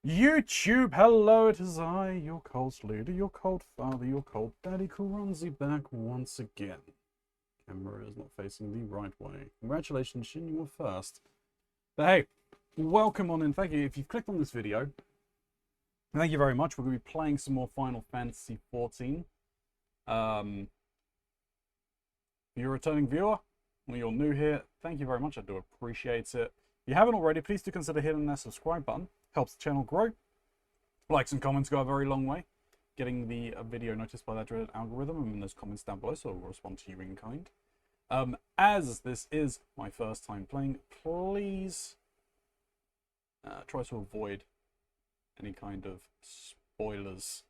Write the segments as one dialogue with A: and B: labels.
A: YouTube, hello, it is I, your cult leader, your cult father, your cult daddy, Keronzi, back once again. Camera is not facing the right way. Congratulations, Shin, you were first. But hey, welcome on in. Thank you. If you've clicked on this video, thank you very much. We're going to be playing some more Final Fantasy XIV. If you're a returning viewer, or you're new here, thank you very much. I do appreciate it. If you haven't already, please do consider hitting that subscribe button. Helps the channel grow. Likes and comments go a very long way. Getting the video noticed by that dreaded algorithm, and those comments down below, so I'll respond to you in kind. As this is my first time playing, please try to avoid any kind of spoilers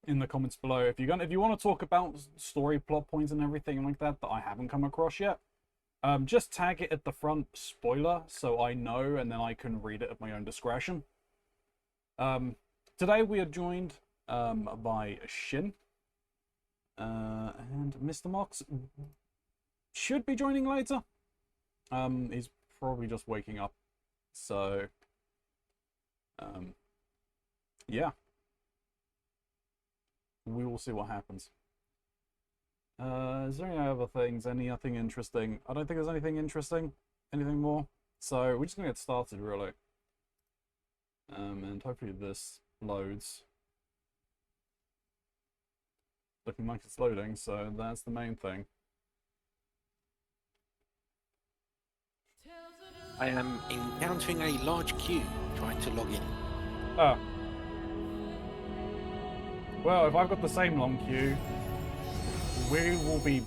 A: in the comments below. If you want to talk about story plot points and everything like that I haven't come across yet, just tag it at the front spoiler so I know, and then I can read it at my own discretion. Today we are joined by Shin, and Mr. Mox should be joining later. He's probably just waking up, so yeah, we will see what happens. Is there any other things? Anything interesting? I don't think there's anything interesting. Anything more? So we're just gonna get started, really. And hopefully this loads. Looking like it's loading, so that's the main thing.
B: I am encountering a large queue trying to log in.
A: Ah. Well, if I've got the same long queue, we will be...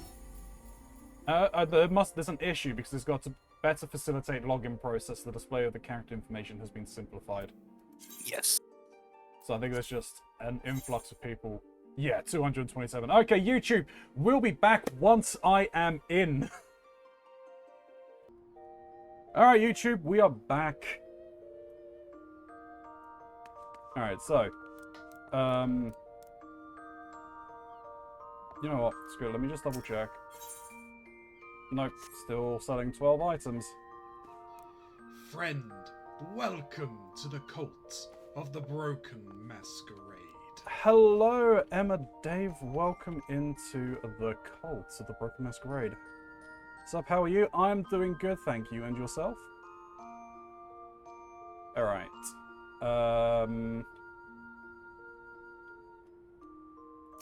A: there's an issue because it's got to better facilitate login process. The display of the character information has been simplified.
B: Yes.
A: So I think there's just an influx of people. Yeah, 227. Okay, YouTube, we'll be back once I am in. Alright, YouTube, we are back. Alright, so... you know what? Screw it. Let me just double check. Nope, still selling 12 items.
C: Friend, welcome to the cult of the Broken Masquerade.
A: Hello, Emma Dave. Welcome into the cult of the Broken Masquerade. What's up? How are you? I'm doing good, thank you. And yourself? Alright.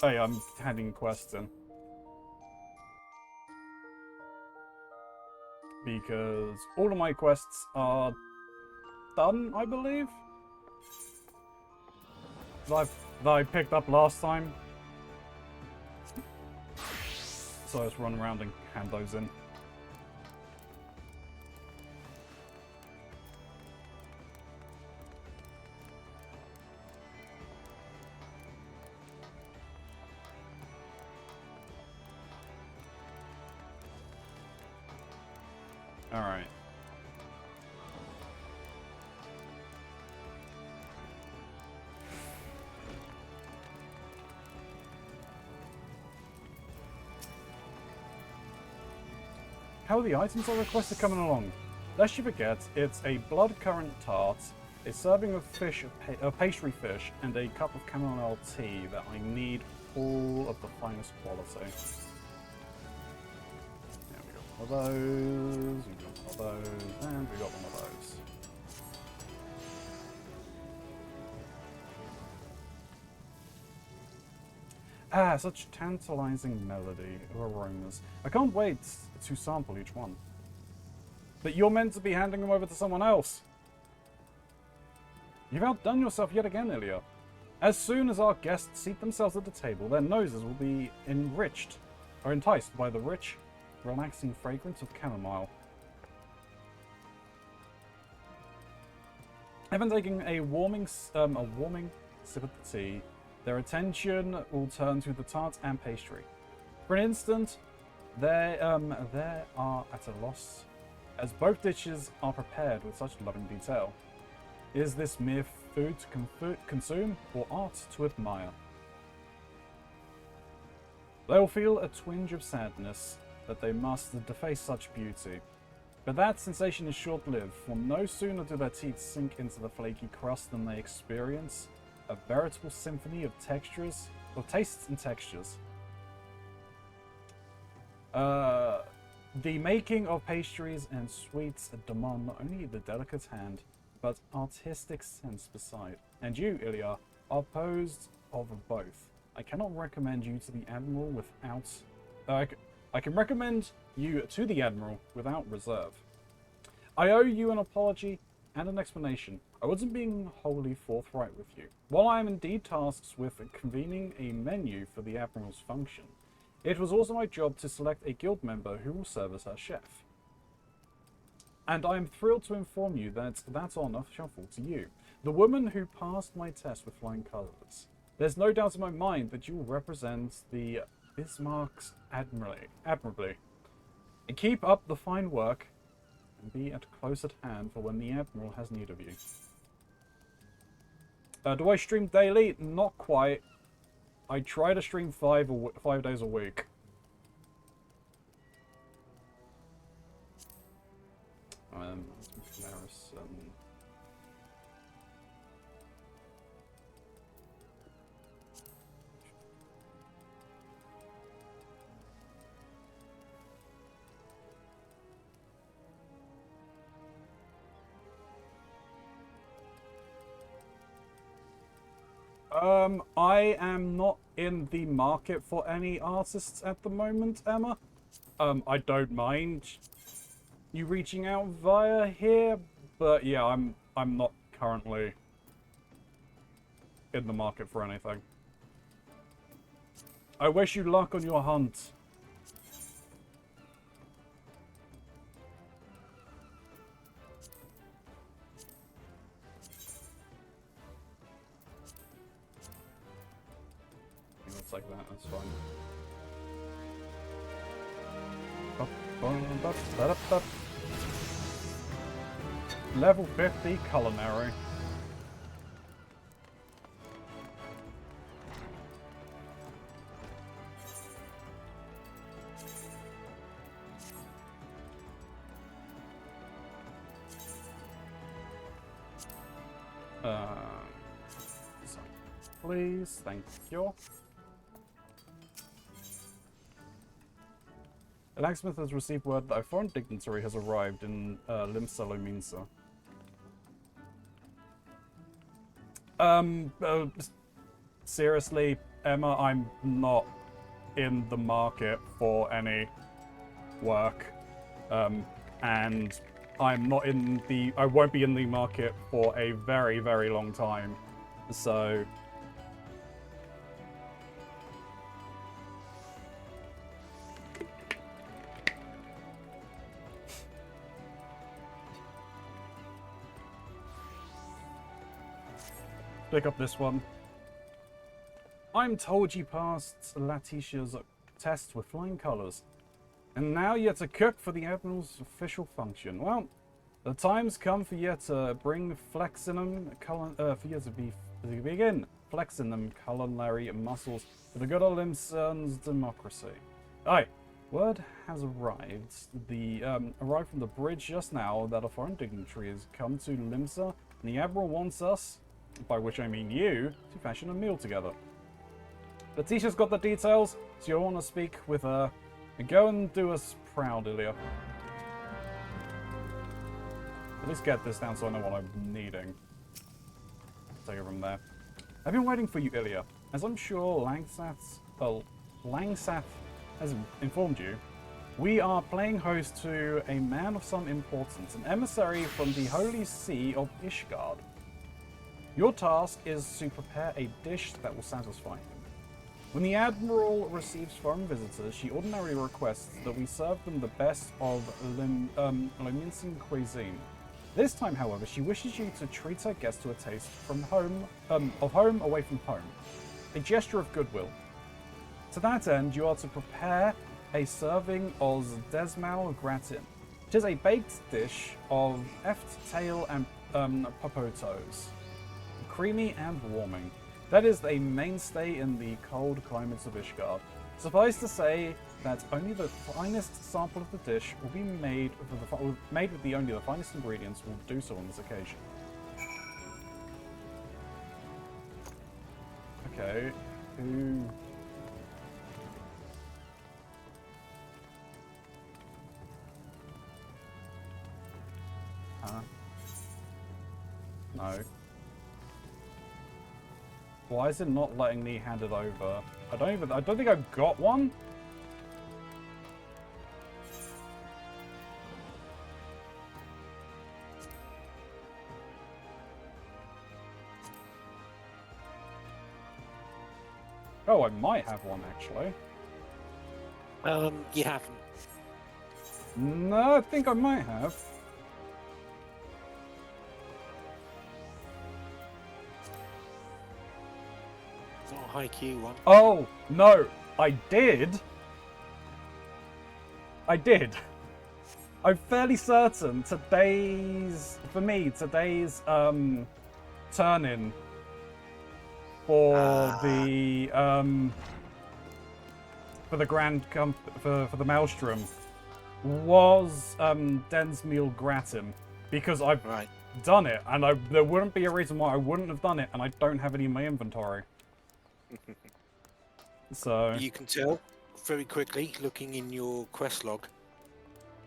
A: Oh yeah, I'm handing quests in. Because all of my quests are done, I believe. That I picked up last time. So I just run around and hand those in. Alright. How are the items I requested coming along? Lest you forget, it's a blood currant tart, a serving of fish, pastry fish, and a cup of chamomile tea that I need all of the finest quality. One of those, we got one of those, and we got one of those. Ah, such tantalizing melody or aromas. I can't wait to sample each one. But you're meant to be handing them over to someone else. You've outdone yourself yet again, Ilya. As soon as our guests seat themselves at the table, their noses will be enriched or enticed by the rich, relaxing fragrance of chamomile. Having taken a warming sip of the tea, their attention will turn to the tart and pastry. For an instant, they are at a loss, as both dishes are prepared with such loving detail. Is this mere food to consume, or art to admire? They will feel a twinge of sadness that they must deface such beauty. But that sensation is short-lived, for no sooner do their teeth sink into the flaky crust than they experience a veritable symphony of textures, of tastes and textures. The making of pastries and sweets demand not only the delicate hand, but artistic sense beside. And you, Ilya, are posed of both. I cannot recommend you to the Admiral without... I can recommend you to the Admiral without reserve. I owe you an apology and an explanation. I wasn't being wholly forthright with you. While I am indeed tasked with convening a menu for the Admiral's function, it was also my job to select a guild member who will serve as her chef. And I am thrilled to inform you that that honour shall fall to you, the woman who passed my test with flying colours. There's no doubt in my mind that you will represent the Bismarcks admirably. And keep up the fine work, and be at close at hand for when the Admiral has need of you. Do I stream daily? Not quite. I try to stream 5 days a week. I am not in the market for any artists at the moment, Emma. I don't mind you reaching out via here, but yeah, I'm not currently in the market for anything. I wish you luck on your hunt. Like that, that's fine. Level 50 culinary. Please, thank you. The blacksmith has received word that a foreign dignitary has arrived in Limsa Lominsa. Seriously, Emma, I'm not in the market for any work. And I'm not in the... I won't be in the market for a very, very long time. So... pick up this one. I'm told you passed Letitia's test with flying colours, and now you're to cook for the Admiral's official function. Well, the time's come for you to bring begin flexing them culinary muscles for the good old Limson's democracy. Aye, word has arrived. Arrived from the bridge just now that a foreign dignitary has come to Limsa, and the Admiral wants us, by which I mean you, to fashion a meal together. Letitia's got the details, so you'll want to speak with her. And go and do us proud, Ilya. At least get this down so I know what I'm needing. Take it from there. I've been waiting for you, Ilya. As I'm sure Langsat has informed you, we are playing host to a man of some importance, an emissary from the Holy See of Ishgard. Your task is to prepare a dish that will satisfy him. When the Admiral receives foreign visitors, she ordinarily requests that we serve them the best of Lominsan cuisine. This time, however, she wishes you to treat her guests to a taste from home, of home away from home, a gesture of goodwill. To that end, you are to prepare a serving of desmal gratin. It is a baked dish of eft tail and popotos. Creamy and warming. That is a mainstay in the cold climates of Ishgard. Suffice to say, that only the finest sample of the dish will be made made with only the finest ingredients will do so on this occasion. Okay, who? Huh? No. Why is it not letting me hand it over? I don't think I've got one. Oh, I might have one actually.
B: You haven't.
A: No, I think I might have.
B: It's not a high Q one.
A: Oh, no, I did. I did. I'm fairly certain today's turn-in for for the Maelstrom was Densmeal Gratin, because I've done it, and there wouldn't be a reason why I wouldn't have done it, and I don't have any in my inventory. So
B: You can tell very quickly looking in your quest log.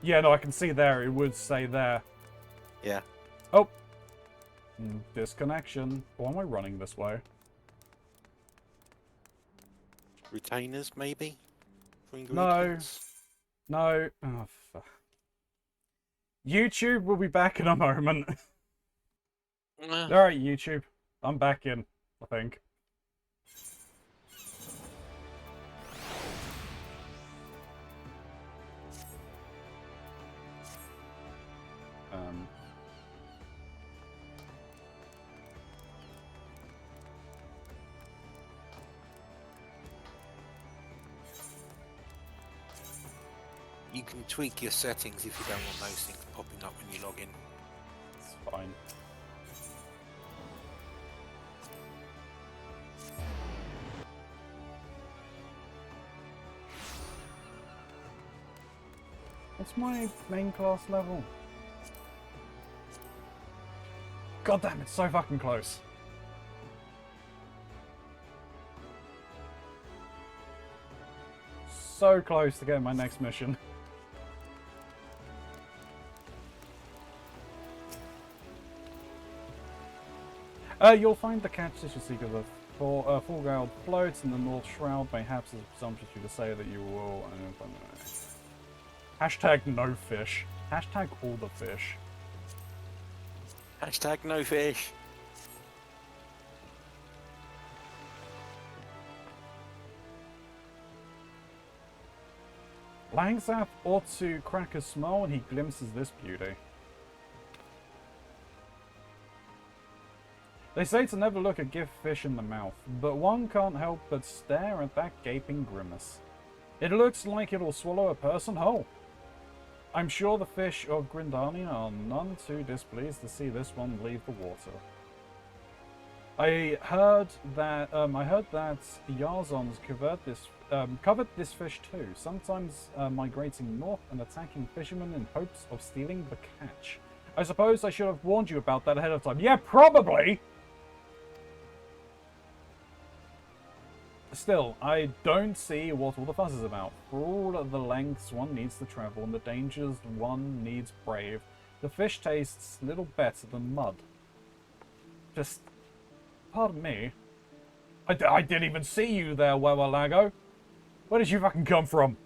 A: yeah, no, I can see there. It would say there.
B: Yeah.
A: Oh, disconnection. Why am I running this way?
B: Retainers, maybe? For
A: No.
B: ingredients?
A: No. Oh, fuck. YouTube will be back in a moment. Alright, YouTube. I'm back in, I think.
B: You can tweak your settings if you don't want those things popping up when you log in.
A: It's fine. What's my main class level? God damn, it's so fucking close. So close to getting my next mission. You'll find the catch dish you seek of the full-ground floats in the North Shroud. Perhaps it's presumptuous to say that you will. Hashtag no fish. Hashtag all the fish.
B: Hashtag no fish.
A: Langsap ought to crack a smile when he glimpses this beauty. They say to never look a gift fish in the mouth, but one can't help but stare at that gaping grimace. It looks like it'll swallow a person whole. I'm sure the fish of Grindania are none too displeased to see this one leave the water. I heard that Yarzons covered this fish too, sometimes migrating north and attacking fishermen in hopes of stealing the catch. I suppose I should have warned you about that ahead of time. Yeah, probably! Still, I don't see what all the fuss is about. For all the lengths one needs to travel and the dangers one needs brave, the fish tastes little better than mud. Just, pardon me. I didn't even see you there, Wewalago. Where did you fucking come from?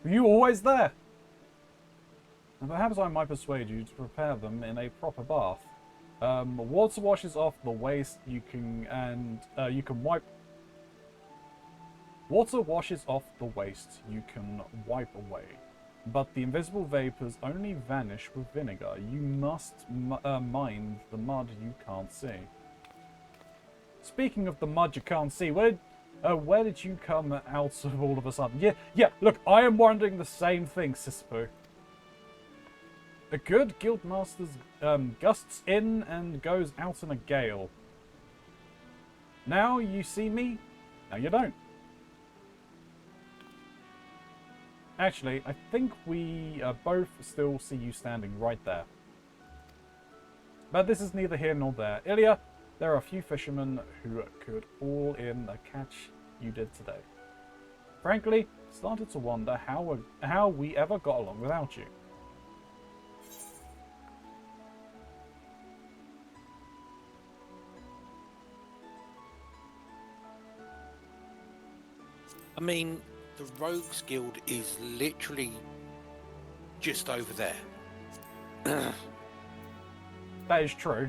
A: Were you always there? And perhaps I might persuade you to prepare them in a proper bath. Water washes off the waste. You can wipe. Water washes off the waste you can wipe away, but the invisible vapors only vanish with vinegar. You must mind the mud you can't see. Speaking of the mud you can't see, where did you come out of all of a sudden? Yeah, look, I am wondering the same thing, Sisyphus. A good guildmaster gusts in and goes out in a gale. Now you see me, now you don't. Actually, I think we both still see you standing right there. But this is neither here nor there. Ilya, there are a few fishermen who could haul in the catch you did today. Frankly, started to wonder how we ever got along without you.
B: I mean, the Rogues Guild is literally just over there.
A: That is true.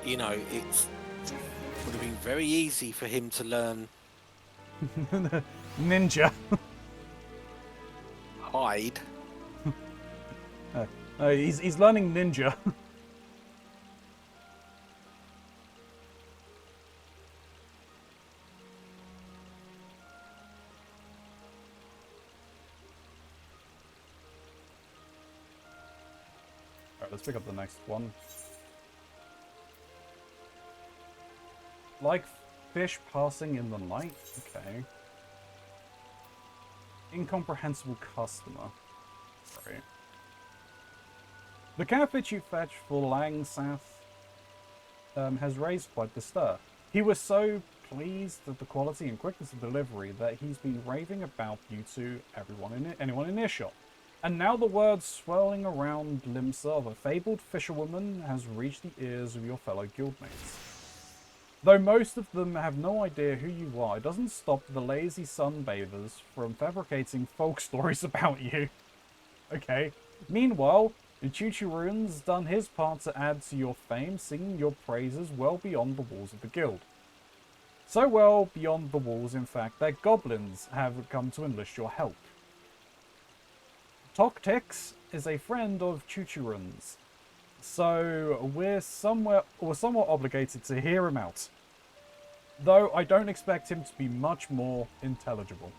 B: You know, it would have been very easy for him to learn
A: Ninja.
B: hide.
A: He's learning ninja. Alright, let's pick up the next one. Like fish passing in the night? Okay. Incomprehensible customer. Right. The catfish you fetch for Langsath has raised quite the stir. He was so pleased at the quality and quickness of delivery that he's been raving about you to anyone in earshot. And now the word swirling around Limsa of a fabled fisherwoman has reached the ears of your fellow guildmates. Though most of them have no idea who you are, it doesn't stop the lazy sunbathers from fabricating folk stories about you. Okay. Meanwhile, Chuchurun's done his part to add to your fame, singing your praises well beyond the walls of the guild. So well beyond the walls, in fact, that goblins have come to enlist your help. Toktix is a friend of Chuchurun's, so we're somewhat obligated to hear him out. Though I don't expect him to be much more intelligible.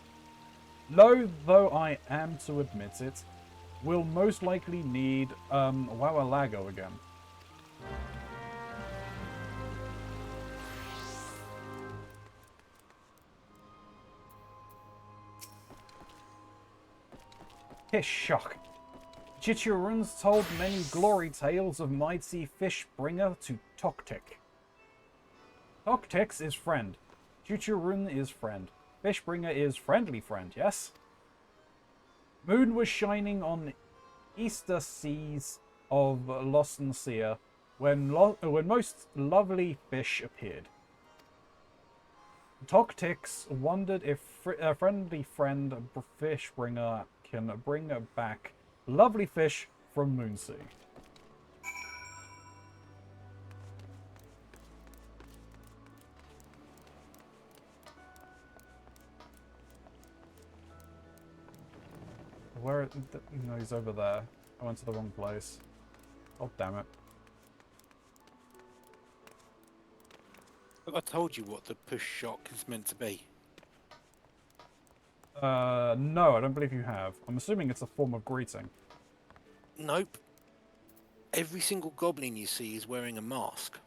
A: Low though I am to admit it, we'll most likely need Wawalago again. His shock. Chichurun's told many glory tales of mighty Fishbringer to Toktik. Toktix is friend. Chichurun is friend. Fishbringer is friendly friend, yes? Moon was shining on Easter seas of Losnsia when most lovely fish appeared. Toktix wondered if a friendly friend Fishbringer can bring back lovely fish from Moonsea. Where? No, he's over there. I went to the wrong place. Oh, damn it.
B: But I told you what the push shock is meant to be.
A: No, I don't believe you have. I'm assuming it's a form of greeting.
B: Nope. Every single goblin you see is wearing a mask.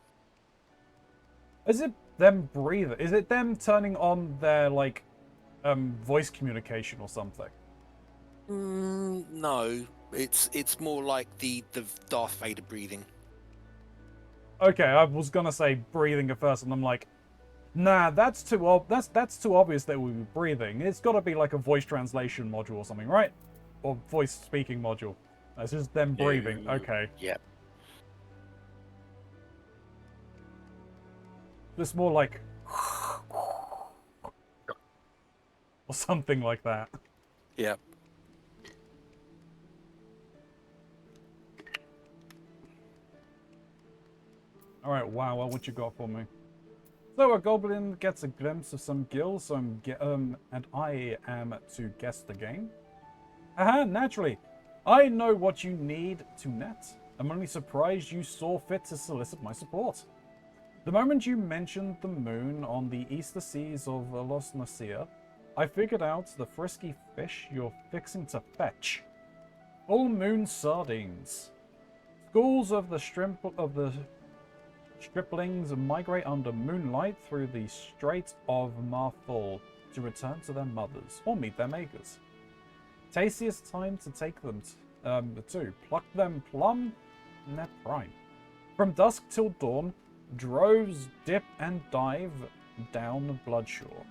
A: Is it them breathing? Is it them turning on their, like, voice communication or something?
B: No. It's more like the Darth Vader breathing.
A: Okay, I was gonna say breathing at first, and I'm like, nah, that's too that's too obvious that we were breathing. It's got to be like a voice translation module or something, right? Or voice speaking module. That's just them breathing.
B: Yeah.
A: Okay.
B: Yep.
A: Just more like, or something like that.
B: Yep.
A: All right, wow. Well, what you got for me? So a goblin gets a glimpse of some gills, so and I am to guess the game. Haha, naturally. I know what you need to net. I'm only surprised you saw fit to solicit my support. The moment you mentioned the moon on the Easter seas of Losnisia, I figured out the frisky fish you're fixing to fetch. Full moon sardines. Schools of the striplings migrate under moonlight through the Strait of Marful to return to their mothers or meet their makers. Tastiest time to take them to pluck them plumb in their prime. From dusk till dawn, droves dip and dive down Bloodshore.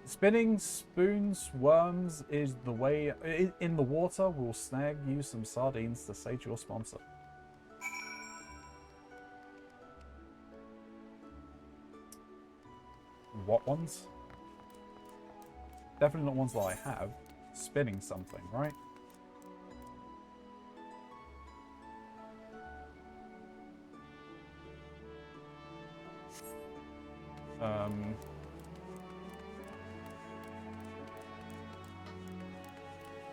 A: Spinning spoons, worms is the way in the water. Will snag you some sardines to sate your sponsor. What ones? Definitely not ones that I have. Spinning something, right?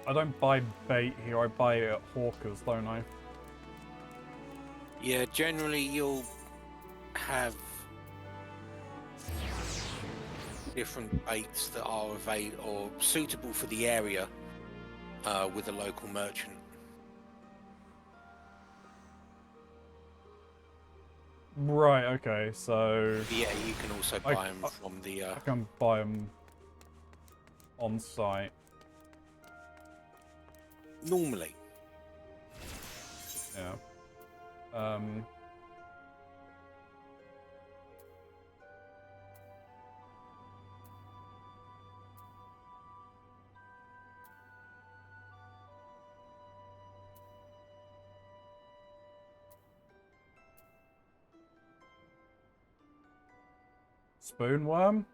A: I don't buy bait here, I buy it at Hawkers, don't I?
B: Yeah, generally you'll have different baits that are available or suitable for the area with a local merchant.
A: Right, okay, so...
B: Yeah, you can also buy them from the...
A: I can buy them on site.
B: Normally.
A: Yeah. Spoonworm?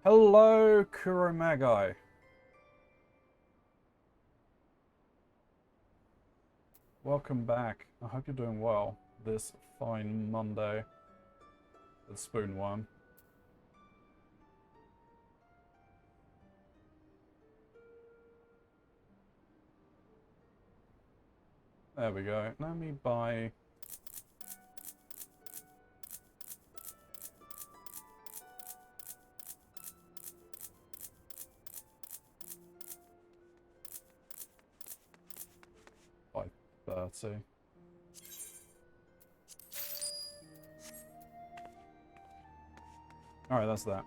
A: Hello, Kuromagai. Welcome back. I hope you're doing well this fine Monday. The Spoonworm. There we go. Let me buy... $5.30. Alright, that's that.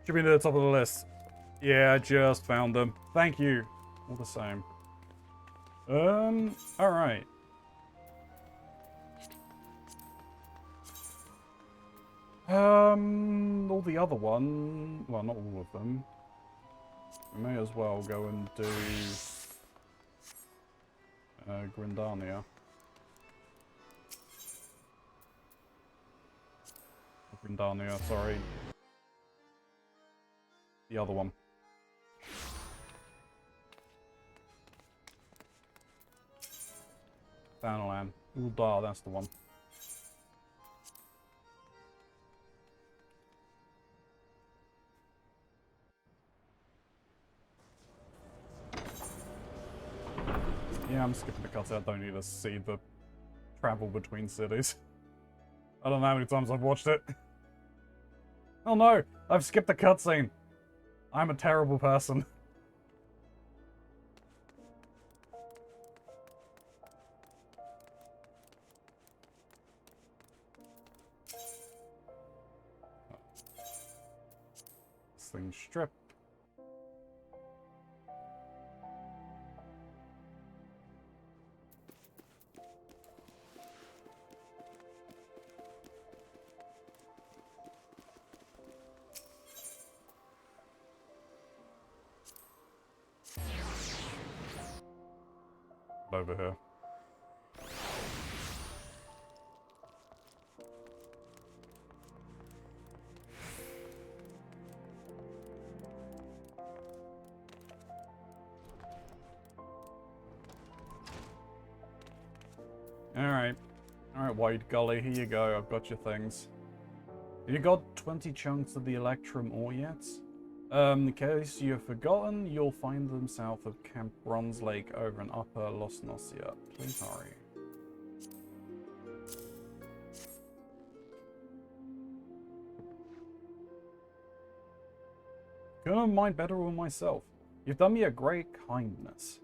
A: Should be near the top of the list. Yeah, I just found them. Thank you. All the same. Alright. All the other one... Well, not all of them. We may as well go and do... Grindania. Grindania, sorry. The other one. Thanalan. Uldar, that's the one. Yeah, I'm skipping the cutscene. I don't need to see the travel between cities. I don't know how many times I've watched it. Oh no! I've skipped the cutscene! I'm a terrible person. This thing's stripped. Over here. Alright. Alright, White Gully, here you go. I've got your things. You got 20 chunks of the Electrum ore yet? In case you've forgotten, you'll find them south of Camp Bronze Lake over in Upper Los Nocia. Please hurry. Couldn't have mind better with myself. You've done me a great kindness.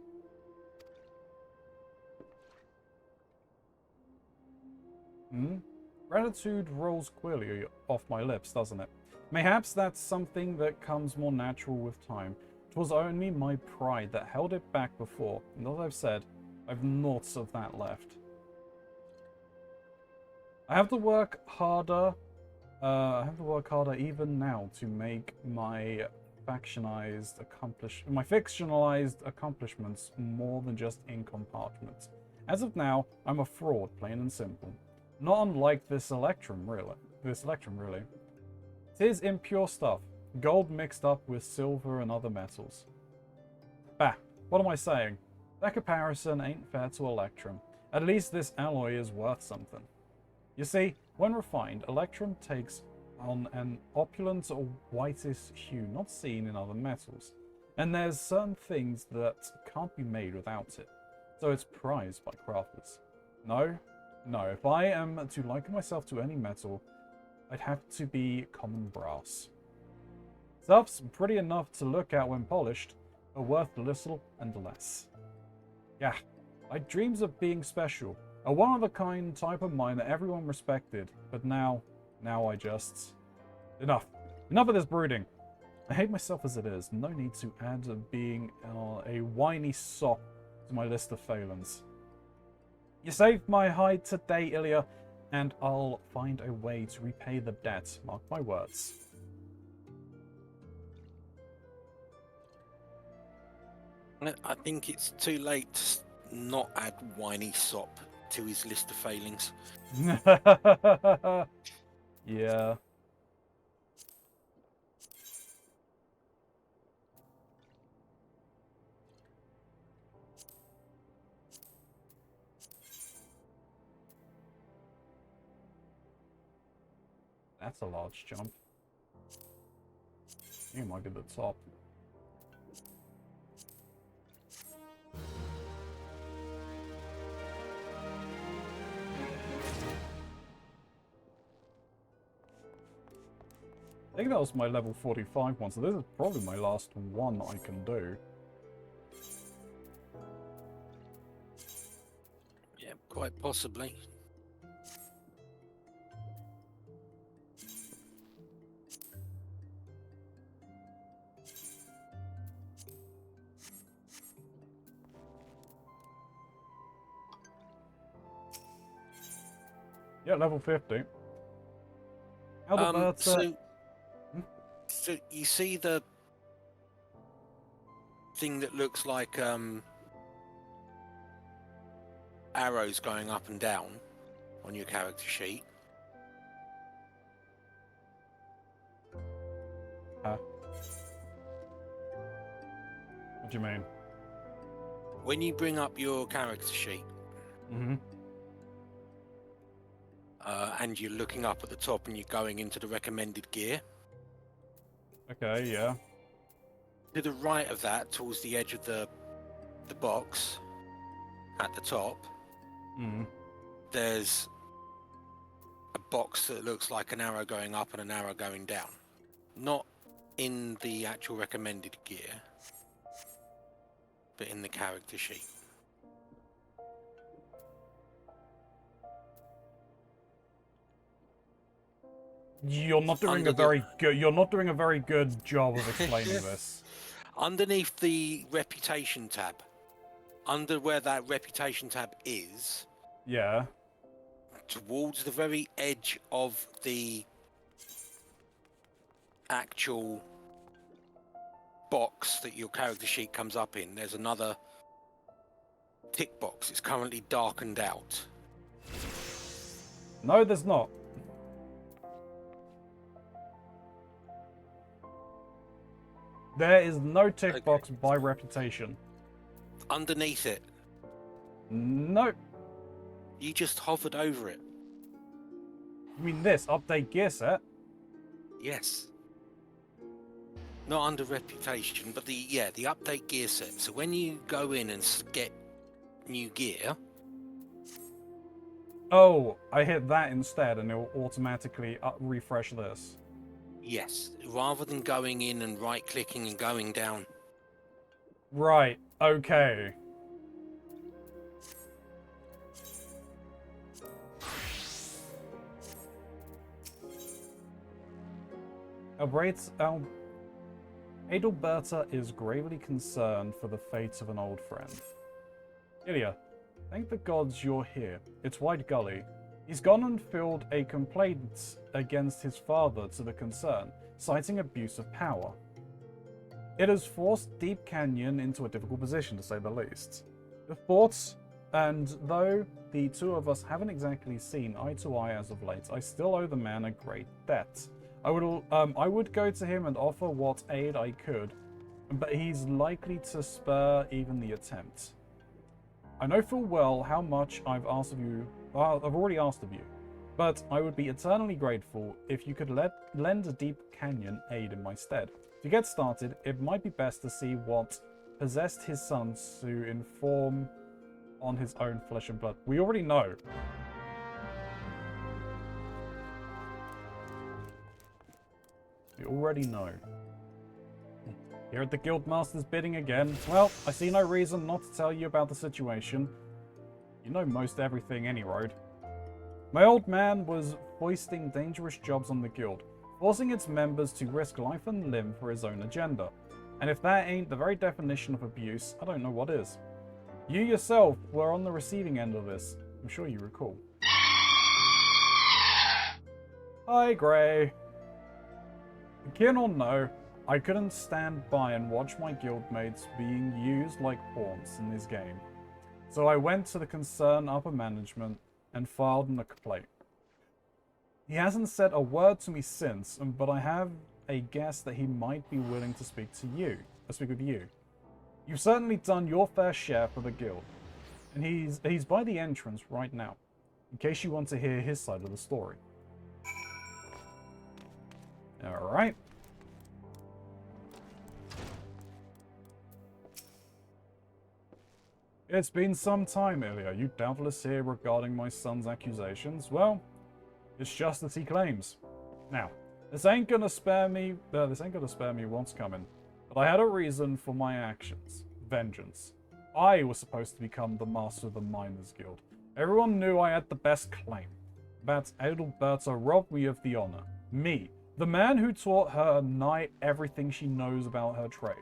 A: Gratitude rolls queerly off my lips, doesn't it? Mayhaps that's something that comes more natural with time. It was only my pride that held it back before, and as I've said, I've noughts of that left. I have to work harder. I have to work harder even now to make my fictionalized accomplishments more than just in compartments. As of now, I'm a fraud, plain and simple. Not unlike this Electrum, really. It is impure stuff, gold mixed up with silver and other metals. Bah, what am I saying? That comparison ain't fair to Electrum. At least this alloy is worth something. You see, when refined, Electrum takes on an opulent or whitish hue not seen in other metals, and there's certain things that can't be made without it, so it's prized by crafters. No, if I am to liken myself to any metal, I'd have to be common brass. Stuff's pretty enough to look at when polished, but worth little and less. Yeah, I had dreams of being special, a one-of-a-kind type of mine that everyone respected, but now I just... Enough of this brooding. I hate myself as it is, no need to add being a whiny sop to my list of failings. You saved my hide today, Ilya, and I'll find a way to repay the debt, mark my words.
B: I think it's too late to not add whiny sop to his list of failings.
A: Yeah. That's a large jump. You might be the top. I think that was my level 45 one, so this is probably my last one I can do.
B: Yeah, quite possibly.
A: Yeah, level 50. How about
B: so you see the thing that looks like arrows going up and down on your character sheet?
A: What do you mean?
B: When you bring up your character sheet,
A: Mm-hmm.
B: and you're looking up at the top and you're going into the recommended gear,
A: Okay, yeah.
B: to the right of that, towards the edge of the box at the top, there's a box that looks like an arrow going up and an arrow going down. Not in the actual recommended gear, but in the character sheet.
A: You're not doing a very good job of explaining this.
B: Underneath the reputation tab, under where that reputation tab is,
A: Yeah.
B: towards the very edge of the actual box that your character sheet comes up in, there's another tick box. It's currently darkened out.
A: No, there's not. There is no tick box by reputation.
B: Underneath it.
A: Nope.
B: You just hovered over it.
A: You mean this? Update gear set?
B: Yes. Not under reputation, but the update gear set. So when you go in and get new gear...
A: Oh, I hit that instead and it will automatically refresh this.
B: Yes, rather than going in and right-clicking and going down.
A: Right, okay. Adalberta is gravely concerned for the fate of an old friend. Ilya, thank the gods you're here. It's White Gully. He's gone and filed a complaint against his father to the concern, citing abuse of power. It has forced Deep Canyon into a difficult position, to say the least. The thoughts, and though the two of us haven't exactly seen eye to eye as of late, I still owe the man a great debt. I would go to him and offer what aid I could, but he's likely to spare even the attempt. I know full well how much I've already asked of you, but I would be eternally grateful if you could lend a Deep Canyon aid in my stead. To get started, it might be best to see what possessed his sons to inform on his own flesh and blood. We already know. We already know. Here at the Guildmaster's bidding again. Well, I see no reason not to tell you about the situation. You know most everything any road. My old man was foisting dangerous jobs on the guild, forcing its members to risk life and limb for his own agenda. And if that ain't the very definition of abuse, I don't know what is. You yourself were on the receiving end of this. I'm sure you recall. Hi, Grey. Kin or no, I couldn't stand by and watch my guildmates being used like pawns in this game. So I went to the concerned upper management and filed a complaint. He hasn't said a word to me since, but I have a guess that he might be willing to speak with you. You've certainly done your fair share for the guild, and he's by the entrance right now, in case you want to hear his side of the story. Alright. It's been some time, Ilya. You doubtless hear regarding my son's accusations. Well, it's just as he claims. Now, this ain't gonna spare me what's coming. But I had a reason for my actions. Vengeance. I was supposed to become the master of the Miners Guild. Everyone knew I had the best claim. But Adalberta robbed me of the honor. Me, the man who taught her nigh everything she knows about her trade.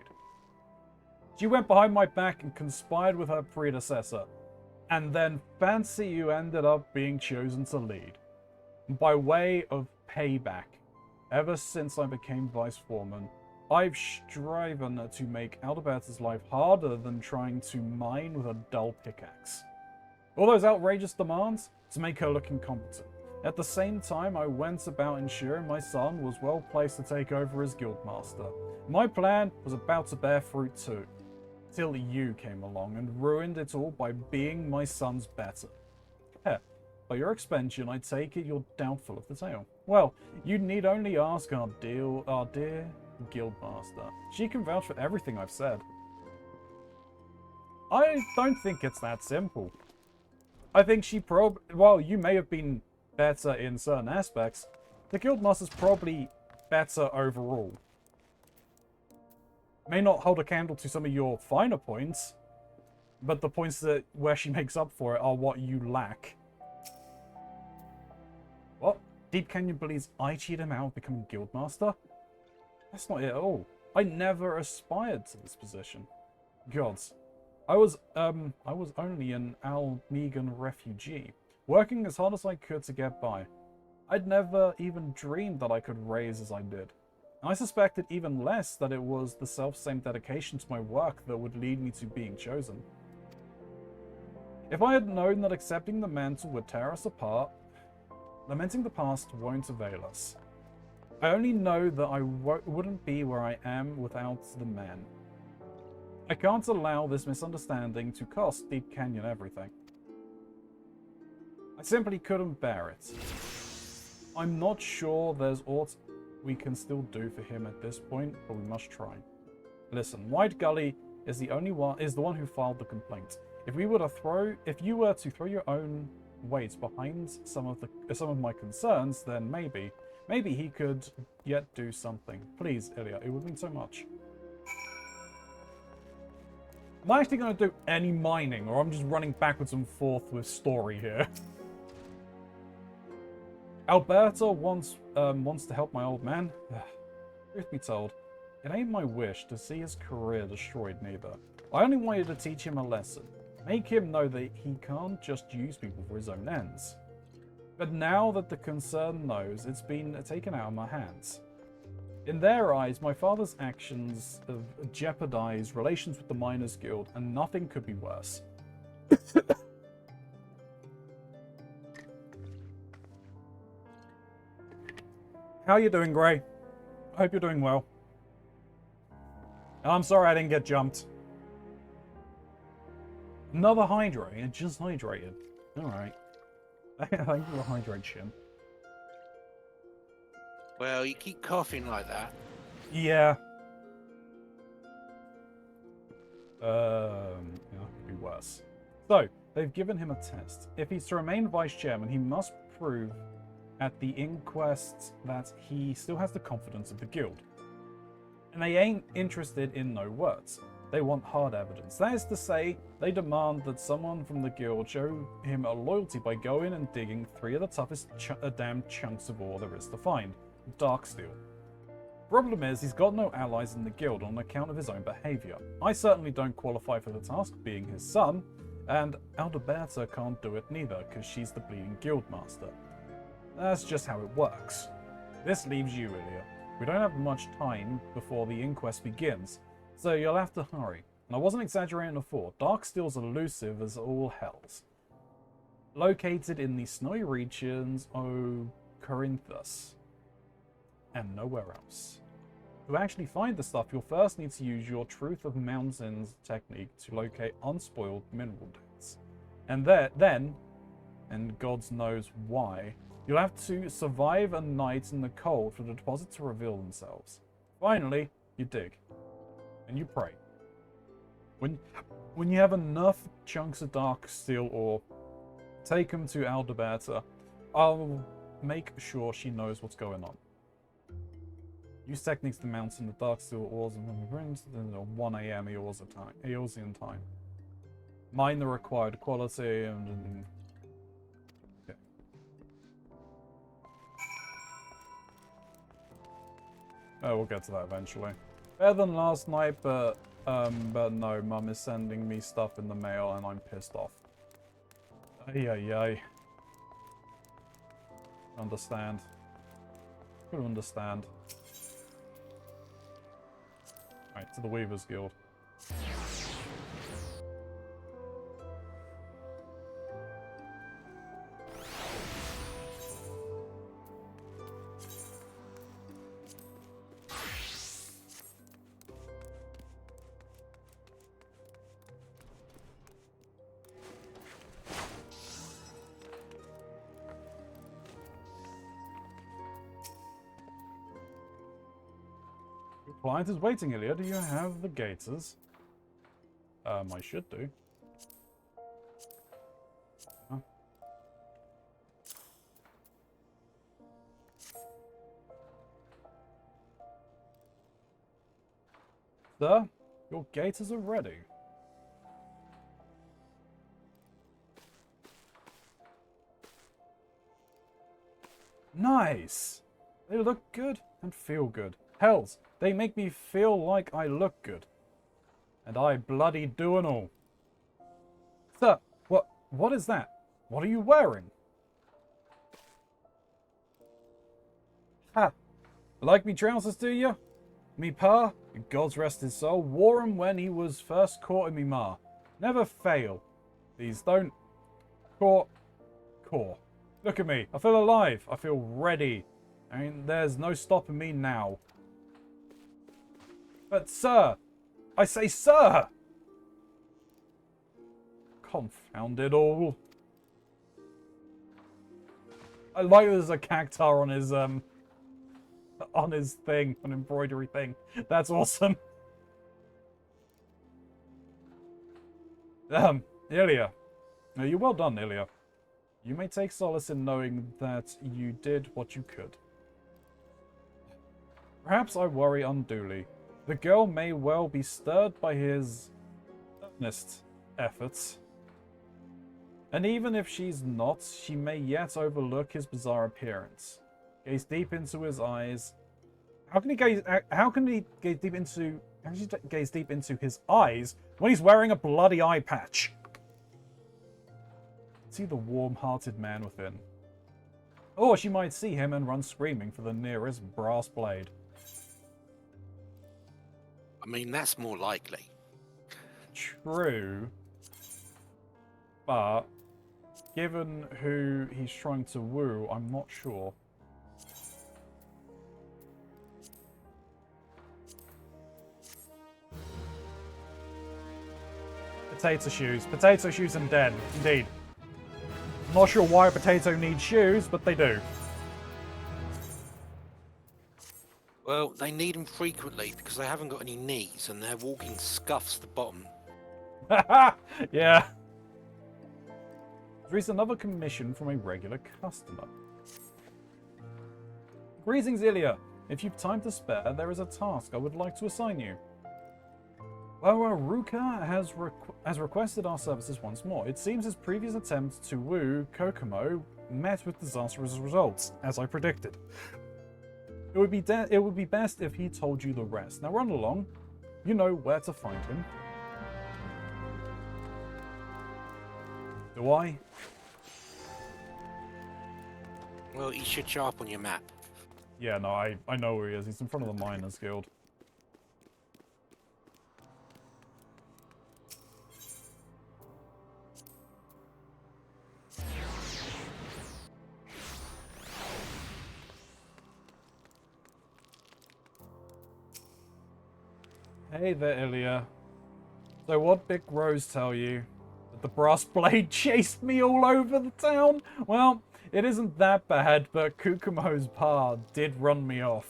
A: She went behind my back and conspired with her predecessor. And then fancy you ended up being chosen to lead. By way of payback, ever since I became vice foreman, I've striven to make Adalberta's life harder than trying to mine with a dull pickaxe. All those outrageous demands to make her look incompetent. At the same time, I went about ensuring my son was well placed to take over as guildmaster. My plan was about to bear fruit too, till you came along and ruined it all by being my son's better. Heh, by your expansion, I take it you're doubtful of the tale. Well, you need only ask our dear guildmaster. She can vouch for everything I've said. I don't think it's that simple. I think while you may have been better in certain aspects, the guildmaster's probably better overall. May not hold a candle to some of your finer points, but the points where she makes up for it are what you lack. What? Deep Canyon believes I cheated him out of becoming guildmaster? That's not it at all. I never aspired to this position. Gods. I was only an Almegan refugee, working as hard as I could to get by. I'd never even dreamed that I could raise as I did. And I suspected even less that it was the self-same dedication to my work that would lead me to being chosen. If I had known that accepting the mantle would tear us apart, lamenting the past won't avail us. I only know that I wouldn't be where I am without the man. I can't allow this misunderstanding to cost Deep Canyon everything. I simply couldn't bear it. I'm not sure there's aught we can still do for him at this point, but we must try. Listen, White Gully is the one who filed the complaint. If you were to throw your own weight behind some of my concerns, then maybe he could yet do something. Please, Ilya, it would mean so much. Am I actually going to do any mining, or I'm just running backwards and forth with story here? Alberta wants to help my old man. Truth be told, it ain't my wish to see his career destroyed neither. I only wanted to teach him a lesson. Make him know that he can't just use people for his own ends. But now that the concern knows, it's been taken out of my hands. In their eyes, my father's actions have jeopardized relations with the Miners Guild, and nothing could be worse. How you doing, Gray? I hope you're doing well. I'm sorry I didn't get jumped. Another hydrate, and just hydrated. Alright. Thank you for the hydration.
B: Well, you keep coughing like that.
A: Yeah. Yeah, could be worse. So, they've given him a test. If he's to remain vice chairman, he must prove at the inquest that he still has the confidence of the guild. And they ain't interested in no words. They want hard evidence. That is to say, they demand that someone from the guild show him a loyalty by going and digging 3 of the toughest damn chunks of ore there is to find. Dark steel. Problem is, he's got no allies in the guild on account of his own behaviour. I certainly don't qualify for the task, being his son, and Alberta can't do it neither, because she's the bleeding guild master. That's just how it works. This leaves you, Ilya. We don't have much time before the inquest begins, so you'll have to hurry. And I wasn't exaggerating before. Darksteel's elusive as all hells. Located in the snowy regions of Corinthus, and nowhere else. To actually find the stuff, you'll first need to use your Truth of Mountains technique to locate unspoiled mineral dens. And then, and God knows why, you'll have to survive a night in the cold for the deposit to reveal themselves. Finally, you dig. And you pray. When you have enough chunks of dark steel ore, take them to Alberta. I'll make sure she knows what's going on. Use techniques to mount in the dark steel ores and rooms at 1 AM Eorzean time. Mine the required quality and okay. Oh, we'll get to that eventually. Better than last night, but no, Mum is sending me stuff in the mail and I'm pissed off. Ay. Understand. Could understand. Right, to the Weavers Guild. Client is waiting, Ilya. Do you have the gators? I should do. Huh? Sir, your gators are ready. Nice! They look good and feel good. Hells, they make me feel like I look good. And I bloody do and all. Sir, what is that? What are you wearing? Ha! Like me trousers, do you? Me pa, God's rest his soul, wore 'em when he was first courting me ma. Never fail. These don't... Core. Look at me. I feel alive. I feel ready. I mean, there's no stopping me now. But, sir! I say, sir! Confound it all. I like there's a cactar on his thing, an embroidery thing. That's awesome. Ilya. You're well done, Ilya. You may take solace in knowing that you did what you could. Perhaps I worry unduly. The girl may well be stirred by his earnest efforts. And even if she's not, she may yet overlook his bizarre appearance. Gaze deep into his eyes. How can he gaze? How can he gaze deep into? How can he gaze deep into his eyes when he's wearing a bloody eye patch? See the warm-hearted man within. Or she might see him and run screaming for the nearest brass blade.
B: I mean, that's more likely.
A: True. But, given who he's trying to woo, I'm not sure. Potato shoes and dead, indeed. Not sure why a potato needs shoes, but they do.
B: Well, they need them frequently because they haven't got any knees and their walking scuffs the bottom.
A: Yeah. There is another commission from a regular customer. Greetings, Ilya. If you've time to spare, there is a task I would like to assign you. Well, Ruka has requested our services once more. It seems his previous attempt to woo Kokomo met with disastrous results, as I predicted. It would be best if he told you the rest. Now run along. You know where to find him. Do I?
B: Well, he should show up on your map.
A: Yeah, no, I know where he is. He's in front of the Miners Guild. Hey there, Ilya. So what Big Rose tell you? That the brass blade chased me all over the town? Well, it isn't that bad, but Kukumo's pa did run me off,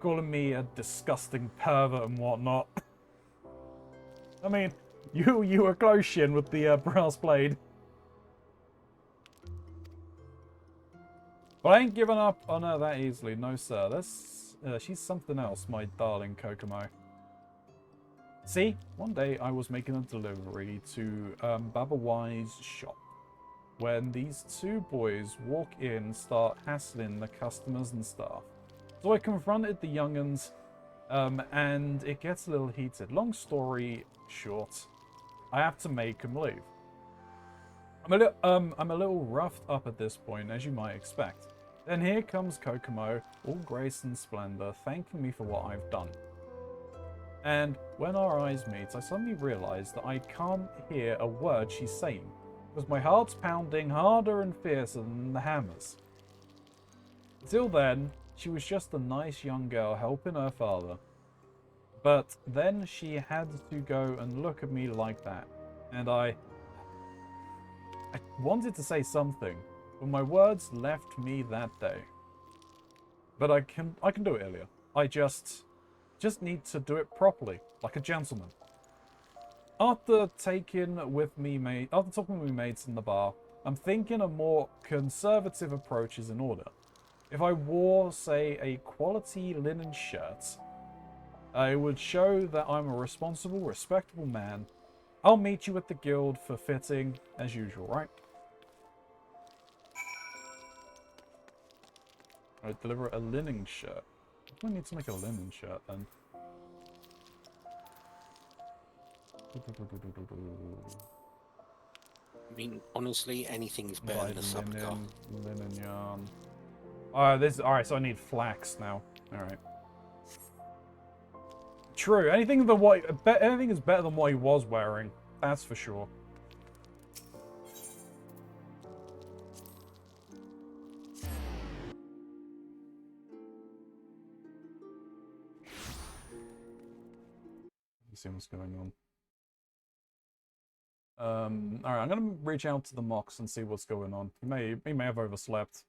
A: calling me a disgusting pervert and whatnot. I mean, you were close, Shin, with the brass blade. But I ain't giving up on her that easily, no sir. She's something else, my darling Kokomo. See, one day I was making a delivery to Baba Y's shop when these two boys walk in, start hassling the customers and staff. So I confronted the young'uns, and it gets a little heated. Long story short, I have to make them leave. I'm a little roughed up at this point, as you might expect. Then here comes Kokomo, all grace and splendor, thanking me for what I've done. And when our eyes meet, I suddenly realize that I can't hear a word she's saying, because my heart's pounding harder and fiercer than the hammers. Till then, she was just a nice young girl helping her father. But then she had to go and look at me like that, and I wanted to say something, but my words left me that day. But I can do it, Ilya. I just need to do it properly, like a gentleman. After talking with me mates in the bar, I'm thinking a more conservative approach is in order. If I wore, say, a quality linen shirt, it would show that I'm a responsible, respectable man. I'll meet you at the guild for fitting, as usual, right? I deliver a linen shirt. I need to make a linen shirt then.
B: I mean, honestly, anything is better than a subcar.
A: Linen yarn. Alright, so I need flax now. Alright. True, anything is better than what he was wearing. That's for sure. See what's going on. Alright, I'm gonna reach out to the Mox and see what's going on. He may have overslept.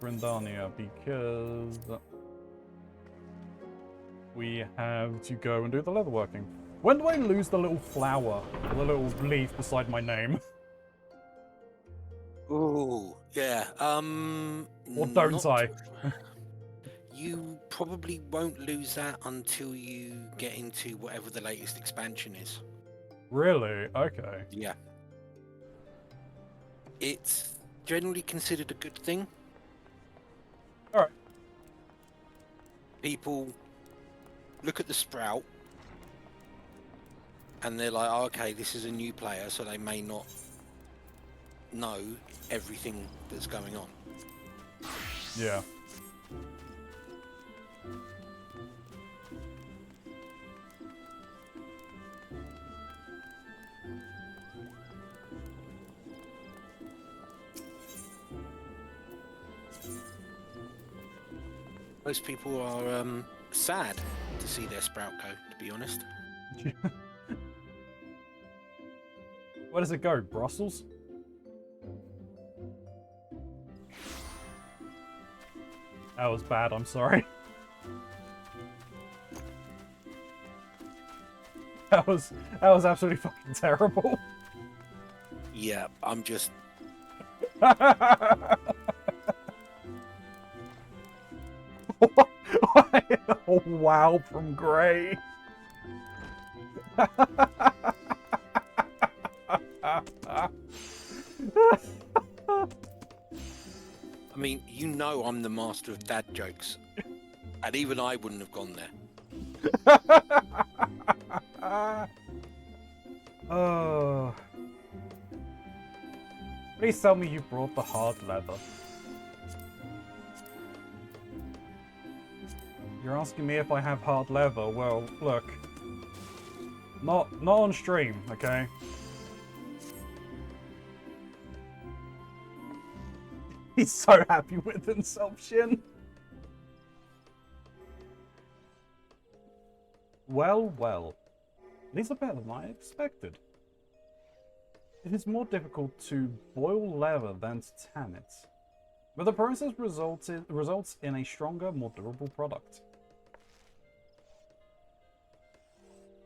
A: Grindania, because we have to go and do the leatherworking. When do I lose the little flower, the little leaf beside my name?
B: Ooh, yeah.
A: Or don't I?
B: You probably won't lose that until you get into whatever the latest expansion is.
A: Really? Okay.
B: Yeah. It's generally considered a good thing.
A: Alright.
B: People look at the sprout and they're like, oh, okay, this is a new player, so they may not know everything that's going on.
A: Yeah.
B: Most people are sad to see their sprout go, to be honest.
A: Where does it go? Brussels? That was bad, I'm sorry. That was absolutely fucking terrible.
B: Yeah, I'm just...
A: Oh, wow, from Grey.
B: I mean, you know I'm the master of dad jokes. And even I wouldn't have gone there.
A: Oh. Please tell me you brought the hard leather. You're asking me if I have hard leather. Well, look. Not on stream, okay? He's so happy with himself, Shin. Well, well. These are better than I expected. It is more difficult to boil leather than to tan it. But the process results in a stronger, more durable product.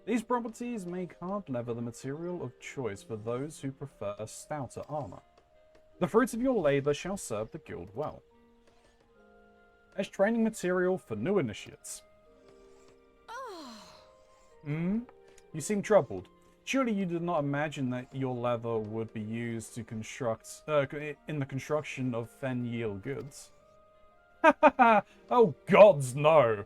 A: These properties make hard leather the material of choice for those who prefer stouter armor. The fruits of your labor shall serve the guild well. As training material for new initiates. You seem troubled. Surely you did not imagine that your leather would be used to construct in the construction of Fen-Yield goods. Oh gods, no!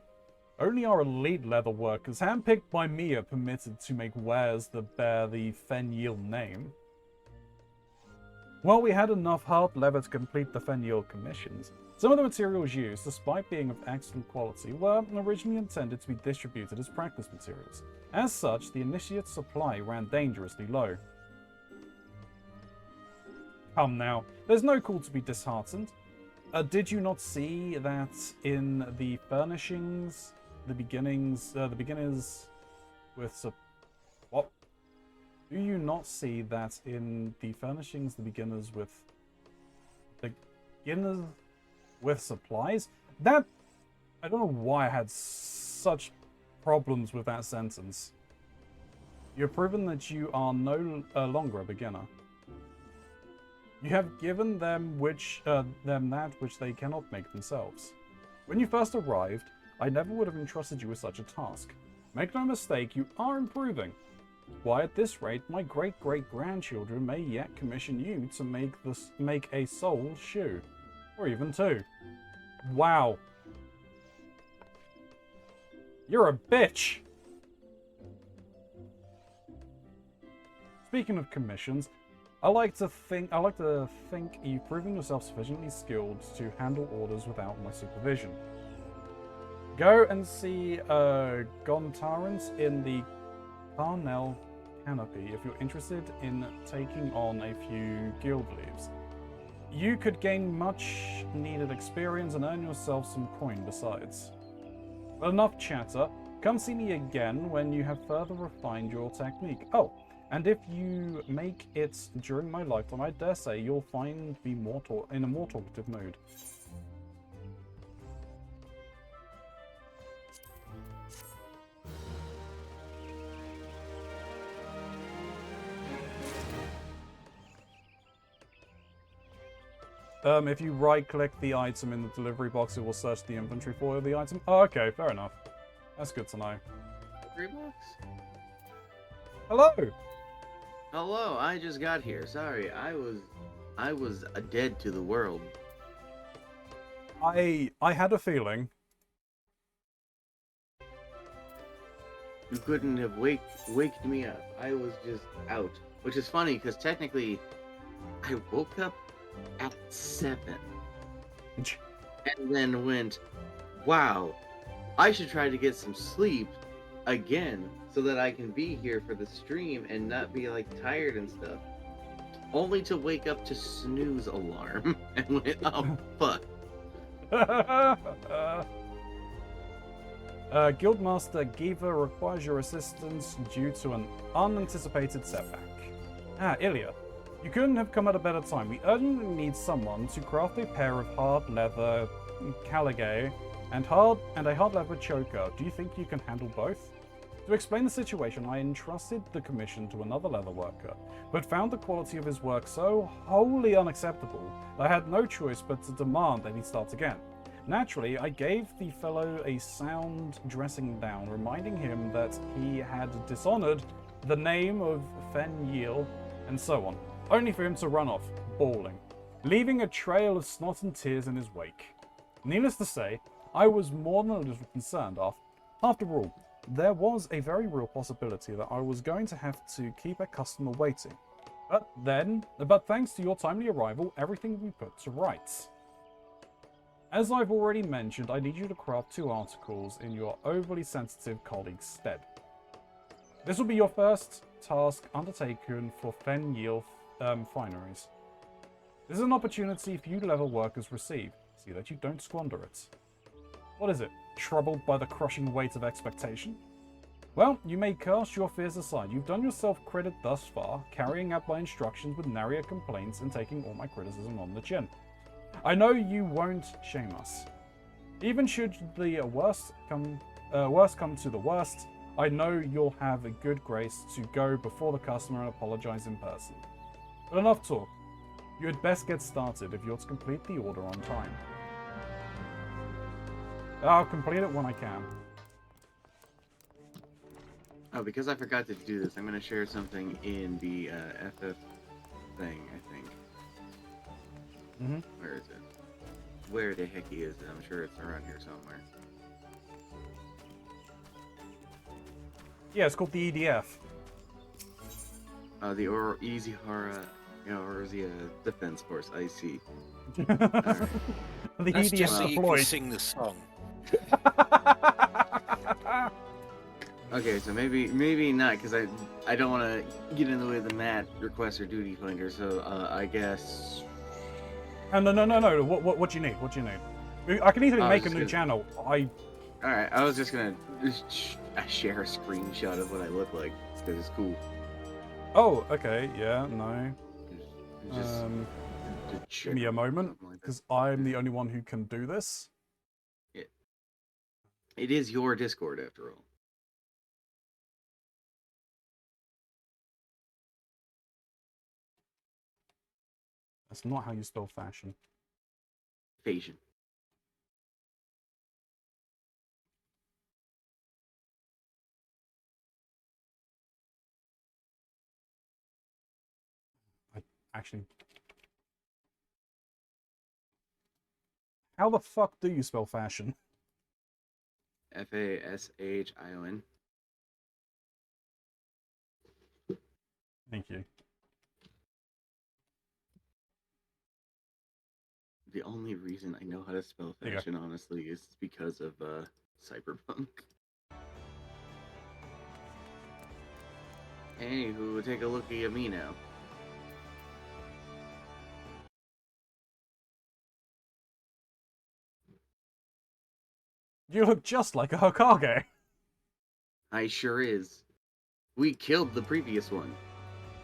A: Only our elite leather workers, handpicked by me, are permitted to make wares that bear the Fen-Yield name. While we had enough hard leather to complete the Fen-Yield commissions, some of the materials used, despite being of excellent quality, were originally intended to be distributed as practice materials. As such, the initiate supply ran dangerously low. Come now, there's no call to be disheartened. Did you not see that in the furnishings, the beginners with what? Do you not see that in the furnishings, the beginners with supplies? That, I don't know why I had such problems with that sentence. You have proven that you are no longer a beginner. You have given them that which they cannot make themselves. When you first arrived, I never would have entrusted you with such a task. Make no mistake, you are improving. Why, at this rate, my great-great-grandchildren may yet commission you to make a soul shoe. Or even two. Wow. You're a bitch! Speaking of commissions, I like to think you've proven yourself sufficiently skilled to handle orders without my supervision. Go and see Gontarans in the Carnell Canopy if you're interested in taking on a few guild leaves. You could gain much needed experience and earn yourself some coin besides. But enough chatter. Come see me again when you have further refined your technique. Oh, and if you make it during my lifetime, I dare say you'll find me in a more talkative mood. If you right-click the item in the delivery box, it will search the inventory for the item. Oh, okay, fair enough. That's good to know.
D: Box?
A: Hello!
D: Hello, I just got here. Sorry, I was dead to the world.
A: I had a feeling.
D: You couldn't have waked me up. I was just out. Which is funny, because technically, I woke up at 7. And then went, wow, I should try to get some sleep again so that I can be here for the stream and not be like tired and stuff. Only to wake up to snooze alarm and went, oh fuck.
A: Guildmaster Giva requires your assistance due to an unanticipated setback. Ilya, you couldn't have come at a better time. We urgently need someone to craft a pair of hard leather caligay and a hard leather choker. Do you think you can handle both? To explain the situation, I entrusted the commission to another leather worker, but found the quality of his work so wholly unacceptable that I had no choice but to demand that he start again. Naturally, I gave the fellow a sound dressing down, reminding him that he had dishonored the name of Fen Yil, and so on, only for him to run off, bawling, leaving a trail of snot and tears in his wake. Needless to say, I was more than a little concerned. After all, there was a very real possibility that I was going to have to keep a customer waiting. But thanks to your timely arrival, everything will be put to rights. As I've already mentioned, I need you to craft 2 articles in your overly sensitive colleague's stead. This will be your first task undertaken for Fen Yil fineries. This is an opportunity few level workers receive. See that you don't squander it. What is it? Troubled by the crushing weight of expectation? Well, you may cast your fears aside. You've done yourself credit thus far, carrying out my instructions with nary a complaint and taking all my criticism on the chin. I know you won't shame us. Even should the worst come to the worst, I know you'll have a good grace to go before the customer and apologize in person. But enough talk. You had best get started if you're to complete the order on time. I'll complete it when I can.
D: Oh, because I forgot to do this, I'm going to share something in the FF thing, I think.
A: Mm-hmm.
D: Where is it? Where the heck is it? I'm sure it's around here somewhere.
A: Yeah, it's called the EDF.
D: The Easy Hara Eorzea Defense Force, I see.
A: The
B: That's
A: EDF
B: just so you can
A: deployed.
B: sing the song.
D: Okay, so maybe not, because I don't want to get in the way of the mat request or duty finder, so I guess...
A: No. What do you need? What do you need? I can easily make a new channel.
D: Alright, I was just gonna share a screenshot of what I look like, because it's cool.
A: Oh, okay, yeah, no.
D: Just
A: Give me a moment,
D: like
A: because I'm the only one who can do this.
D: It is your Discord, after all.
A: That's not how you spell fashion.
D: Fashion.
A: Actually, how the fuck do you spell fashion?
D: Fashion.
A: Thank you.
D: The only reason I know how to spell
A: There you go.
D: fashion, honestly, is because of Cyberpunk. Anywho, take a look at me now.
A: You look just like a Hokage.
D: I sure is. We killed the previous one.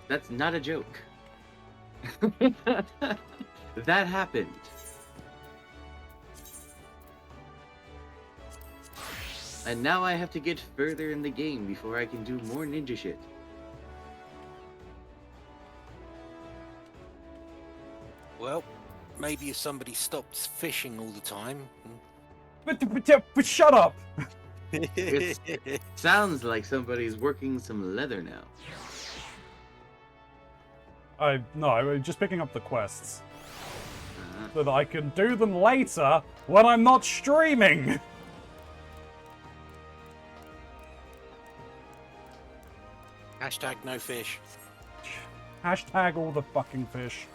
D: That's not a joke. That happened. And now I have to get further in the game before I can do more ninja shit.
B: Well, maybe if somebody stops fishing all the time.
A: But shut up!
D: It sounds like somebody's working some leather now.
A: No, I'm just picking up the quests.
D: Uh-huh.
A: So that I can do them later when I'm not streaming!
B: Hashtag no fish.
A: Hashtag all the fucking fish.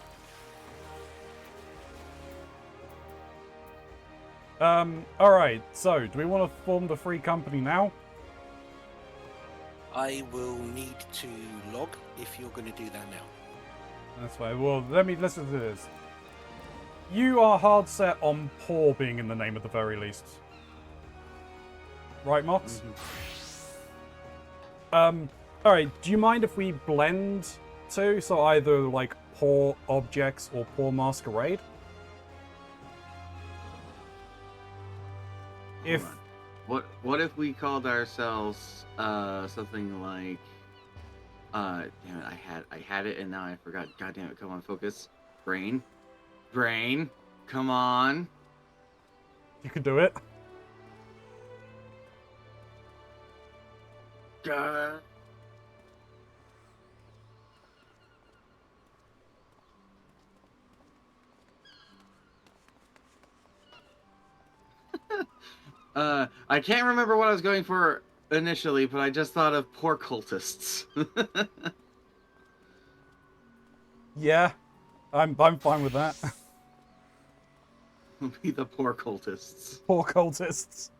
A: Alright, so, do we want to form the free company now?
B: I will need to log if you're going to do that now.
A: That's fine. Well, let's do this. You are hard set on poor being in the name at the very least. Right, Mox? Alright, do you mind if we blend two? So either, like, poor objects or poor masquerade? If...
D: What if we called ourselves something like damn it, I had it and now I forgot. God damn it, come on, focus. Brain, come on.
A: You could do it.
D: God. I can't remember what I was going for initially, but I just thought of poor cultists.
A: Yeah, I'm fine with that.
D: Be the poor cultists.
A: Poor cultists.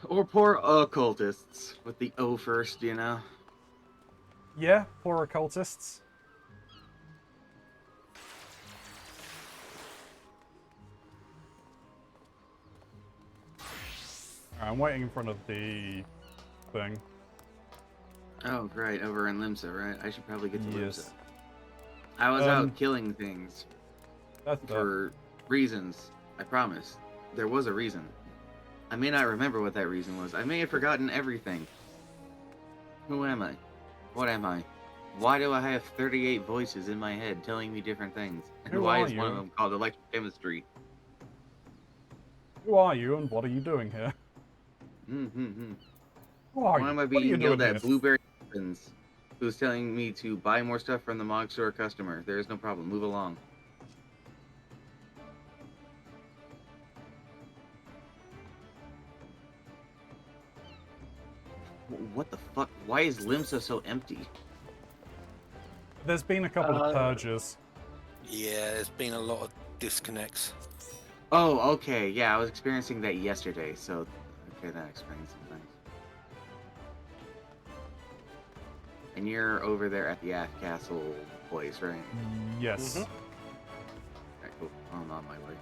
D: Or poor occultists, with the O first, you know?
A: Yeah, poor occultists. I'm waiting in front of the thing.
D: Oh, right, over in Limsa, right? I should probably get to Limsa.
A: Yes.
D: I was out killing things
A: That's
D: for reasons, I promise. There was a reason. I may not remember what that reason was. I may have forgotten everything. Who am I? What am I? Why do I have 38 voices in my head telling me different things? And
A: Who
D: why
A: are
D: is one of
A: you?
D: them called electrochemistry?
A: Who are you and what are you doing here?
D: Mm-hmm.
A: Who are
D: Why
A: you?
D: am I
A: What are you
D: being yelled
A: doing
D: at?
A: here?
D: Blueberry Muffins, who's telling me to buy more stuff from the Mog Store customer. There is no problem. Move along. What the fuck? Why is Limsa so empty?
A: There's been a couple of purges.
B: Yeah, there's been a lot of disconnects.
D: Oh, okay. Yeah, I was experiencing that yesterday, so... Okay, that explains some things. And you're over there at the Aft Castle place, right?
A: Yes.
B: Mhm.
D: Alright, cool. I'm on my way.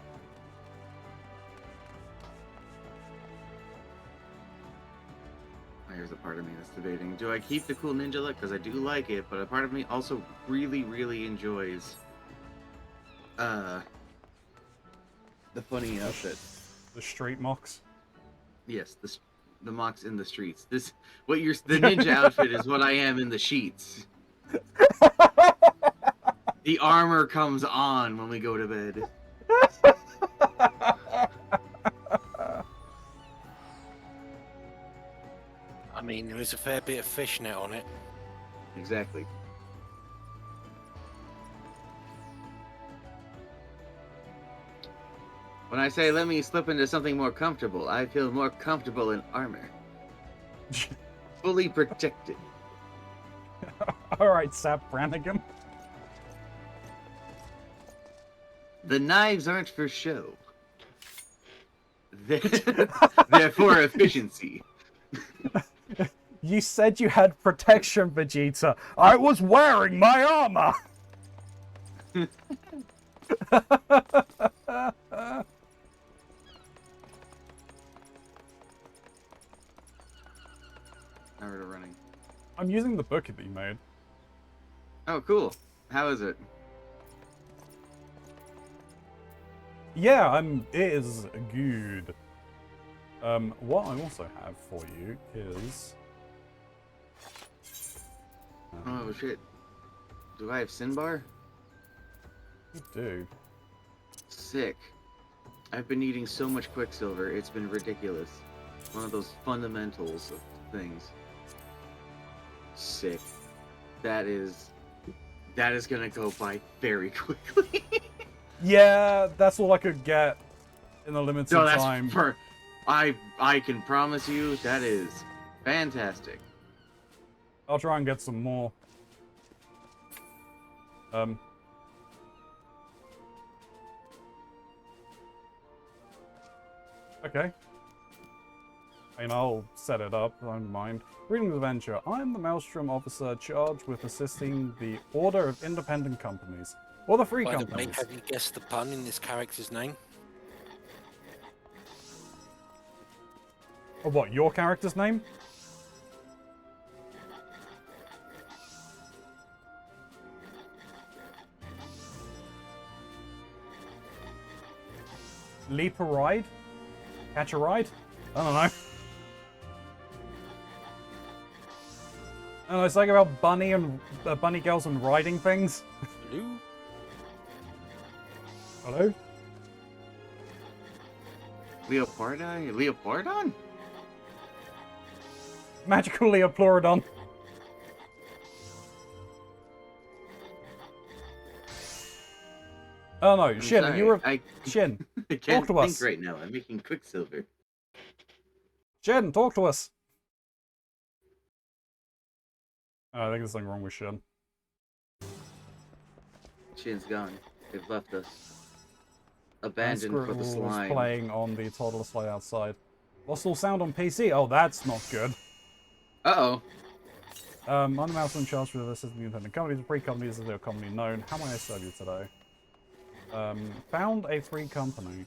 D: Here's a part of me that's debating. Do I keep the cool ninja look? Because I do like it, but a part of me also really, really enjoys the funny outfit.
A: The street mocks.
D: Yes, the mocks in the streets. The ninja outfit is what I am in the sheets. The armor comes on when we go to bed.
B: I mean, there is a fair bit of fishnet on it.
D: Exactly. When I say let me slip into something more comfortable, I feel more comfortable in armor. Fully protected.
A: Alright, Sap Brannigan.
D: The knives aren't for show. They're for efficiency.
A: You said you had protection, Vegeta. I was wearing my armor!
D: Never running.
A: I'm using the bucket that you made.
D: Oh, cool. How is it?
A: Yeah, it is good. What I also have for you is...
D: Oh, shit. Do I have Sinbar?
A: You do.
D: Sick. I've been eating so much Quicksilver, it's been ridiculous. One of those fundamentals of things. Sick. That is gonna go by very quickly.
A: Yeah, that's all I could get in a limited
D: No, that's
A: time.
D: I can promise you that is fantastic.
A: I'll try and get some more. Okay. I mean, I'll set it up, I don't mind. Greetings, Adventure. I'm the Maelstrom officer charged with assisting the Order of Independent Companies. Or the Free
B: By the way,
A: Companies.
B: have you guessed the pun in this character's name?
A: Oh, what, your character's name? Leap a ride? Catch a ride? I don't know. I don't know, it's like about bunny girls and riding things.
B: Hello?
A: Hello?
D: Leopardon?
A: Magical Leoplorodon. Oh no,
D: I'm
A: Shin,
D: sorry,
A: you were...
D: I
A: Shin,
D: can't
A: talk to
D: think
A: us.
D: right now. I'm making Quicksilver.
A: Shin, talk to us. Oh, I think there's something wrong with Shin.
D: Shin's gone. They've left us. Abandoned for the
A: was
D: slime.
A: playing on the toddler sleigh outside. Lost all sound on PC? Oh, that's not good.
D: Uh-oh.
A: I'm the mouse in charge for this is the independent companies. Free companies as they are commonly known. How may I serve you today? Found a free company.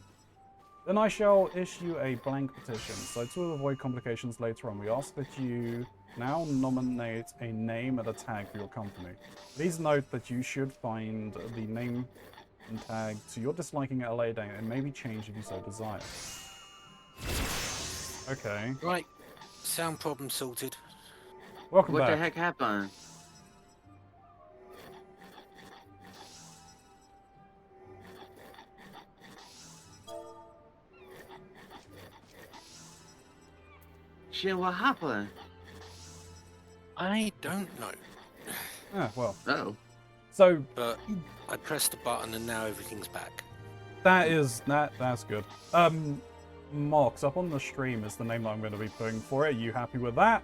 A: Then I shall issue a blank petition. So to avoid complications later on, we ask that you now nominate a name and a tag for your company. Please note that you should find the name and tag to your disliking at a later date. It may be changed if you so desire. Okay.
B: Right. Sound problem sorted.
A: Welcome
D: What
A: back.
D: the heck happened? Shin, what happened?
B: I don't know.
A: Ah, well.
D: Oh.
A: So
B: But I pressed the button and now everything's back.
A: that's good. Mox up on the stream is the name that I'm going to be putting for it. Are you happy with that?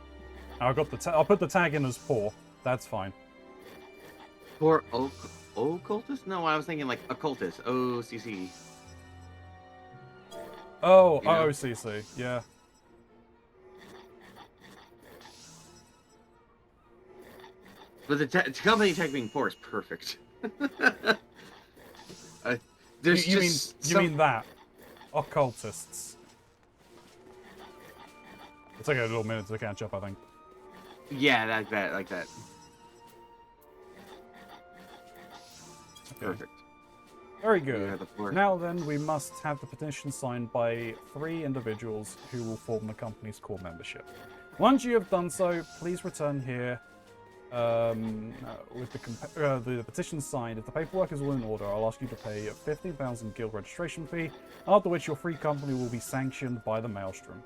A: I'll put the tag in as poor. That's fine.
D: For occultist? No, I was thinking like occultist. OCC.
A: Oh,
D: You know?
A: OCC, yeah.
D: But the company tag being poor is perfect. There's
A: You
D: just
A: mean that? Occultists. It'll take a little minute to catch up, I think.
D: Yeah, like that.
A: Okay.
D: Perfect.
A: Very
D: Yeah,
A: good.
D: the four.
A: Now then, we must have the petition signed by 3 individuals who will form the company's core membership. Once you have done so, please return here with the petition signed. If the paperwork is all in order, I'll ask you to pay a 15,000 guild registration fee, after which your free company will be sanctioned by the Maelstrom.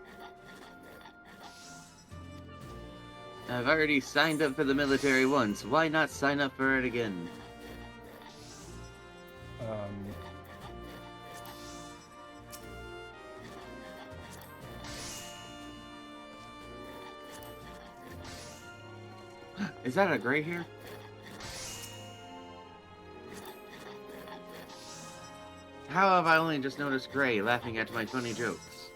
D: I've already signed up for the military once. Why not sign up for it again? Is that a gray hair? How have I only just noticed Gray laughing at my funny jokes?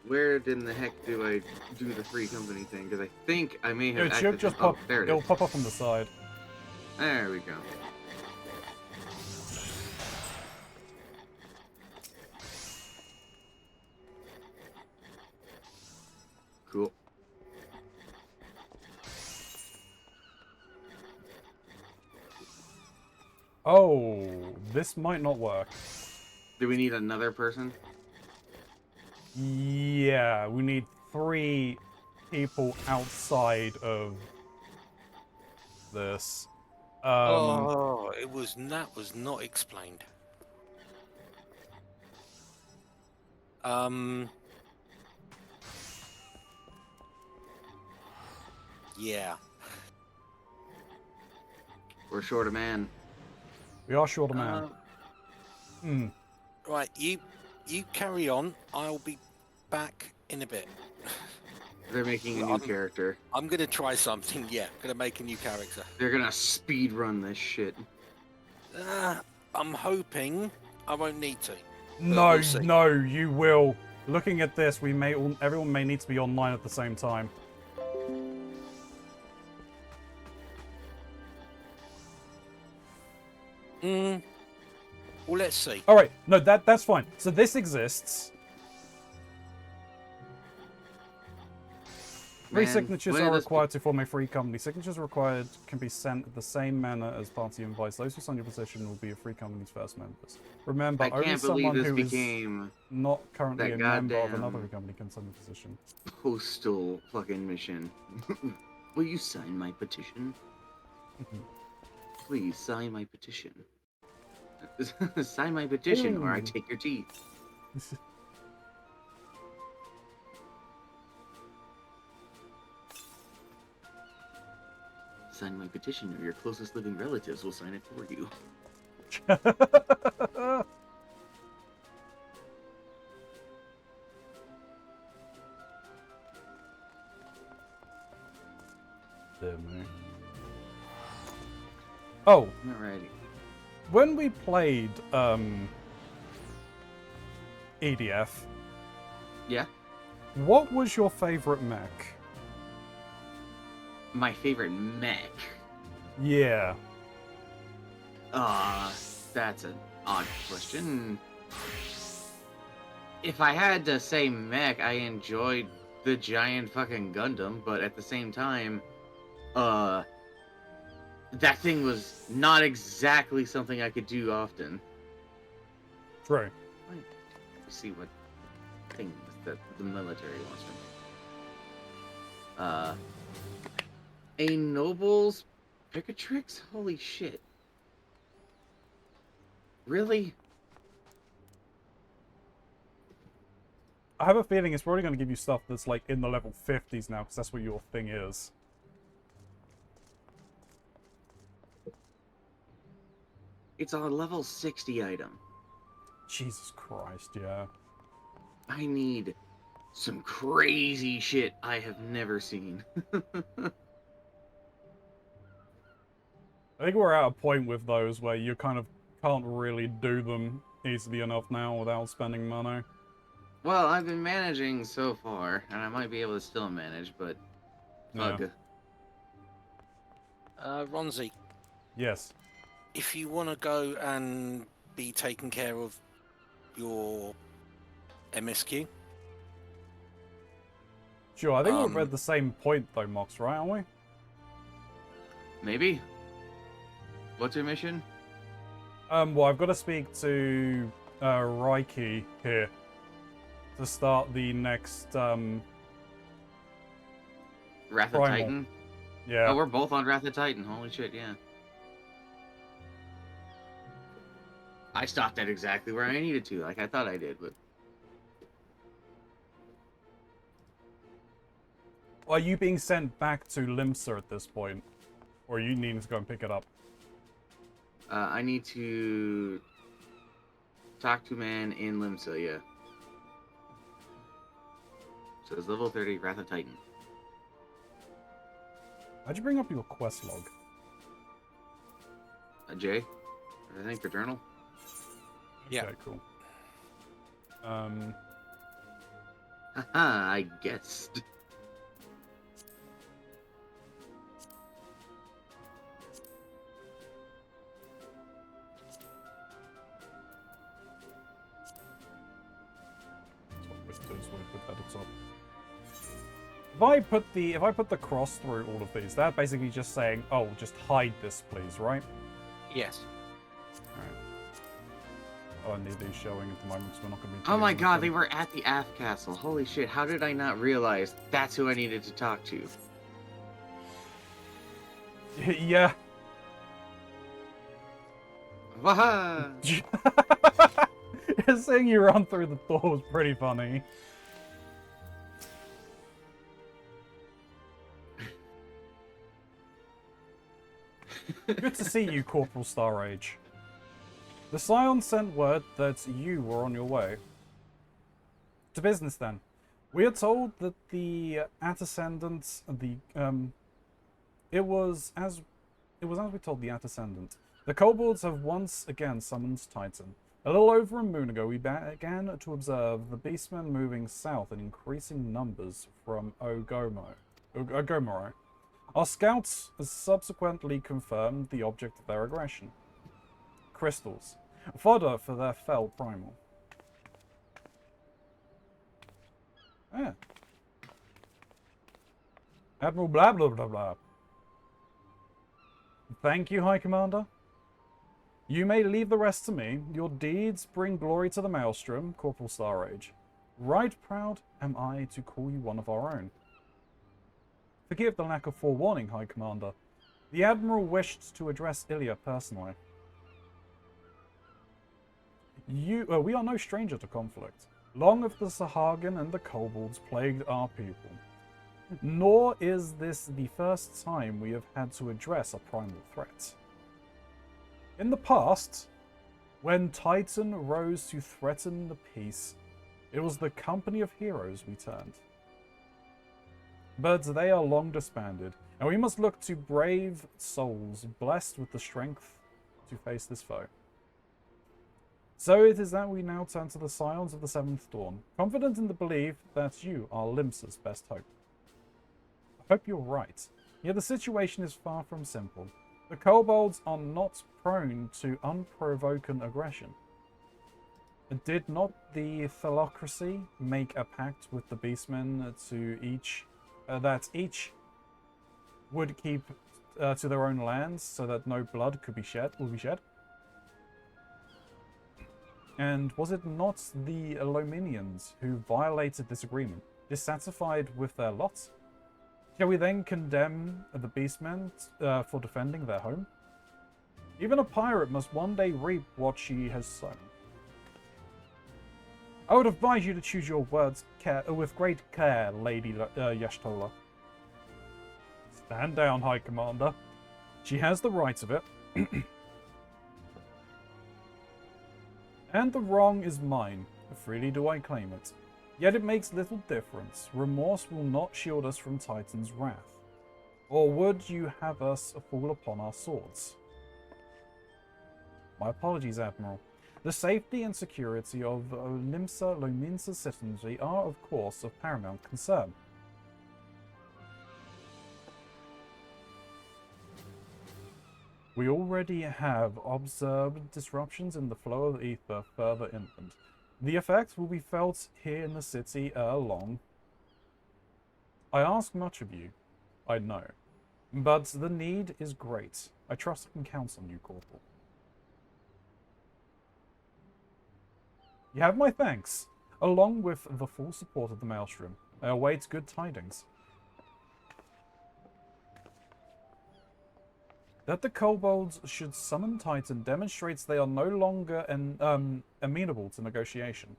D: Where in the heck do I do the free company thing? Because I think I may have
A: It should
D: accessed
A: just
D: it.
A: pop.
D: Oh, there it
A: It'll
D: is.
A: pop up on the side.
D: There we go. Cool.
A: Oh, this might not work.
D: Do we need another person?
A: Yeah, we need 3 people outside of this.
B: Oh, that was not explained. Yeah.
D: We're short a man.
A: We are short a man.
B: Right, you carry on. I'll be back in a bit.
D: They're making a new character.
B: I'm gonna try something. Yeah, gonna make a new character.
D: They're gonna speed run this shit.
B: I'm hoping I won't need to.
A: No,
B: We'll see.
A: no, you will. Looking at this, everyone may need to be online at the same time.
B: Well, let's see.
A: All right, no, that's fine. So this exists. Three signatures are required to form a free company. Signatures required can be sent in the same manner as party invites. Those who sign your position will be a free company's first members. Remember, only someone who is not currently a member of another company can sign the position.
D: Postal fucking mission. Will you sign my petition? Please sign my petition. Sign my petition or I take your teeth. Sign my petition or your closest living relatives will sign it for you.
A: Oh,
D: Alrighty.
A: when we played EDF,
D: Yeah.
A: what was your favorite mech?
D: My favorite mech.
A: Yeah.
D: That's an odd question. If I had to say mech, I enjoyed the giant fucking Gundam, but at the same time, that thing was not exactly something I could do often.
A: True.
D: Let's see what things that the military wants from me. A Noble's Picatrix? Holy shit. Really?
A: I have a feeling it's probably going to give you stuff that's like in the level 50s now, because that's what your thing is.
D: It's a level 60 item.
A: Jesus Christ, yeah.
D: I need some crazy shit I have never seen.
A: I think we're at a point with those where you kind of can't really do them easily enough now without spending money.
D: Well, I've been managing so far, and I might be able to still manage, but... Ugh.
B: Ronzi,
A: Yes.
B: if you want to go and be taking care of your MSQ,
A: Sure, I think we're at the same point though, Mox, right, aren't we?
D: Maybe? What's your mission?
A: Well, I've got to speak to Reiki here to start the next
D: Wrath of
A: Primal.
D: Titan?
A: Yeah.
D: Oh, we're both on Wrath of Titan. Holy shit, yeah. I stopped at exactly where I needed to, like I thought I did, but...
A: Are you being sent back to Limsa at this point? Or are you needing to go and pick it up?
D: I need to talk to man in Limsa, yeah. So it's level 30, Wrath of Titan.
A: How'd you bring up your quest log?
D: Jay? I think for journal?
B: Yeah.
A: Okay, cool.
D: Haha, I guessed.
A: If I put the cross through all of these, that's basically just saying, oh, just hide this, please, right?
B: yes.
A: Alright. Oh, neither is showing at the moment because we're not going to be.
D: Oh my
A: dealing
D: god,
A: with
D: they
A: them.
D: were at the Aft Castle. Holy shit, how did I not realize that's who I needed to talk to?
A: Yeah.
D: Waha!
A: Seeing you run through the door was pretty funny. Good to see you, Corporal Starrage. The Scion sent word that you were on your way. To business then. We are told that the Ascendant, it was as we told the Ascendant. The kobolds have once again summoned Titan. A little over a moon ago, we began to observe the beastmen moving south in increasing numbers from Ogomoro. Our scouts subsequently confirmed the object of their aggression. Crystals. Fodder for their fell primal. Ah. Admiral blah blah blah blah. Thank you, High Commander. You may leave the rest to me. Your deeds bring glory to the Maelstrom, Corporal Starrage. Right proud am I to call you one of our own. Forgive the lack of forewarning, High Commander. The Admiral wished to address Ilya personally. We are no stranger to conflict. Long have the Sahagin and the Kobolds plagued our people. Nor is this the first time we have had to address a primal threat. In the past, when Titan rose to threaten the peace, it was the company of heroes we turned. But they are long disbanded, and we must look to brave souls blessed with the strength to face this foe. So it is that we now turn to the Scions of the Seventh Dawn, confident in the belief that you are Limsa's best hope. I hope you're right, yet the situation is far from simple. The kobolds are not prone to unprovoked aggression. Did not the Thelocracy make a pact with the beastmen that each would keep to their own lands so that no blood will be shed? And was it not the Lominians who violated this agreement, dissatisfied with their lot? Shall we then condemn the beastmen for defending their home? Even a pirate must one day reap what she has sown. I would advise you to choose your words with great care, Lady Yashtola. Stand down, High Commander. She has the right of it. And the wrong is mine. Freely do I claim it. Yet it makes little difference. Remorse will not shield us from Titan's wrath. Or would you have us fall upon our swords? My apologies, Admiral. The safety and security of Lominsa's citizenry are, of course, of paramount concern. We already have observed disruptions in the flow of ether further inland. The effects will be felt here in the city ere long. I ask much of you, I know, but the need is great. I trust I can count on you, Corporal. You have my thanks, along with the full support of the Maelstrom. I await good tidings. That the kobolds should summon Titan demonstrates they are no longer amenable to negotiation.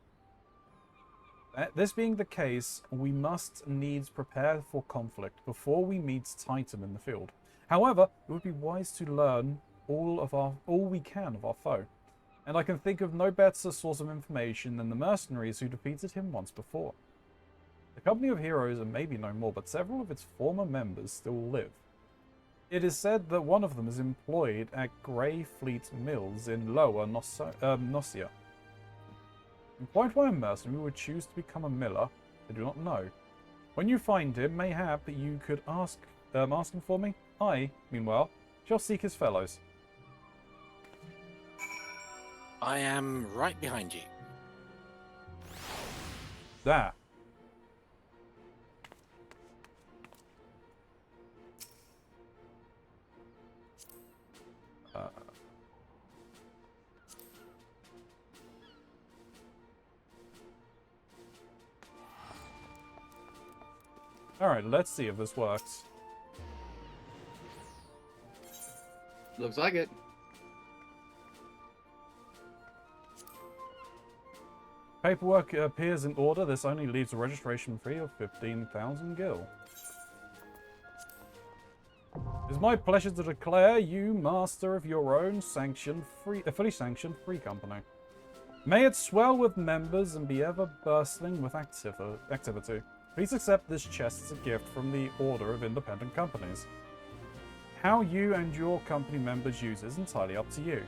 A: This being the case, we must needs prepare for conflict before we meet Titan in the field. However, it would be wise to learn all we can of our foe, and I can think of no better source of information than the mercenaries who defeated him once before. The company of heroes are maybe no more, but several of its former members still live. It is said that one of them is employed at Grey Fleet Mills in Lower Nocia. And quite why a mercenary would choose to become a miller, I do not know. When you find him, mayhap you could ask him for me. I, meanwhile, shall seek his fellows.
B: I am right behind you.
A: There. Alright, let's see if this works.
D: Looks like it.
A: Paperwork appears in order. This only leaves a registration fee of 15,000 gil. It is my pleasure to declare you master of your own fully sanctioned free company. May it swell with members and be ever bustling with activity. Please accept this chest as a gift from the Order of Independent Companies. How you and your company members use is entirely up to you.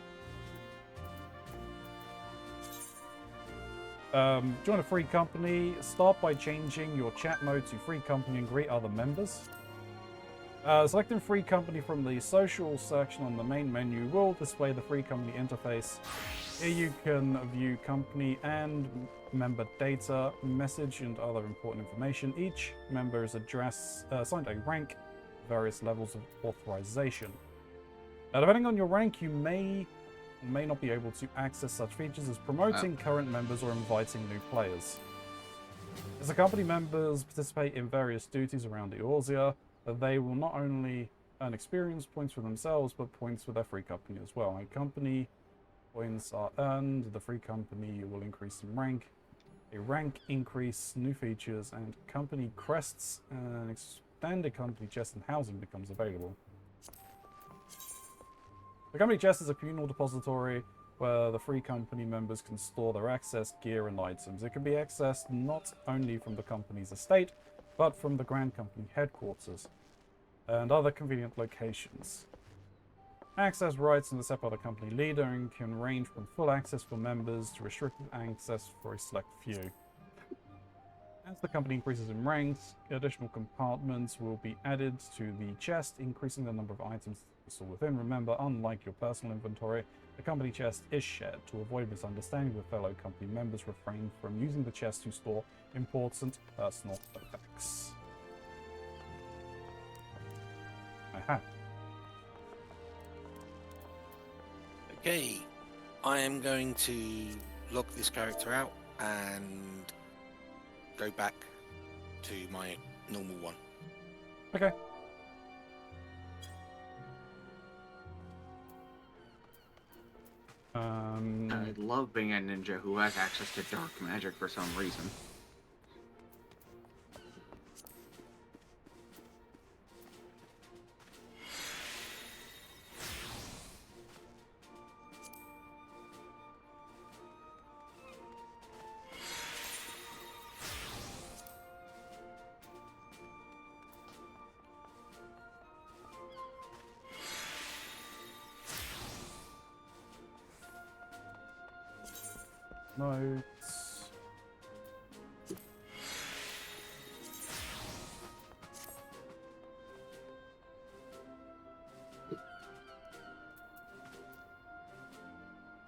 A: Join a free company. Start by changing your chat mode to free company and greet other members. Selecting free company from the social section on the main menu will display the free company interface. Here you can view company and member data, message, and other important information. Each member is assigned a rank, various levels of authorization. Now, depending on your rank, you may not be able to access such features as promoting current members or inviting new players. As the company members participate in various duties around Eorzea, they will not only earn experience points for themselves, but points for their free company as well. And company points are earned, the free company will increase in rank. A rank increase, new features, and company crests, and expanded company chest and housing becomes available. The company chest is a communal depository where the free company members can store their access, gear, and items. It can be accessed not only from the company's estate, but from the Grand Company headquarters and other convenient locations. Access rights are set by the company leader and can range from full access for members to restricted access for a select few. As the company increases in ranks, additional compartments will be added to the chest, increasing the number of items stored within. Remember, unlike your personal inventory, the company chest is shared. To avoid misunderstanding with fellow company members, refrain from using the chest to store important personal effects. Aha.
B: Okay, I am going to log this character out and go back to my normal one.
A: Okay.
D: I love being a ninja who has access to dark magic for some reason.
A: Notes.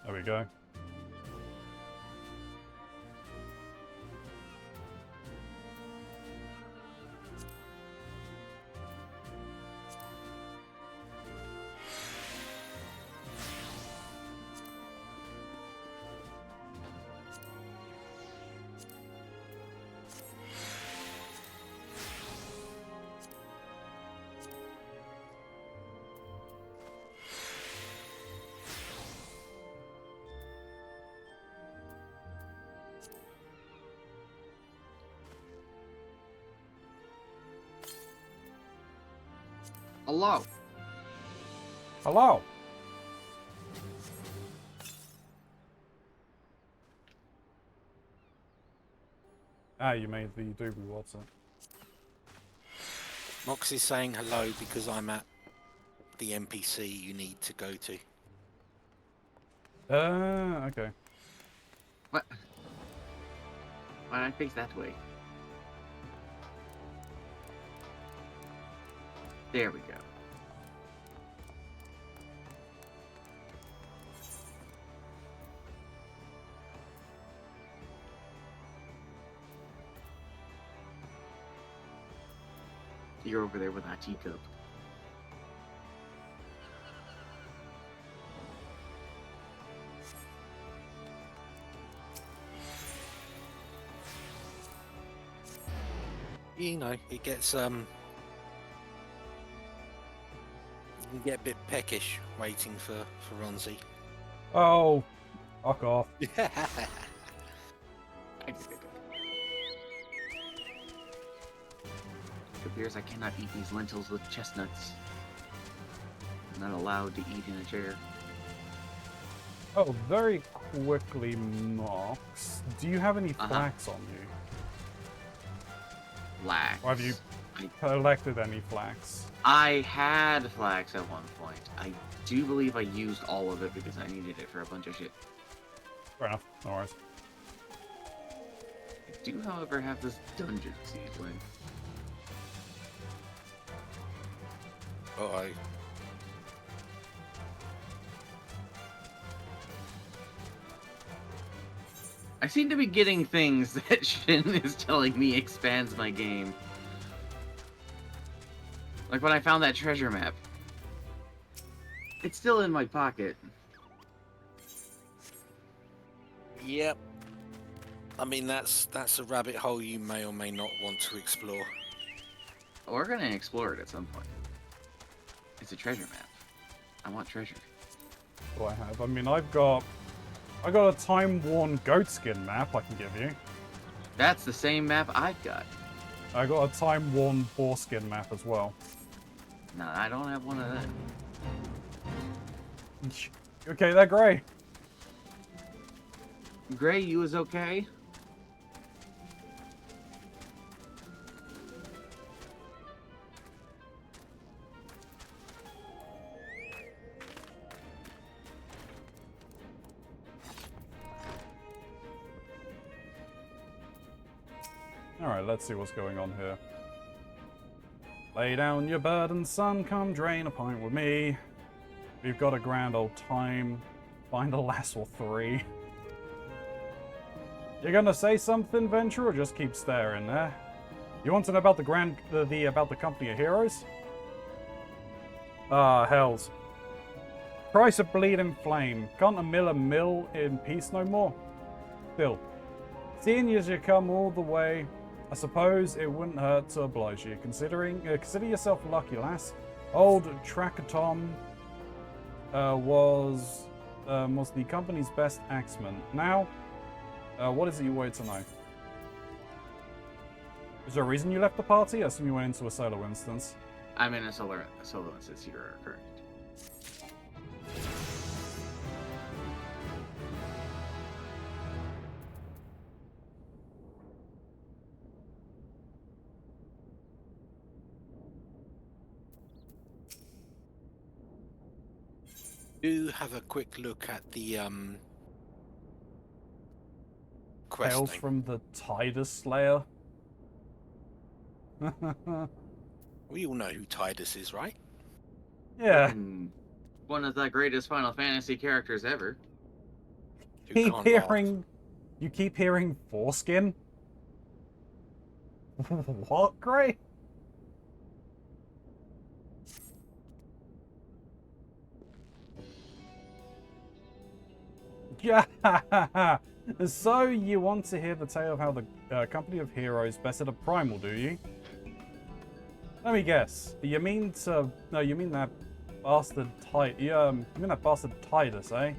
A: There we go.
D: Hello.
A: Hello. Ah, you made the doobie water.
B: Moxie's saying hello because I'm at the NPC you need to go to.
A: Okay.
D: What? Why don't I face that way? There we go. You're over there with that teacup.
B: you know, it gets you can get a bit peckish waiting for Ronzi.
A: Oh, fuck off.
D: It appears I cannot eat these lentils with chestnuts. I'm not allowed to eat in a chair.
A: Oh, very quickly, Mox. Do you have any flax on you?
D: Flax.
A: Or have you collected any flax?
D: I had flax at one point. I do believe I used all of it because I needed it for a bunch of shit.
A: Fair enough. No worries.
D: I do, however, have this dungeon seedling.
B: Oh,
D: I seem to be getting things that Shin is telling me expands my game. Like when I found that treasure map. It's still in my pocket.
B: yep. I mean, that's a rabbit hole you may or may not want to explore.
D: We're gonna explore it at some point. It's a treasure map. I want treasure.
A: What do I have? I mean, I got a time-worn goatskin map I can give you.
D: That's the same map I've got.
A: I got a time-worn boarskin map as well.
D: No, I don't have one of that.
A: Okay, they're grey.
D: Gray, you is okay?
A: Alright, let's see what's going on here. Lay down your burden, son, come drain a pint with me. We've got a grand old time. Find a lass or three. You gonna say something, Venture, or just keep staring there? You want to know about about the Company of Heroes? Ah, hells. Price of bleeding flame. Can't a miller mill in peace no more? Still, seeing as you come all the way, I suppose it wouldn't hurt to oblige you. Consider yourself lucky, lass. Old Trackatom was the company's best axeman. Now, what is it you wanted to know? Is there a reason you left the party? I assume you went into a solo instance.
D: I'm in a solo instance, you are correct.
B: Do have a quick look at the quest
A: Tales
B: name.
A: from the Tidus Slayer.
B: We all know who Tidus is, right?
A: Yeah.
D: One of the greatest Final Fantasy characters ever.
B: Who
A: You
B: can't
A: keep hearing foreskin? What, Gray? Yeah. So you want to hear the tale of how the Company of Heroes bested a primal, do you? Let me guess. You mean that bastard you mean that bastard Tidus, eh?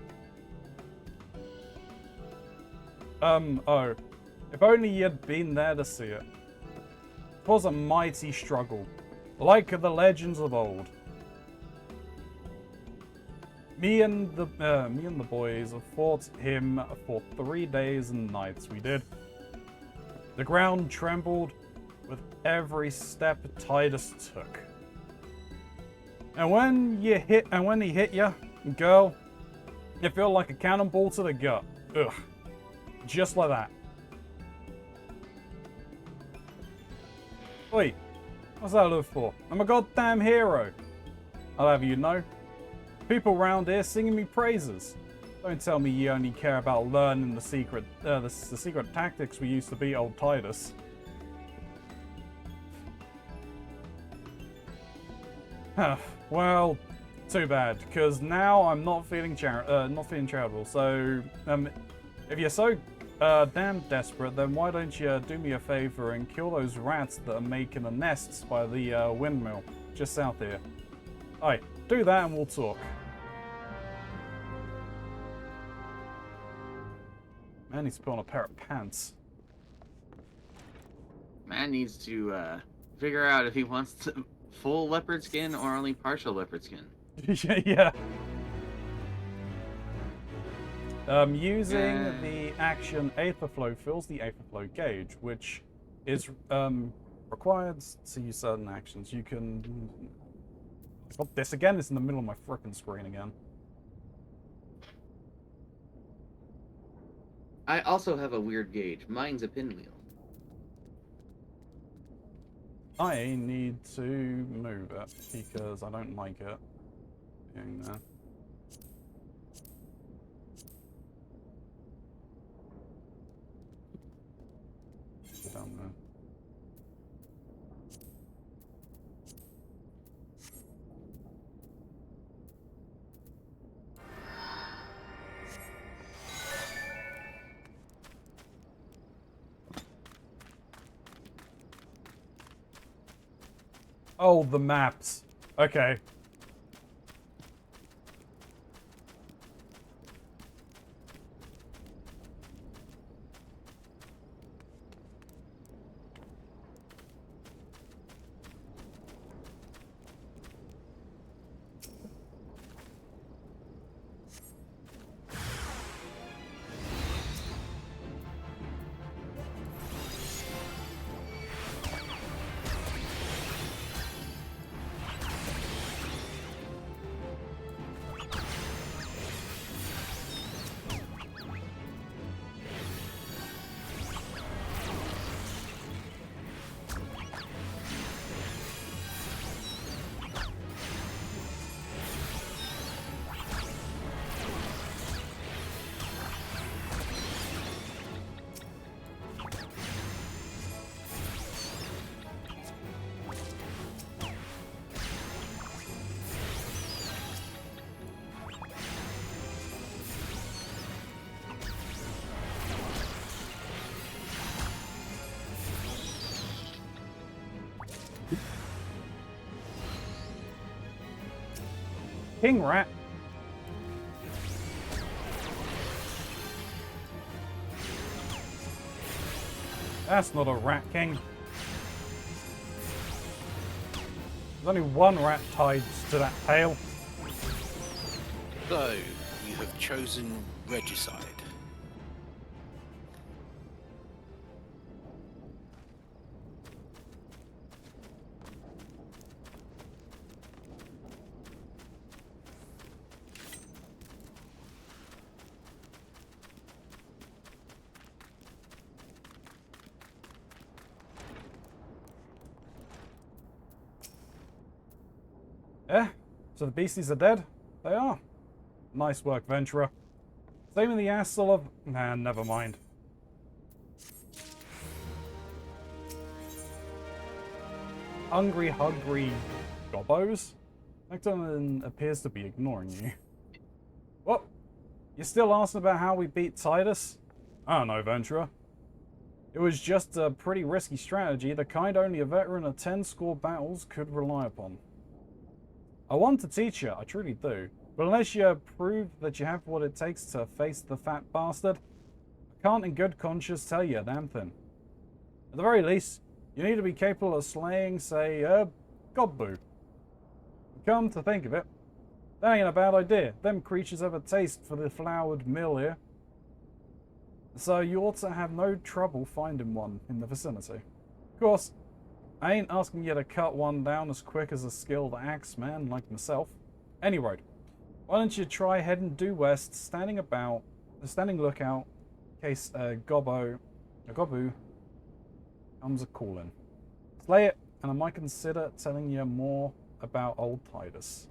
A: Oh. If only you'd been there to see it. It was a mighty struggle, like the legends of old. Me and the boys fought him for 3 days and nights. We did. The ground trembled with every step Tidus took. And when he hit you, girl, it felt like a cannonball to the gut. Ugh. Just like that. Wait, what's that look for? I'm a goddamn hero. I'll have you know. People round here singing me praises. Don't tell me you only care about learning the secret tactics we used to beat old Tidus. Well, too bad, because now I'm not feeling charitable. So, if you're so damn desperate, then why don't you do me a favor and kill those rats that are making the nests by the windmill just south here? Aye, do that and we'll talk. Man needs to put on a pair of pants.
D: Man needs to figure out if he wants full leopard skin or only partial leopard skin.
A: Yeah. Using the action Aetherflow fills the Aetherflow gauge, which is required to use certain actions. You can... Oh, this again is in the middle of my frickin' screen again.
D: I also have a weird gauge. Mine's a pinwheel.
A: I need to move it because I don't like it being there. Down there. Oh, the maps. Okay. King rat. That's not a rat king. There's only one rat tied to that tail.
B: So, you have chosen Regicide.
A: Eh? So the beasties are dead? They are. Nice work, Venturer. Same in the asshole of... Nah, never mind. Hungry gobbos? Nectarine appears to be ignoring you. What? You're still asking about how we beat Titus? I don't know, Venturer. It was just a pretty risky strategy, the kind only a veteran of 10-score battles could rely upon. I want to teach you, I truly do. But unless you prove that you have what it takes to face the fat bastard, I can't in good conscience tell you a damn thing. At the very least, you need to be capable of slaying, say, Godboo. Come to think of it, that ain't a bad idea. Them creatures have a taste for the flowered mill here. So you ought to have no trouble finding one in the vicinity. Of course, I ain't asking you to cut one down as quick as a skilled axeman like myself. Anyway, why don't you try heading due west, standing lookout, in case a gobbo comes a calling. Slay it, and I might consider telling you more about old Titus.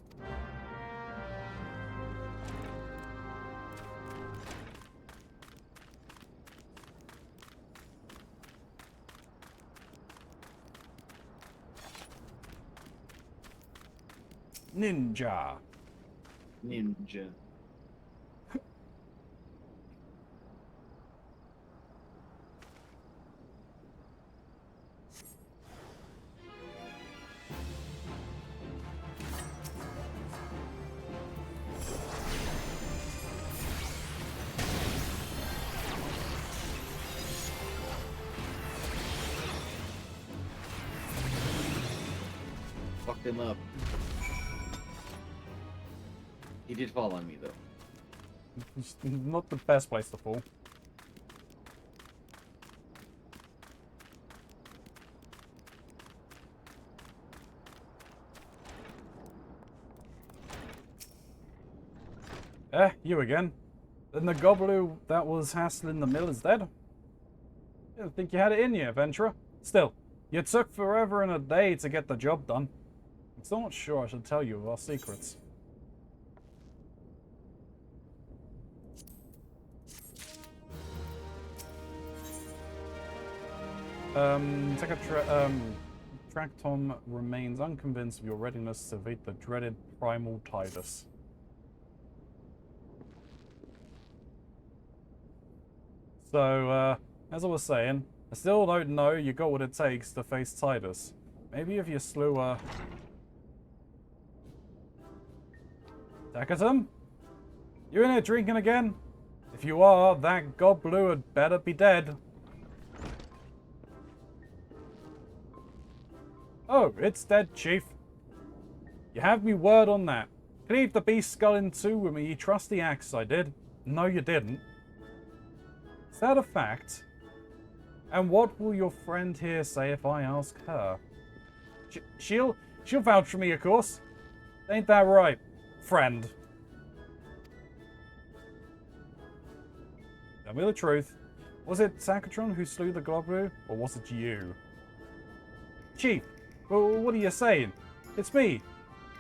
A: Ninja.
D: picked him up. He did fall on me, though.
A: It's not the best place to fall. You again. Then the gobbler that was hassling the mill is dead? I didn't think you had it in you, adventurer. Still, you took forever and a day to get the job done. I'm still not sure I should tell you of our secrets. Tractom remains unconvinced of your readiness to evade the dreaded primal Tidus. So, as I was saying, I still don't know you got what it takes to face Tidus. Maybe if you slew Takatum? You in here drinking again? If you are, that goblin had better be dead. Oh, it's dead, Chief. You have me word on that. Cleave the beast skull in two with me, you trusty axe, I did. No, you didn't. Is that a fact? And what will your friend here say if I ask her? She'll vouch for me, of course. Ain't that right, friend? Tell me the truth. Was it Sakatron who slew the Globlu, or was it you? Chief, well, what are you saying? It's me,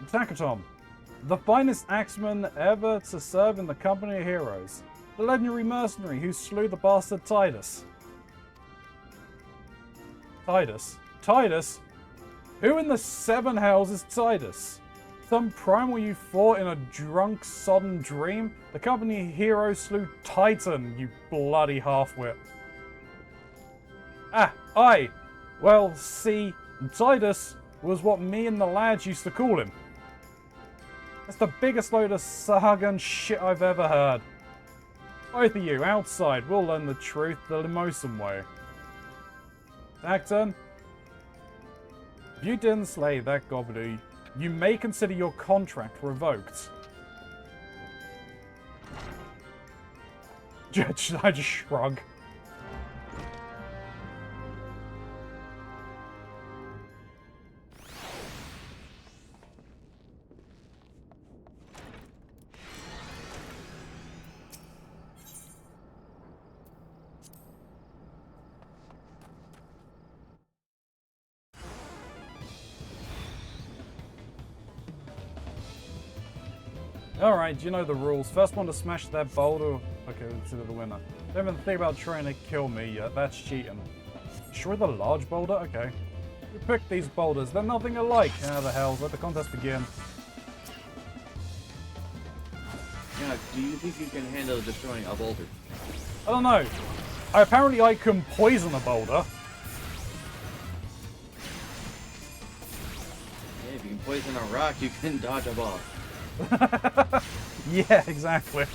A: Takatom, the finest axeman ever to serve in the company of heroes. The legendary mercenary who slew the bastard Tidus. Tidus? Tidus? Who in the seven hells is Tidus? Some primal you fought in a drunk, sodden dream? The company hero slew Titan, you bloody half-wit. Ah, aye. Well, see, Tidus was what me and the lads used to call him. That's the biggest load of Sagan shit I've ever heard. Both of you, outside, we'll learn the truth the Limosan way. Acton, if you didn't slay that gobbler, you may consider your contract revoked. I just shrug. Alright, you know the rules. First one to smash that boulder. Okay, consider the winner. Don't even think about trying to kill me yet. That's cheating. Destroy the large boulder? Okay. We picked these boulders. They're nothing alike. How the hell? Let the contest begin.
D: Now, do you think you can handle destroying a boulder?
A: I don't know. Apparently I can poison a boulder.
D: Yeah, if you can poison a rock, you can dodge a ball.
A: Yeah, exactly.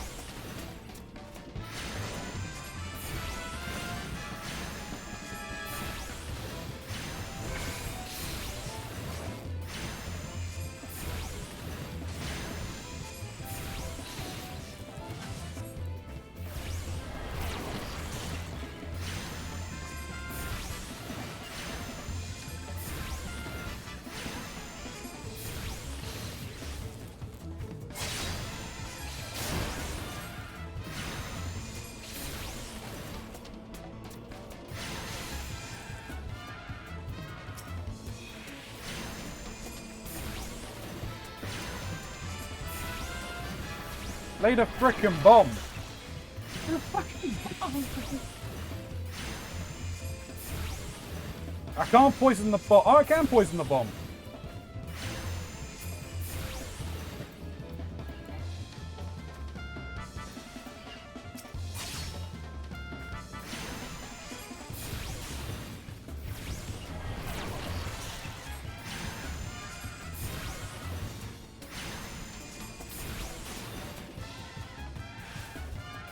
A: Lay the frickin' bomb. I can't poison the bomb. Oh, I can poison the bomb.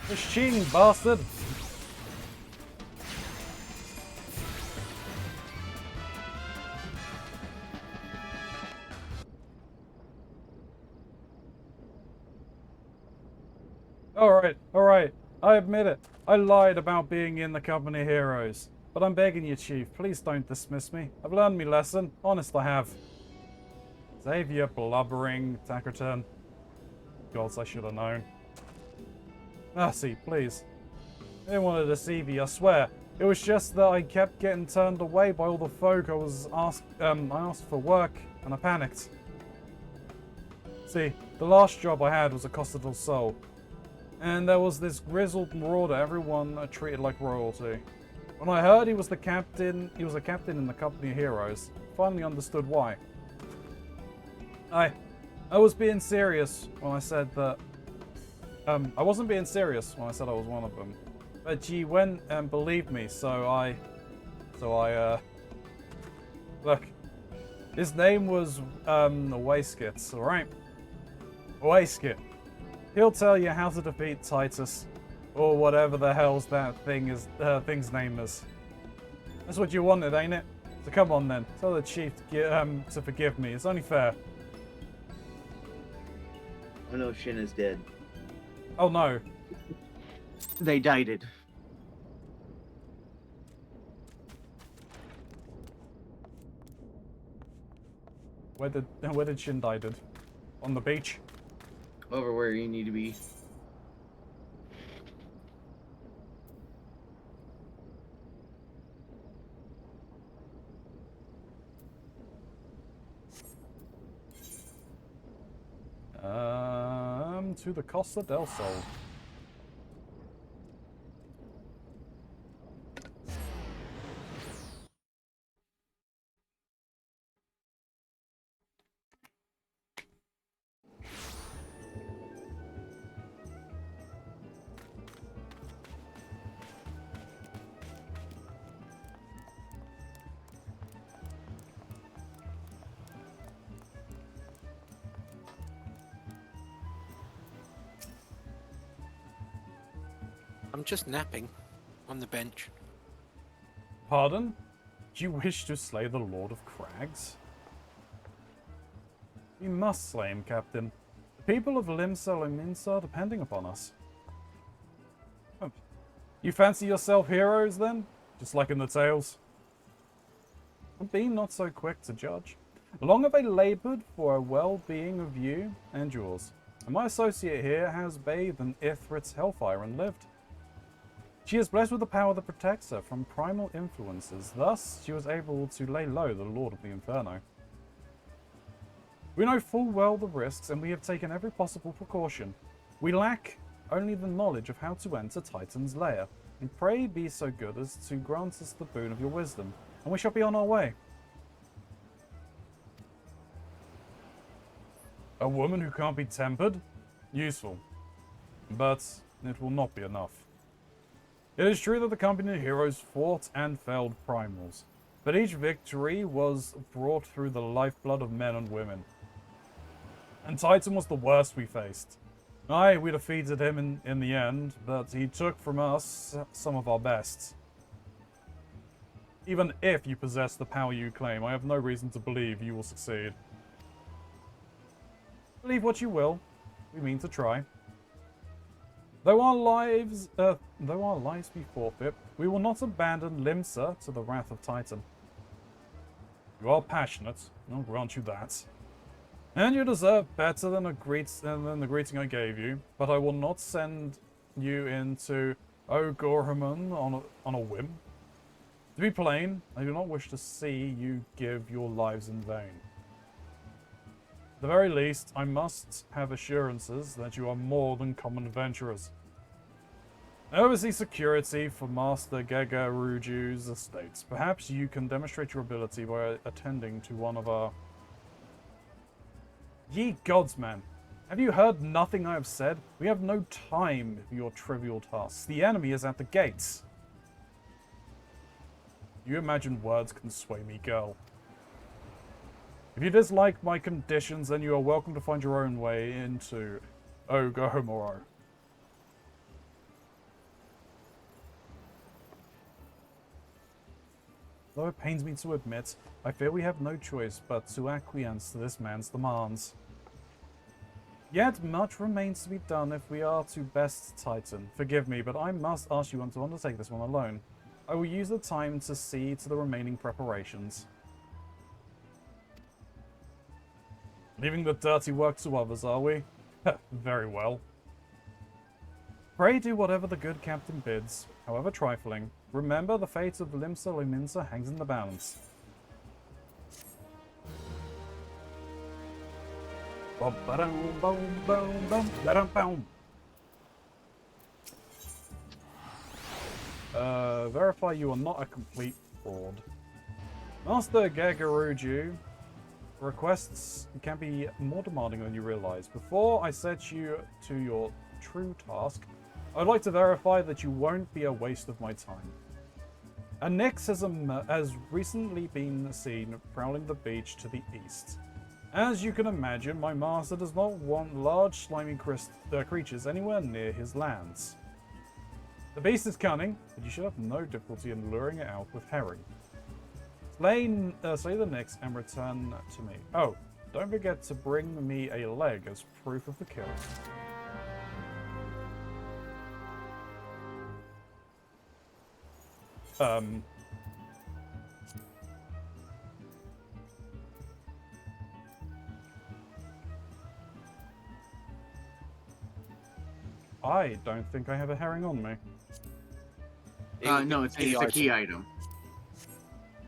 A: This cheating bastard. Alright. I admit it. I lied about being in the company of heroes. But I'm begging you, Chief, please don't dismiss me. I've learned me lesson. Honest, I have. Xavier blubbering, Tackleton. Gods, I should have known. Mercy, please. I didn't want to deceive you, I swear. It was just that I kept getting turned away by all the folk I asked for work, and I panicked. See, the last job I had was a Costa del Sol. And there was this grizzled marauder everyone treated like royalty. When I heard he was a captain in the company of heroes, I finally understood why. I was being serious when I said that. I wasn't being serious when I said I was one of them. But he went and believed me, so I look. His name was Waistskit, alright? Waistskit. He'll tell you how to defeat Titus, or whatever the hell's that thing's name is. That's what you wanted, ain't it? So come on then, tell the chief to forgive me. It's only fair.
D: Oh no, Shin is dead.
A: Oh no.
D: They died it.
A: Where did Shin die? On the beach?
D: Over where you need to be.
A: To the Costa del Sol.
B: I'm just napping on the bench.
A: Pardon? Do you wish to slay the Lord of Crags? We must slay him, Captain. The people of Limsa Lominsa are depending upon us. You fancy yourself heroes, then? Just like in the tales? Be not so quick to judge. Long have I laboured for a well-being of you and yours, and my associate here has bathed in Ithrit's hellfire and lived. She is blessed with the power that protects her from primal influences. Thus, she was able to lay low the Lord of the Inferno. We know full well the risks, and we have taken every possible precaution. We lack only the knowledge of how to enter Titan's lair, and pray be so good as to grant us the boon of your wisdom, and we shall be on our way. A woman who can't be tempered? Useful. But it will not be enough. It is true that the company of heroes fought and felled primals, but each victory was brought through the lifeblood of men and women. And Titan was the worst we faced. Aye, we defeated him in the end, but he took from us some of our best. Even if you possess the power you claim, I have no reason to believe you will succeed. Believe what you will, we mean to try. Though our lives be forfeit, we will not abandon Limsa to the wrath of Titan. You are passionate, I'll grant you that. And you deserve better than the greeting I gave you, but I will not send you into O'Gorhamon on a whim. To be plain, I do not wish to see you give your lives in vain. At the very least, I must have assurances that you are more than common adventurers. I oversee security for Master Gagaruju's estates. Perhaps you can demonstrate your ability by attending to one of our... Ye gods, man! Have you heard nothing I have said? We have no time for your trivial tasks. The enemy is at the gates. You imagine words can sway me, girl. If you dislike my conditions, then you are welcome to find your own way into Ogomoro. Though it pains me to admit, I fear we have no choice but to acquiesce to this man's demands. Yet much remains to be done if we are to best Titan. Forgive me, but I must ask you to undertake this one alone. I will use the time to see to the remaining preparations. Leaving the dirty work to others, are we? Very well. Pray do whatever the good captain bids, however trifling. Remember, the fate of Limsa Liminsa hangs in the balance. Verify you are not a complete fraud. Master Gagaruju requests can be more demanding than you realize. Before I set you to your true task, I'd like to verify that you won't be a waste of my time. A Nyx has recently been seen prowling the beach to the east. As you can imagine, my master does not want large, slimy creatures anywhere near his lands. The beast is cunning, but you should have no difficulty in luring it out with herring. Slay the Nyx and return to me. Oh, don't forget to bring me a leg as proof of the kill. I don't think I have a herring on me.
D: No, it's a key item.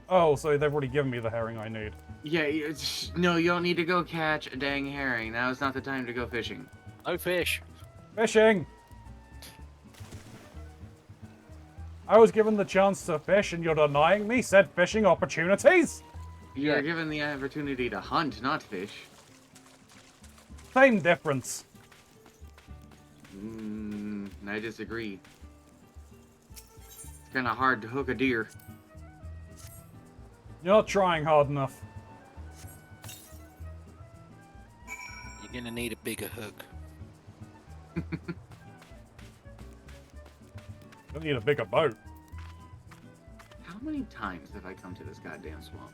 A: Oh, so they've already given me the herring I need.
D: Yeah, no, you don't need to go catch a dang herring. Now is not the time to go fishing.
B: No fish.
A: Fishing! I was given the chance to fish and you're denying me said fishing opportunities?
D: You're given the opportunity to hunt, not fish.
A: Same difference.
D: I disagree. It's kind of hard to hook a deer.
A: You're not trying hard enough.
B: You're gonna need a bigger hook.
A: I need a bigger boat.
D: How many times have I come to this goddamn swamp?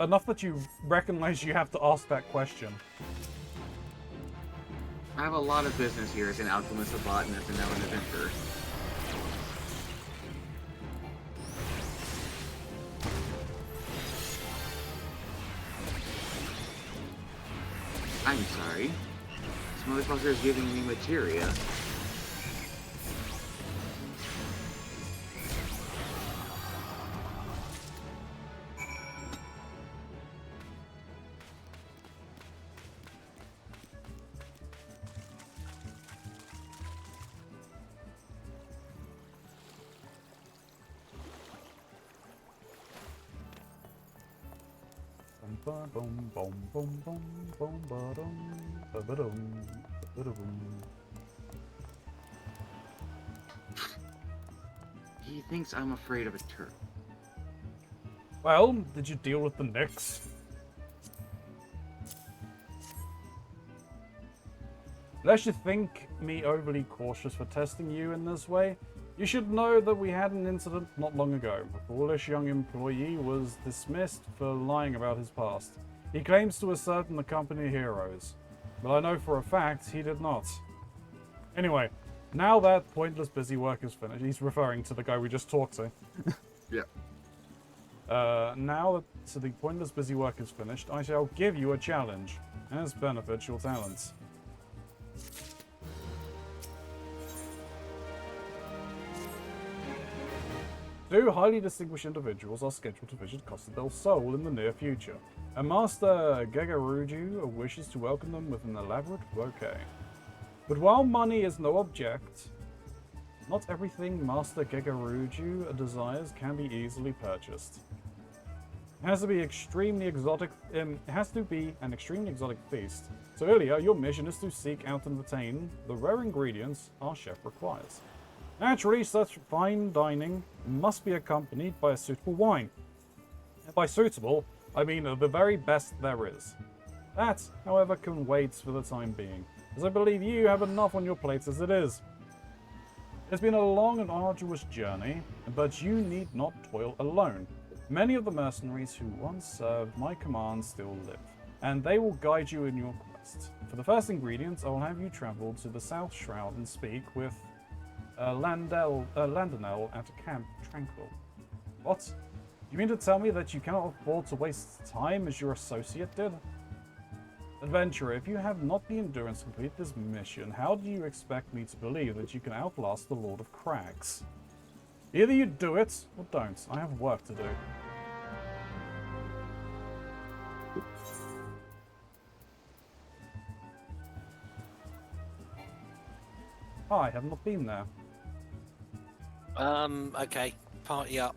A: Enough that you recognize you have to ask that question.
D: I have a lot of business here as an alchemist, a botanist, and now an adventurer. I'm sorry. This motherfucker is giving me materia. He thinks I'm afraid of a turtle.
A: Well, did you deal with the Nyx? Lest you think me overly cautious for testing you in this way, you should know that we had an incident not long ago. A foolish young employee was dismissed for lying about his past. He claims to have served in the company heroes, but I know for a fact he did not. Anyway, now that pointless busy work is finished, he's referring to the guy we just talked to.
D: Yeah.
A: Now that the pointless busy work is finished, I shall give you a challenge, as benefits your talents. Two highly distinguished individuals are scheduled to visit Costa del Sol in the near future, and Master Gagaruju wishes to welcome them with an elaborate bouquet. But while money is no object, not everything Master Gagaruju desires can be easily purchased. It has to be an extremely exotic feast. So earlier, your mission is to seek out and obtain the rare ingredients our chef requires. Naturally, such fine dining must be accompanied by a suitable wine. And by suitable, I mean the very best there is. That, however, can wait for the time being, as I believe you have enough on your plates as it is. It's been a long and arduous journey, but you need not toil alone. Many of the mercenaries who once served my command still live, and they will guide you in your quest. For the first ingredients, I will have you travel to the South Shroud and speak with Landonel at Camp Tranquil. What? You mean to tell me that you cannot afford to waste time as your associate did? Adventurer, if you have not the endurance to complete this mission, how do you expect me to believe that you can outlast the Lord of Crags? Either you do it, or don't. I have work to do. I have not been there.
B: Okay. Party up.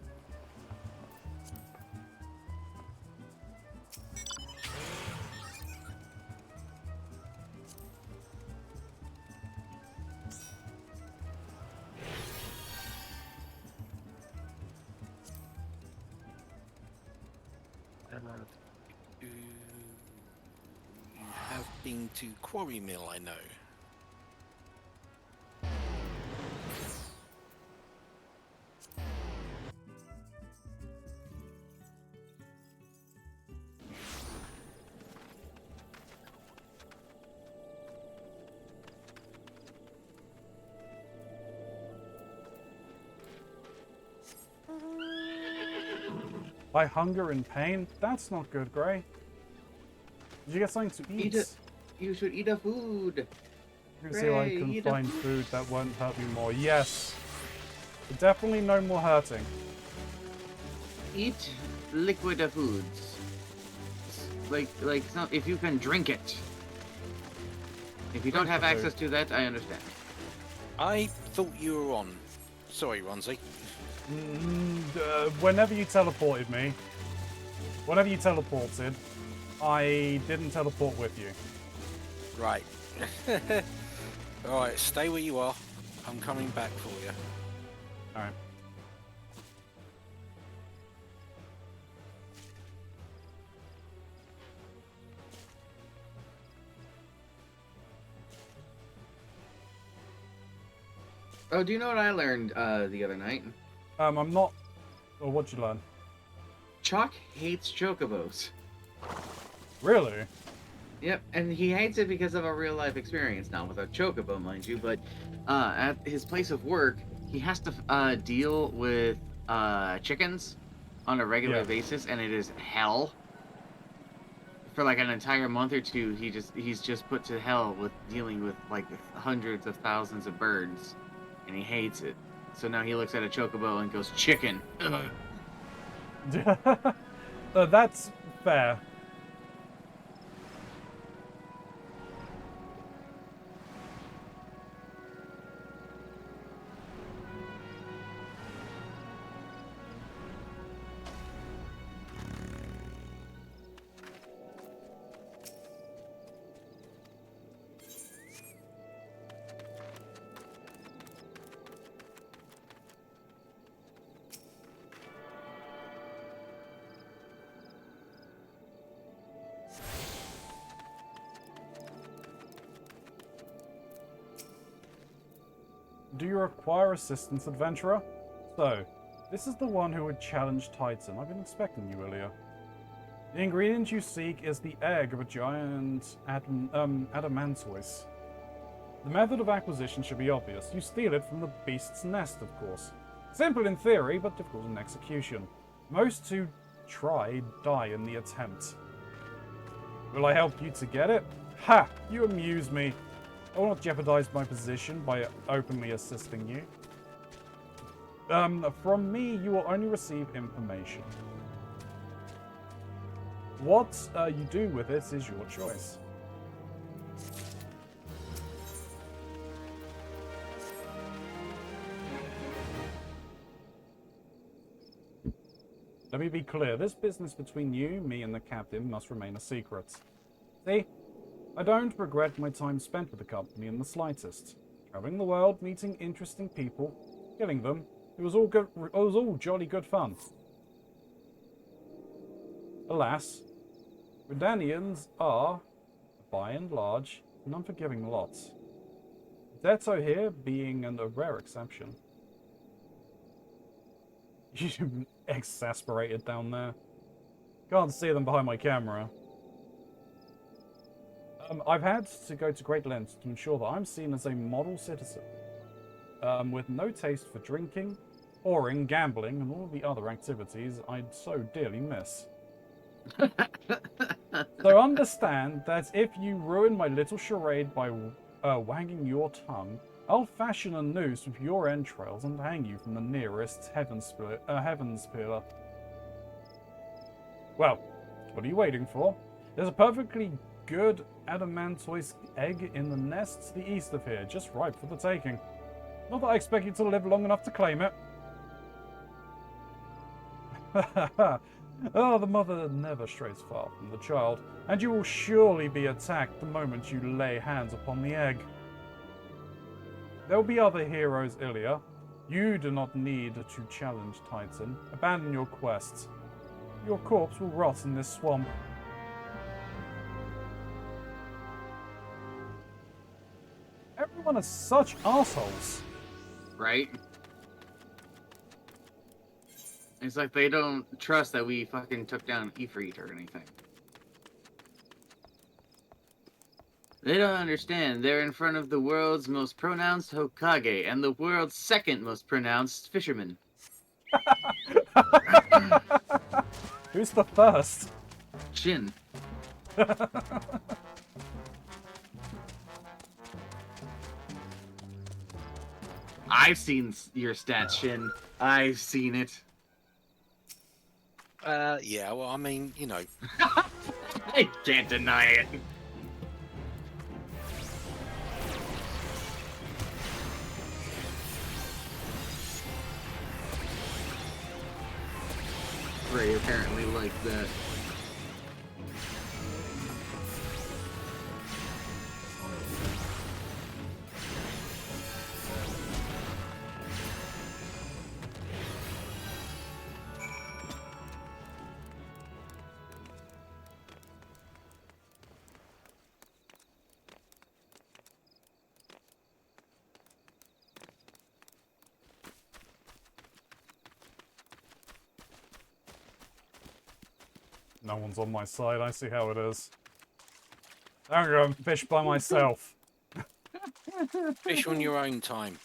B: You have been to Quarry Mill, I know.
A: By hunger and pain? That's not good, Gray. Did you get something to eat?
D: You should eat a food.
A: You can see if I
D: Gray,
A: can
D: eat a
A: find food that won't hurt me more. Yes. Definitely no more hurting.
D: Eat liquid foods. Like some, if you can drink it. If you don't
A: Drink
D: have
A: the
D: access to that, I understand.
B: I thought you were on. Sorry, Ronzi.
A: Whenever you teleported, I didn't teleport with you.
B: Right. Alright, stay where you are. I'm coming back for you.
A: Alright.
D: Oh, do you know what I learned the other night?
A: I'm not... Oh, what'd you learn?
D: Chalk hates chocobos.
A: Really?
D: Yep, and he hates it because of a real life experience, not with a chocobo, mind you, but at his place of work, he has to deal with chickens on a regular
A: Yeah.
D: basis, and it is hell. For like an entire month or two, he's just put to hell with dealing with like hundreds of thousands of birds, and he hates it. So now he looks at a chocobo and goes, chicken.
A: That's fair. Do you require assistance, adventurer? So, this is the one who would challenge Titan. I've been expecting you earlier. The ingredient you seek is the egg of a giant adamantoise. The method of acquisition should be obvious. You steal it from the beast's nest, of course. Simple in theory, but difficult in execution. Most who try die in the attempt. Will I help you to get it? Ha! You amuse me. I will not jeopardize my position by openly assisting you. From me, you will only receive information. What you do with it is your choice. Let me be clear, this business between you, me, and the captain must remain a secret. See? I don't regret my time spent with the company in the slightest. Traveling the world, meeting interesting people, killing them, it was all good. It was all jolly good fun. Alas, Redanians are, by and large, an unforgiving lot. Detto here being a rare exception. exasperated down there. Can't see them behind my camera. I've had to go to great lengths to ensure that I'm seen as a model citizen. With no taste for drinking, whoring, gambling, and all the other activities I'd so dearly miss. So understand that if you ruin my little charade by wagging your tongue, I'll fashion a noose with your entrails and hang you from the nearest heavens pillar. Well, what are you waiting for? There's a perfectly good adamantoise egg in the nest to the east of here, just ripe for the taking. Not that I expect you to live long enough to claim it. Oh, the mother never strays far from the child, and you will surely be attacked the moment you lay hands upon the egg. There will be other heroes, Ilya. You do not need to challenge Titan. Abandon your quests. Your corpse will rot in this swamp. Everyone is such assholes.
D: Right? It's like they don't trust that we fucking took down Ifrit or anything. They don't understand. They're in front of the world's most pronounced Hokage and the world's second most pronounced fisherman.
A: Who's the first?
D: Shin. I've seen your stats, Shin. I've seen it.
B: Yeah, well, I mean, you know.
D: I can't deny it. Ray apparently liked that.
A: No one's on my side, I see how it is. I'm going to fish by myself.
B: Fish on your own time.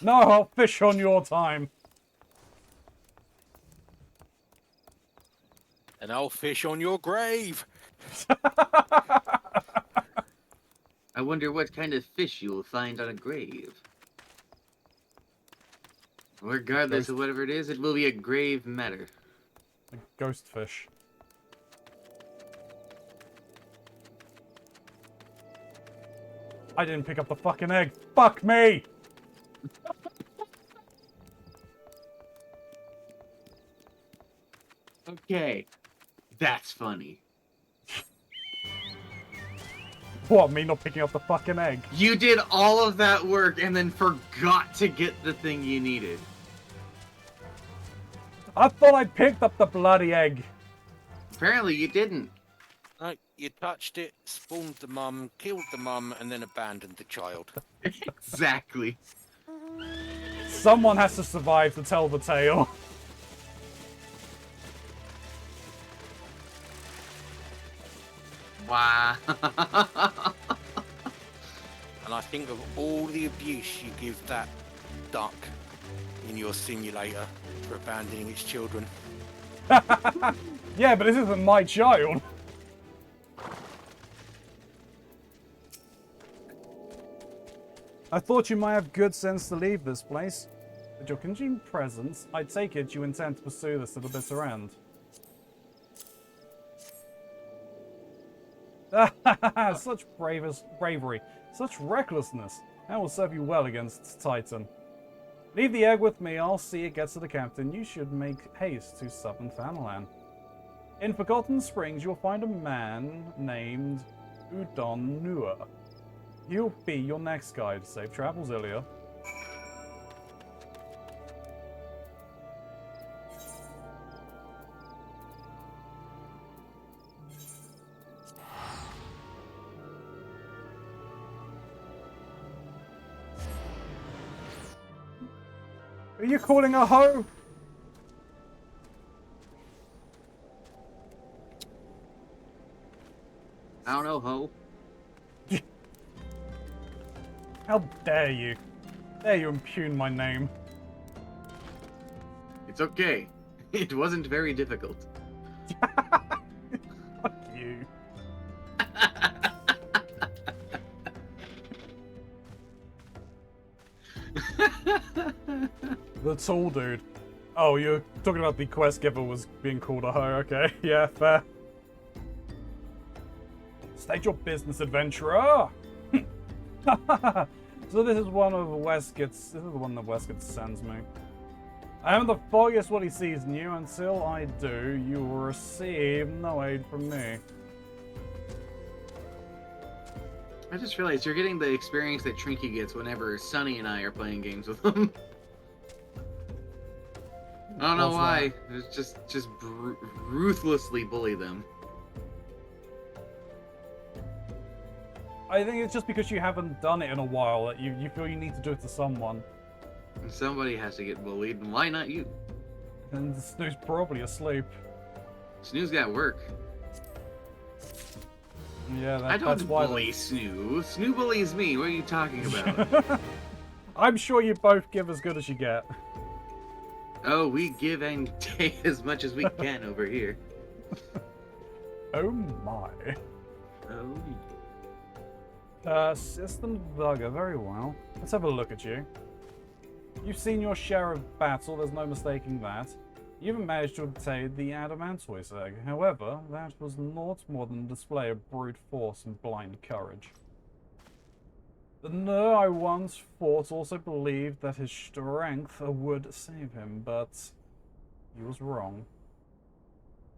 A: No, I'll fish on your time.
B: And I'll fish on your grave.
D: I wonder what kind of fish you will find on a grave. Regardless of whatever it is, it will be a grave matter.
A: A ghost fish. I didn't pick up the fucking egg. Fuck me!
D: Okay, that's funny.
A: What, me not picking up the fucking egg?
D: You did all of that work and then forgot to get the thing you needed.
A: I thought I picked up the bloody egg.
D: Apparently you didn't.
B: No, you touched it, spawned the mum, killed the mum, and then abandoned the child.
D: Exactly.
A: Someone has to survive to tell the tale.
D: Wow.
B: And I think of all the abuse you give that duck in your simulator for abandoning its children.
A: Yeah, but this isn't my child. I thought you might have good sense to leave this place. With your consumed presence, I take it you intend to pursue this to the bitter end. Such bravery, such recklessness. That will serve you well against Titan. Leave the egg with me, I'll see it gets to the captain. You should make haste to southern Thanalan. In Forgotten Springs, you'll find a man named Udon Nua. He'll be your next guide. Safe travels, Ilya. Are you calling a hoe?
D: I don't know, ho.
A: How dare you? Dare you impugn my name?
D: It's okay. It wasn't very difficult.
A: Fuck you. The tall dude. Oh, you're talking about the quest giver was being called a hoe. Okay, yeah, fair. State your business, adventurer. So this is one of Westcott's. This is the one that Westcott sends me. I haven't the foggiest what he sees in you. Until I do, you will receive no aid from me.
D: I just realized you're getting the experience that Trinky gets whenever Sunny and I are playing games with him. I don't know why. It's just ruthlessly bully them.
A: I think it's just because you haven't done it in a while that you feel you need to do it to someone.
D: And somebody has to get bullied, and why not you?
A: And Snoo's probably asleep.
D: Snoo's got work.
A: Yeah,
D: I
A: that's
D: don't
A: why.
D: bully Snoo. Snoo bullies me. What are you talking about?
A: I'm sure you both give as good as you get.
D: Oh, we give and take as much as we can over here.
A: Oh my.
D: Oh.
A: System bugger, very well. Let's have a look at you. You've seen your share of battle, there's no mistaking that. You even managed to obtain the Adamantoise egg. However, that was naught more than a display of brute force and blind courage. The Nur I once fought also believed that his strength would save him, but he was wrong.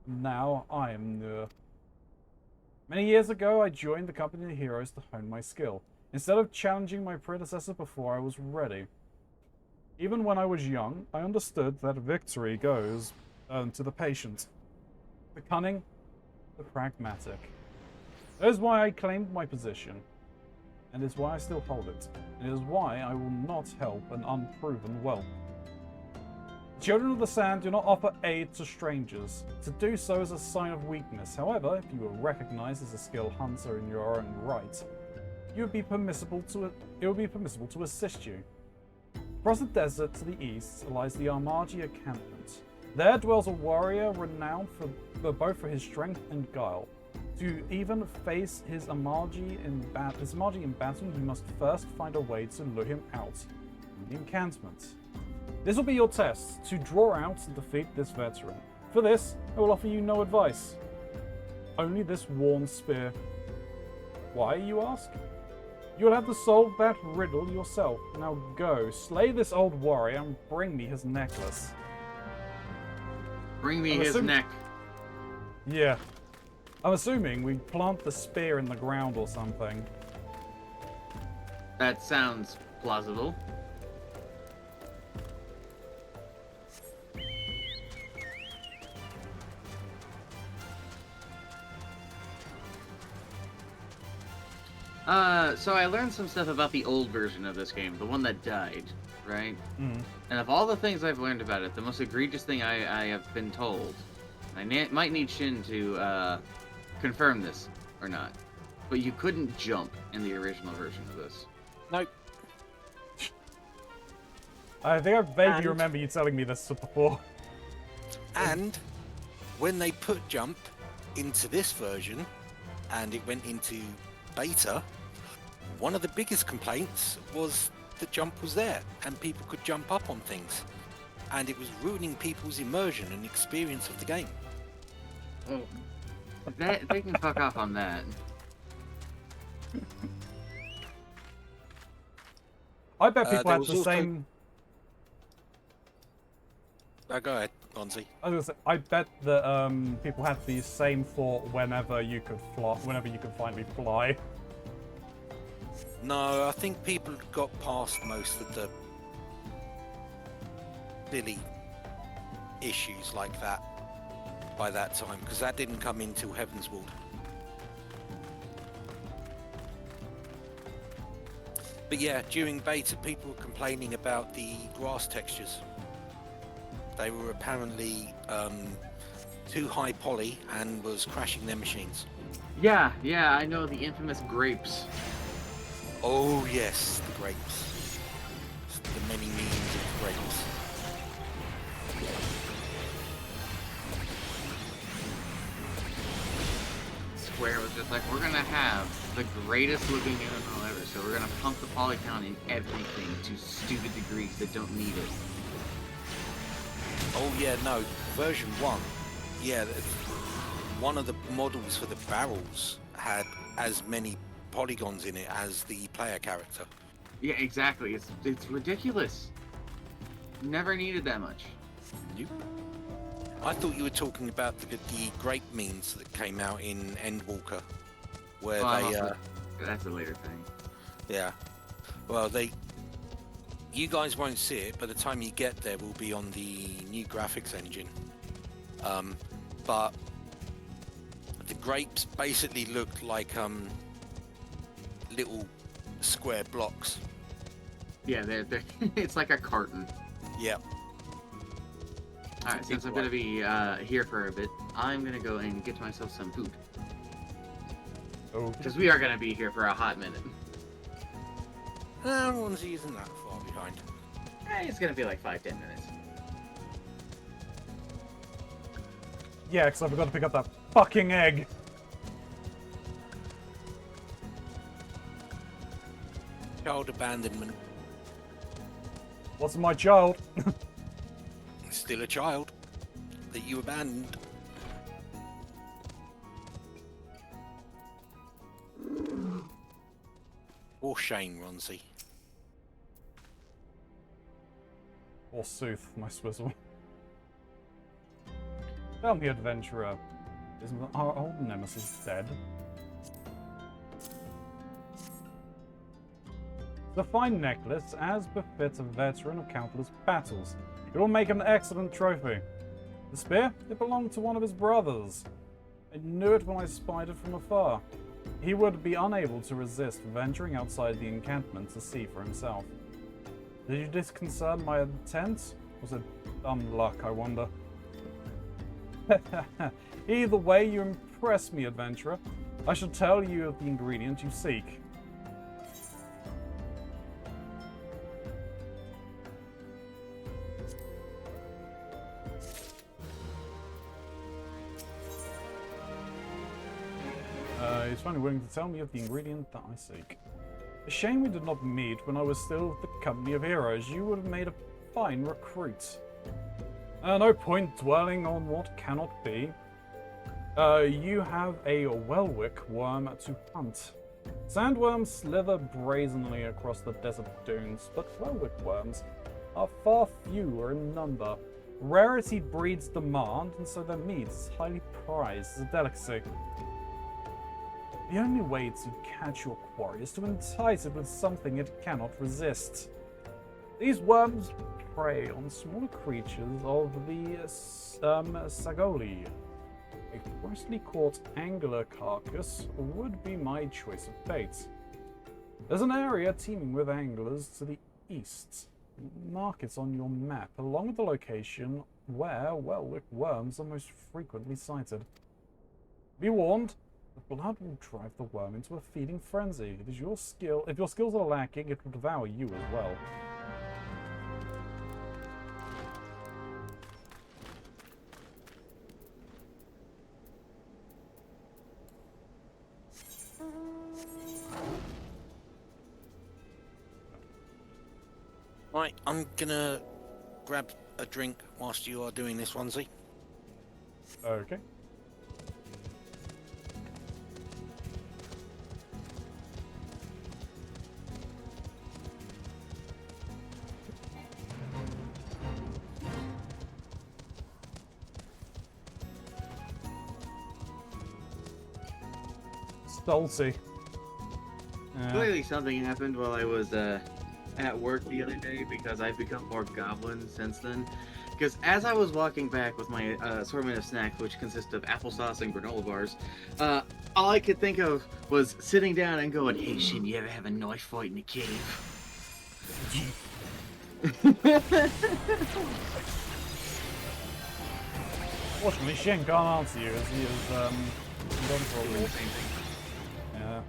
A: Now I am Nur. Many years ago, I joined the company of heroes to hone my skill. Instead of challenging my predecessor before I was ready. Even when I was young, I understood that victory goes to the patient, the cunning, the pragmatic. That is why I claimed my position, and is why I still hold it. And it is why I will not help an unproven whelp. The Children of the Sand do not offer aid to strangers. To do so is a sign of weakness. However, if you were recognized as a skilled hunter in your own right, it would be permissible to assist you. Across the desert to the east lies the Armagi encampment. There dwells a warrior renowned both for his strength and guile. To even face his Armagi in battle, you must first find a way to lure him out from the encampment. This will be your test, to draw out and defeat this veteran. For this, I will offer you no advice. Only this worn spear. Why, you ask? You'll have to solve that riddle yourself. Now go, slay this old warrior and bring me his necklace.
D: Bring me his neck.
A: Yeah. I'm assuming we plant the spear in the ground or something.
D: That sounds plausible. So I learned some stuff about the old version of this game, the one that died, right?
A: Mm.
D: And of all the things I've learned about it, the most egregious thing I have been told, I might need Shin to confirm this or not, but you couldn't jump in the original version of this.
B: Nope.
A: I think I vaguely remember you telling me this before.
B: And when they put jump into this version, and it went into beta, one of the biggest complaints was the jump was there, and people could jump up on things, and it was ruining people's immersion and experience of the game.
D: Oh, they can fuck off on that.
A: I bet people
B: there
A: had
B: was
A: the
B: also-
A: same.
B: Go ahead, Gonzi.
A: I was gonna say, I bet that people had the same thought whenever you could fly, whenever you could finally fly.
B: No, I think people got past most of the silly issues like that by that time, because that didn't come in till Heavensward. But yeah, during beta, people were complaining about the grass textures. They were apparently too high poly and was crashing their machines.
D: Yeah, I know the infamous grapes.
B: Oh yes, the grapes. The many memes of grapes.
D: Square was just like, we're gonna have the greatest looking MMO ever, so we're gonna pump the poly count in everything to stupid degrees that don't need it.
B: Oh yeah, no, version 1. Yeah, one of the models for the barrels had as many polygons in it as the player character.
D: Yeah, exactly. It's ridiculous. Never needed that much.
B: Nope. I thought you were talking about the grape memes that came out in Endwalker, where
D: That's a later thing.
B: yeah. Well, you guys won't see it. By the time you get there, we'll be on the new graphics engine. But the grapes basically looked like little square blocks.
D: Yeah, they're it's like a carton.
B: Yep.
D: Alright, since I'm gonna be here for a bit, I'm gonna go and get myself some food.
A: Oh,
D: Because we are gonna be here for a hot minute.
B: One's using that far behind.
D: It's gonna be like 5-10 minutes.
A: yeah, because I forgot to pick up that fucking egg.
B: Child abandonment.
A: What's my child?
B: Still a child that you abandoned. Or shame, Ronzi.
A: Or sooth, my swizzle. Tell me, adventurer, is our old nemesis dead? The fine necklace, as befits a veteran of countless battles. It will make an excellent trophy. The spear? It belonged to one of his brothers. I knew it when I spied it from afar. He would be unable to resist venturing outside the encampment to see for himself. Did you disconcert my intent? Was it dumb luck, I wonder? Either way, you impress me, adventurer. I shall tell you of the ingredient you seek. He's finally willing to tell me of the ingredient that I seek. A shame we did not meet when I was still with the company of heroes. You would have made a fine recruit. No point dwelling on what cannot be. You have a Welwick worm to hunt. Sandworms slither brazenly across the desert dunes, but Welwick worms are far fewer in number. Rarity breeds demand, and so their meat is highly prized as a delicacy. The only way to catch your quarry is to entice it with something it cannot resist. These worms prey on smaller creatures of the Sagoli. A freshly caught angler carcass would be my choice of bait. There's an area teeming with anglers to the east. Mark it on your map, along with the location where Welwick worms are most frequently sighted. Be warned, the blood will drive the worm into a feeding frenzy. If your skills are lacking, it will devour you as well.
B: Right, I'm gonna grab a drink whilst you are doing this, Ronzi.
A: Okay. Salty.
D: Clearly something happened while I was at work the other day, because I've become more goblin since then. Because as I was walking back with my assortment of snacks, which consist of applesauce and granola bars, all I could think of was sitting down and going, "Hey, Shin, you ever have a knife fight in a cave?"
A: Fortunately, Shin can't answer you as he is gone for a week.
D: Same thing.
A: Yeah.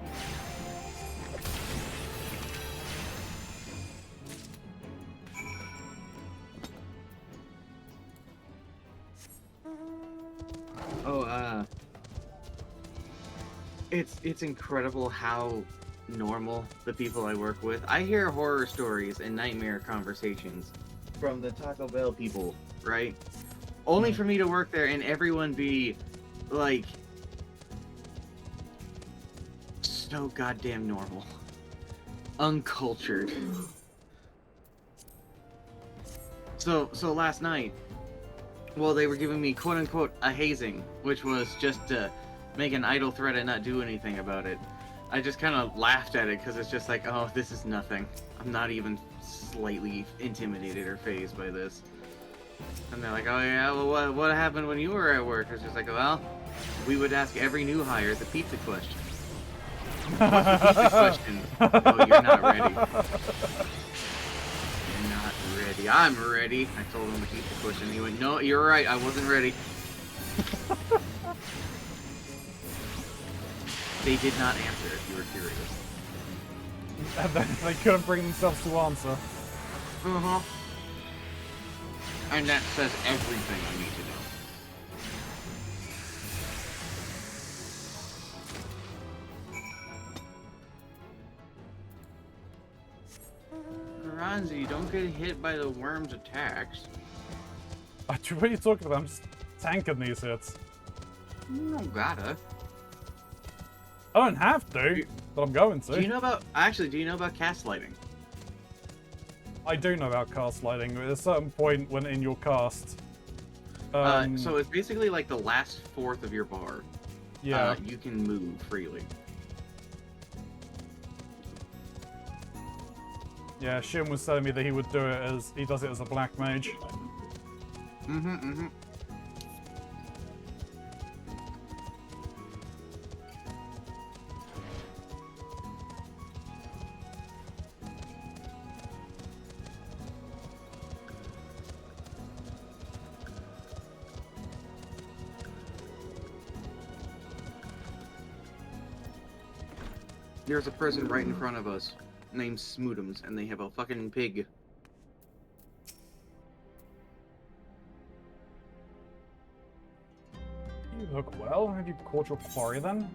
D: Oh, it's incredible how normal the people I work with. I hear horror stories and nightmare conversations from the Taco Bell people, right? Only for me to work there and everyone be like so goddamn normal, uncultured. So last night, well, they were giving me quote unquote a hazing, which was just to make an idle threat and not do anything about it. I just kind of laughed at it because it's just like, oh, this is nothing. I'm not even slightly intimidated or fazed by this. And they're like, oh yeah, well, what happened when you were at work? It's just like, well, we would ask every new hire the pizza question. What's the pizza question? Oh, you're not ready. You're not ready. I'm ready. I told him the pizza question. He went, no, you're right. I wasn't ready. They did not answer if you were curious.
A: They couldn't bring themselves to answer.
D: Uh-huh. And that says everything I need to know. Keronzi, don't get hit by the worm's attacks.
A: What are you talking about? I'm just tanking these hits.
D: You don't gotta.
A: I don't have to, but I'm going to.
D: Do you know about... Actually, do you know about cast lighting?
A: I do know about cast lighting. At a certain point when in your cast...
D: So it's basically like the last fourth of your bar.
A: Yeah.
D: You can move freely.
A: Yeah, Shin was telling me that he would do it as... He does it as a black mage.
D: Mm-hmm. There's a prison right in front of us named Smootums, and they have a fucking pig.
A: You look well. Have you caught your quarry then?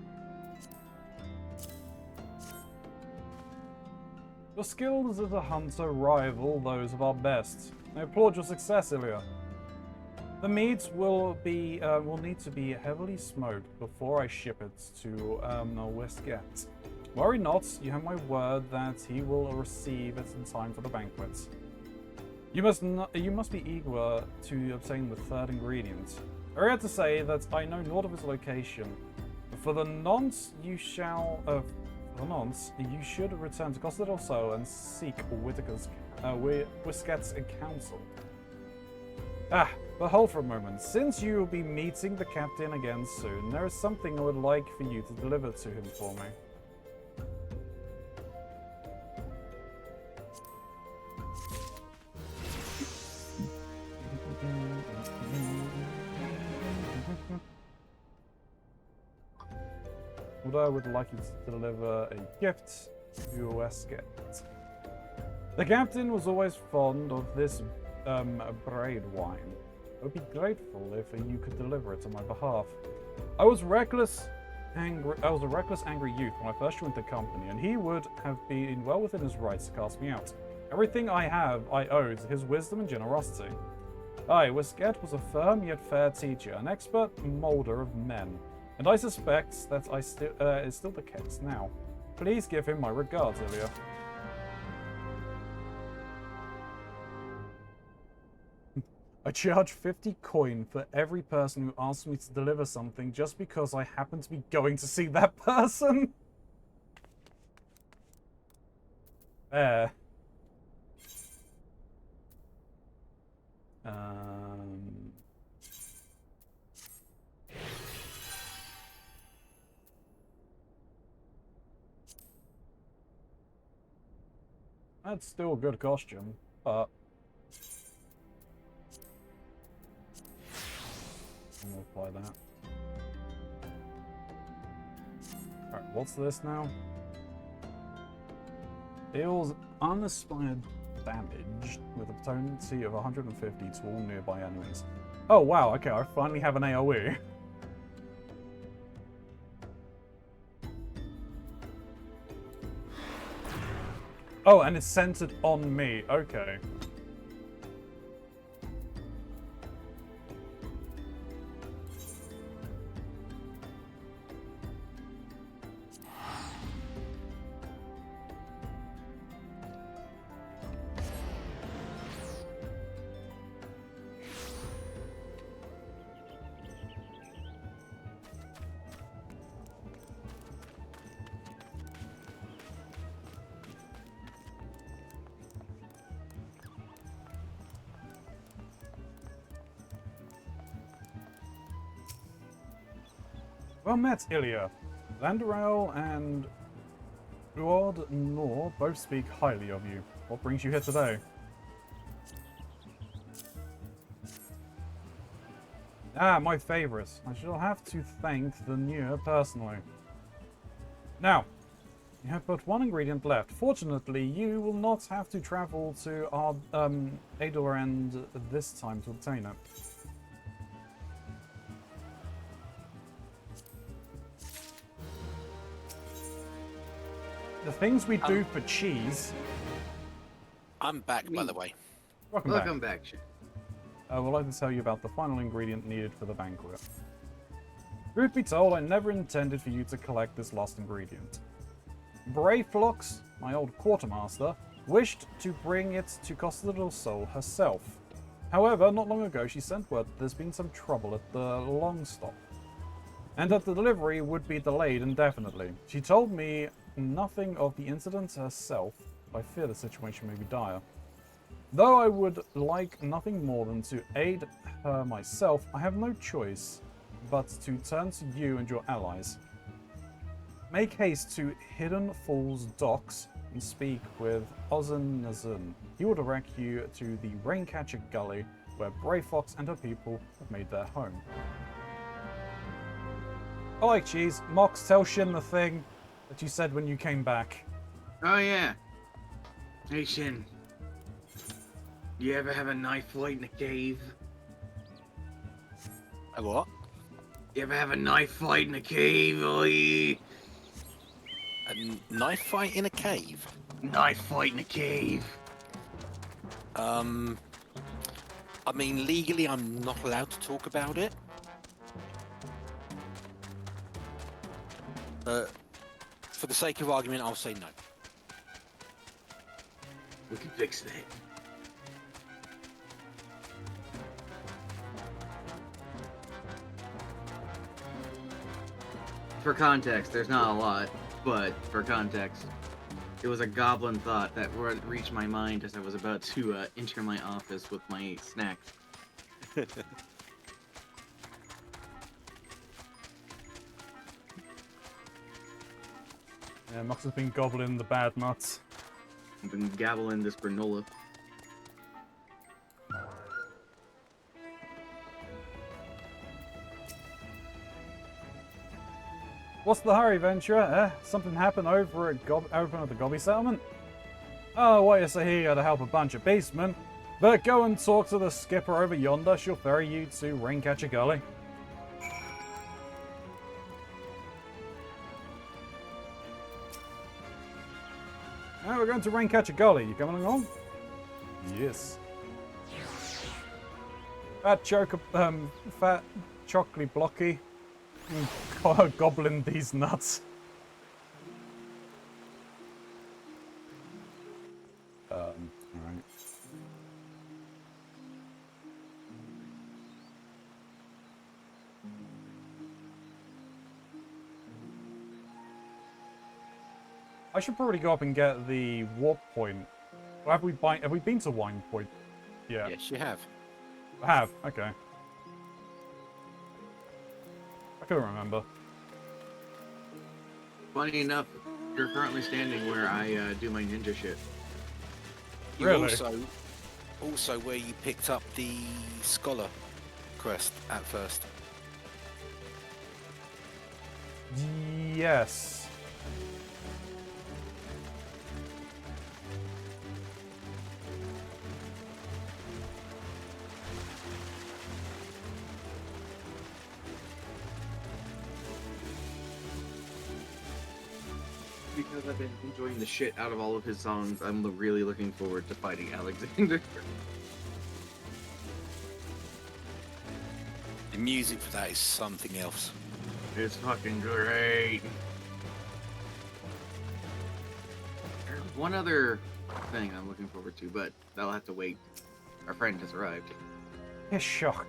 A: Your skills as a hunter rival those of our best. I applaud your success, Ilya. The meat will need to be heavily smoked before I ship it to Westgate. Worry not, you have my word that he will receive it in time for the banquet. You must be eager to obtain the third ingredient. I regret to say that I know naught of its location. For the nonce, you should return to Costa del Sol and seek Westgate's counsel. But hold for a moment. Since you will be meeting the captain again soon, there is something I would like for you to deliver to him for me. I would like you to deliver a gift to Westgate. The captain was always fond of this braid wine. I would be grateful if you could deliver it on my behalf. I was a reckless, angry youth when I first joined the company, and he would have been well within his rights to cast me out. Everything I owe to his wisdom and generosity. Westgate was a firm yet fair teacher, an expert moulder of men. And I suspect that is still the case now. Please give him my regards, Ilya. I charge 50 coin for every person who asks me to deliver something just because I happen to be going to see that person. There. That's still a good costume, but I'm gonna apply that. Alright, What's this now? Deals unaspired damage with a potency of 150 to all nearby enemies. Oh wow, okay, I finally have an AoE. Oh, and it's centered on me. Okay. Well met, Ilya. Landarel and Uod Nor both speak highly of you. What brings you here today? Ah, my favourite. I shall have to thank the Nier personally. Now, you have but one ingredient left. Fortunately, you will not have to travel to our Ador End this time to obtain it. The things we do for cheese.
B: I'm back, by the way.
A: Welcome back.
D: Sure.
A: I would like to tell you about the final ingredient needed for the banquet. Truth be told, I never intended for you to collect this last ingredient. Brayflox, my old quartermaster, wished to bring it to Costa del Sol herself. However, not long ago she sent word that there's been some trouble at the long stop, and that the delivery would be delayed indefinitely. She told me nothing of the incident herself, but I fear the situation may be dire. Though I would like nothing more than to aid her myself, I have no choice but to turn to you and your allies. Make haste to Hidden Falls Docks and speak with Ozan Nazun. He will direct you to the Raincatcher Gully, where Brayfox and her people have made their home. I like cheese. Mox, tell Shin the thing that you said when you came back.
E: Oh yeah. Hey Shin. You ever have a knife fight in a cave?
B: A what?
E: You ever have a knife fight in a cave? Oi?
B: A knife fight in a cave?
E: Knife fight in a cave.
B: I mean, legally, I'm not allowed to talk about it. For the sake of argument, I'll say no.
E: We can fix that.
D: For context, there's not a lot, but for context, it was a goblin thought that reached my mind as I was about to enter my office with my snacks.
A: Yeah, Mox has been gobbling the bad nuts.
D: I've been gabbling this granola.
A: What's the hurry, Ventura? Something happened over at the Gobby settlement? Oh, what you say here to help a bunch of beastmen? But go and talk to the skipper over yonder. She'll ferry you to Raincatcher Gully. Now we're going to Raincatcher Gully. You coming along? Yes. Fat chocolate blocky. Gobbling these nuts. Alright. I should probably go up and get the warp point. Or have we been to Wine Point? Yeah.
B: Yes, you have.
A: I have, okay. I couldn't remember.
D: Funny enough, you're currently standing where I do my ninja shit.
B: You
A: Really?
B: also where you picked up the scholar crest at first.
A: Yes.
D: because I've been enjoying the shit out of all of his songs, I'm really looking forward to fighting Alexander.
B: The music for that is something else.
D: It's fucking great. There's one other thing I'm looking forward to, but that'll have to wait. Our friend has arrived.
A: Hishock.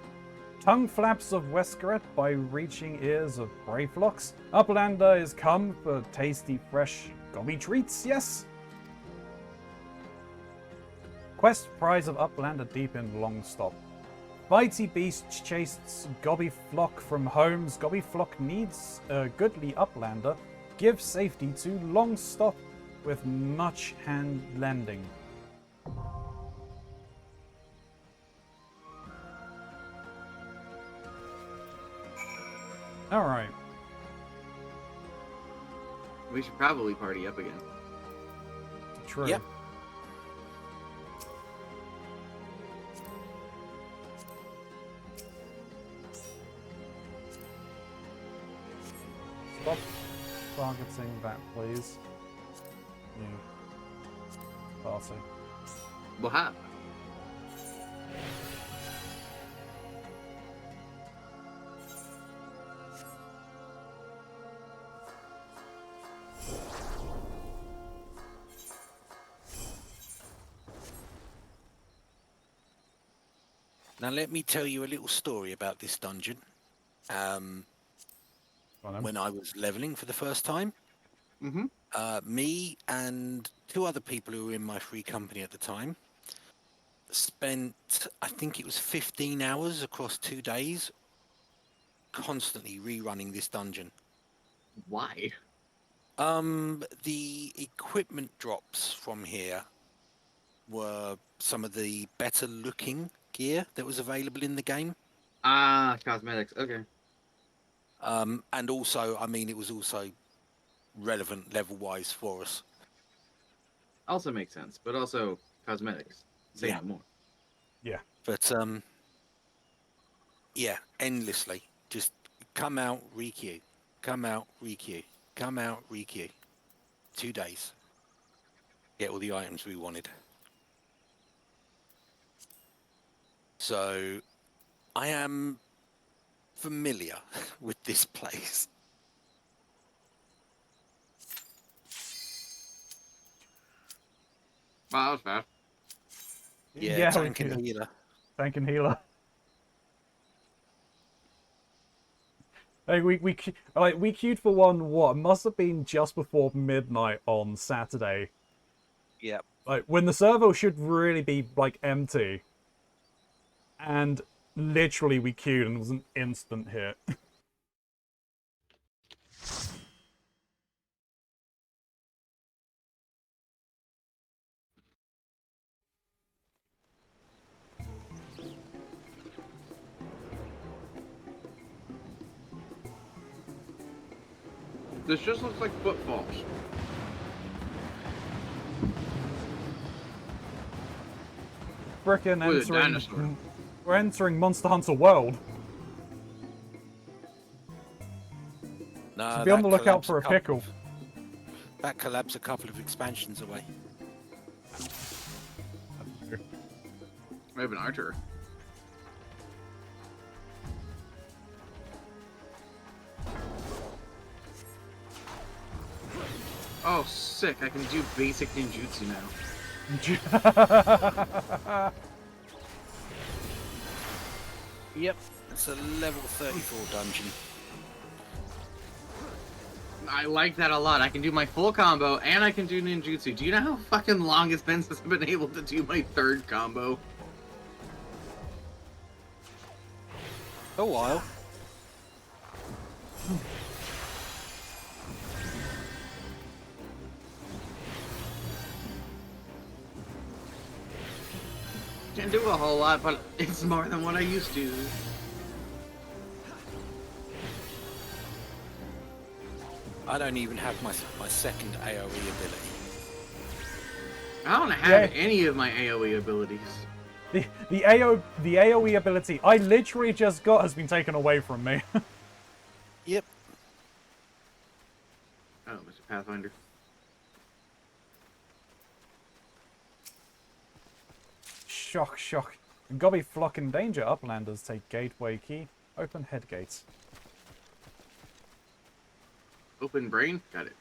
A: Tongue flaps of Wescaret by reaching ears of Brayflocks. Uplander is come for tasty, fresh gobby treats, yes? Quest prize of Uplander deep in Longstop. Mighty beast chased Gobby Flock from homes. Gobby Flock needs a goodly Uplander. Give safety to Longstop with much hand lending. Alright.
D: We should probably party up again.
A: True.
B: Yep.
A: Stop targeting that, please. You. Party.
D: Well, ha.
B: Now let me tell you a little story about this dungeon. When I was leveling for the first time,
D: Mm-hmm.
B: me and two other people who were in my free company at the time spent, I think it was 15 hours across 2 days, constantly rerunning this dungeon.
D: Why?
B: The equipment drops from here were some of the better looking gear that was available in the game.
D: Ah, cosmetics. Okay.
B: And also, I mean, it was also relevant level-wise for us.
D: Also makes sense, but also cosmetics. Say
B: Yeah.
D: no more.
A: Yeah.
B: But, yeah, endlessly. Just come out, requeue. Come out, requeue. Come out, requeue. 2 days. Get all the items we wanted. So, I am familiar with this place.
D: Wow, that was fast.
B: Yeah, tank and healer.
A: Tank and healer. Like we queued for one. What must have been just before midnight on Saturday.
B: Yep.
A: Like when the server should really be like empty. And literally we queued and it was an instant hit.
D: This just looks like footfalls.
A: Frickin'
D: With a dinosaur.
A: entering. We're entering Monster Hunter World.
B: No,
A: So be on the
B: that
A: lookout
B: collab's
A: for a
B: couple
A: pickle.
B: That collab's a couple of expansions away.
D: I have an archer. Oh, sick. I can do basic ninjutsu now.
B: Yep. It's a level 34 dungeon.
D: I like that a lot. I can do my full combo, and I can do ninjutsu. Do you know how fucking long it's been since I've been able to do my third combo?
B: A while.
D: Can't do a whole lot, but it's more than what I used to.
B: I don't even have my second AoE ability.
D: I don't have
A: Yeah.
D: any of my AoE abilities.
A: The AoE ability I literally just got has been taken away from me.
B: Yep.
D: Oh, Mr. Pathfinder.
A: shock, shock. Gobby flock in danger. Uplanders take gateway key. Open head gates.
D: Open brain? Got it.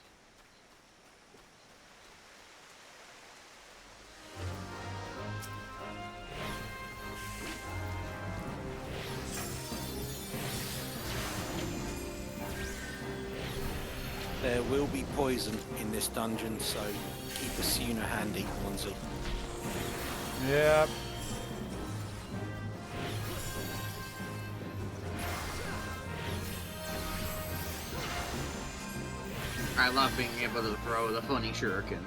B: There will be poison in this dungeon, so keep a Suna handy, Keronzi.
A: Yeah.
E: I love being able to throw the funny shuriken.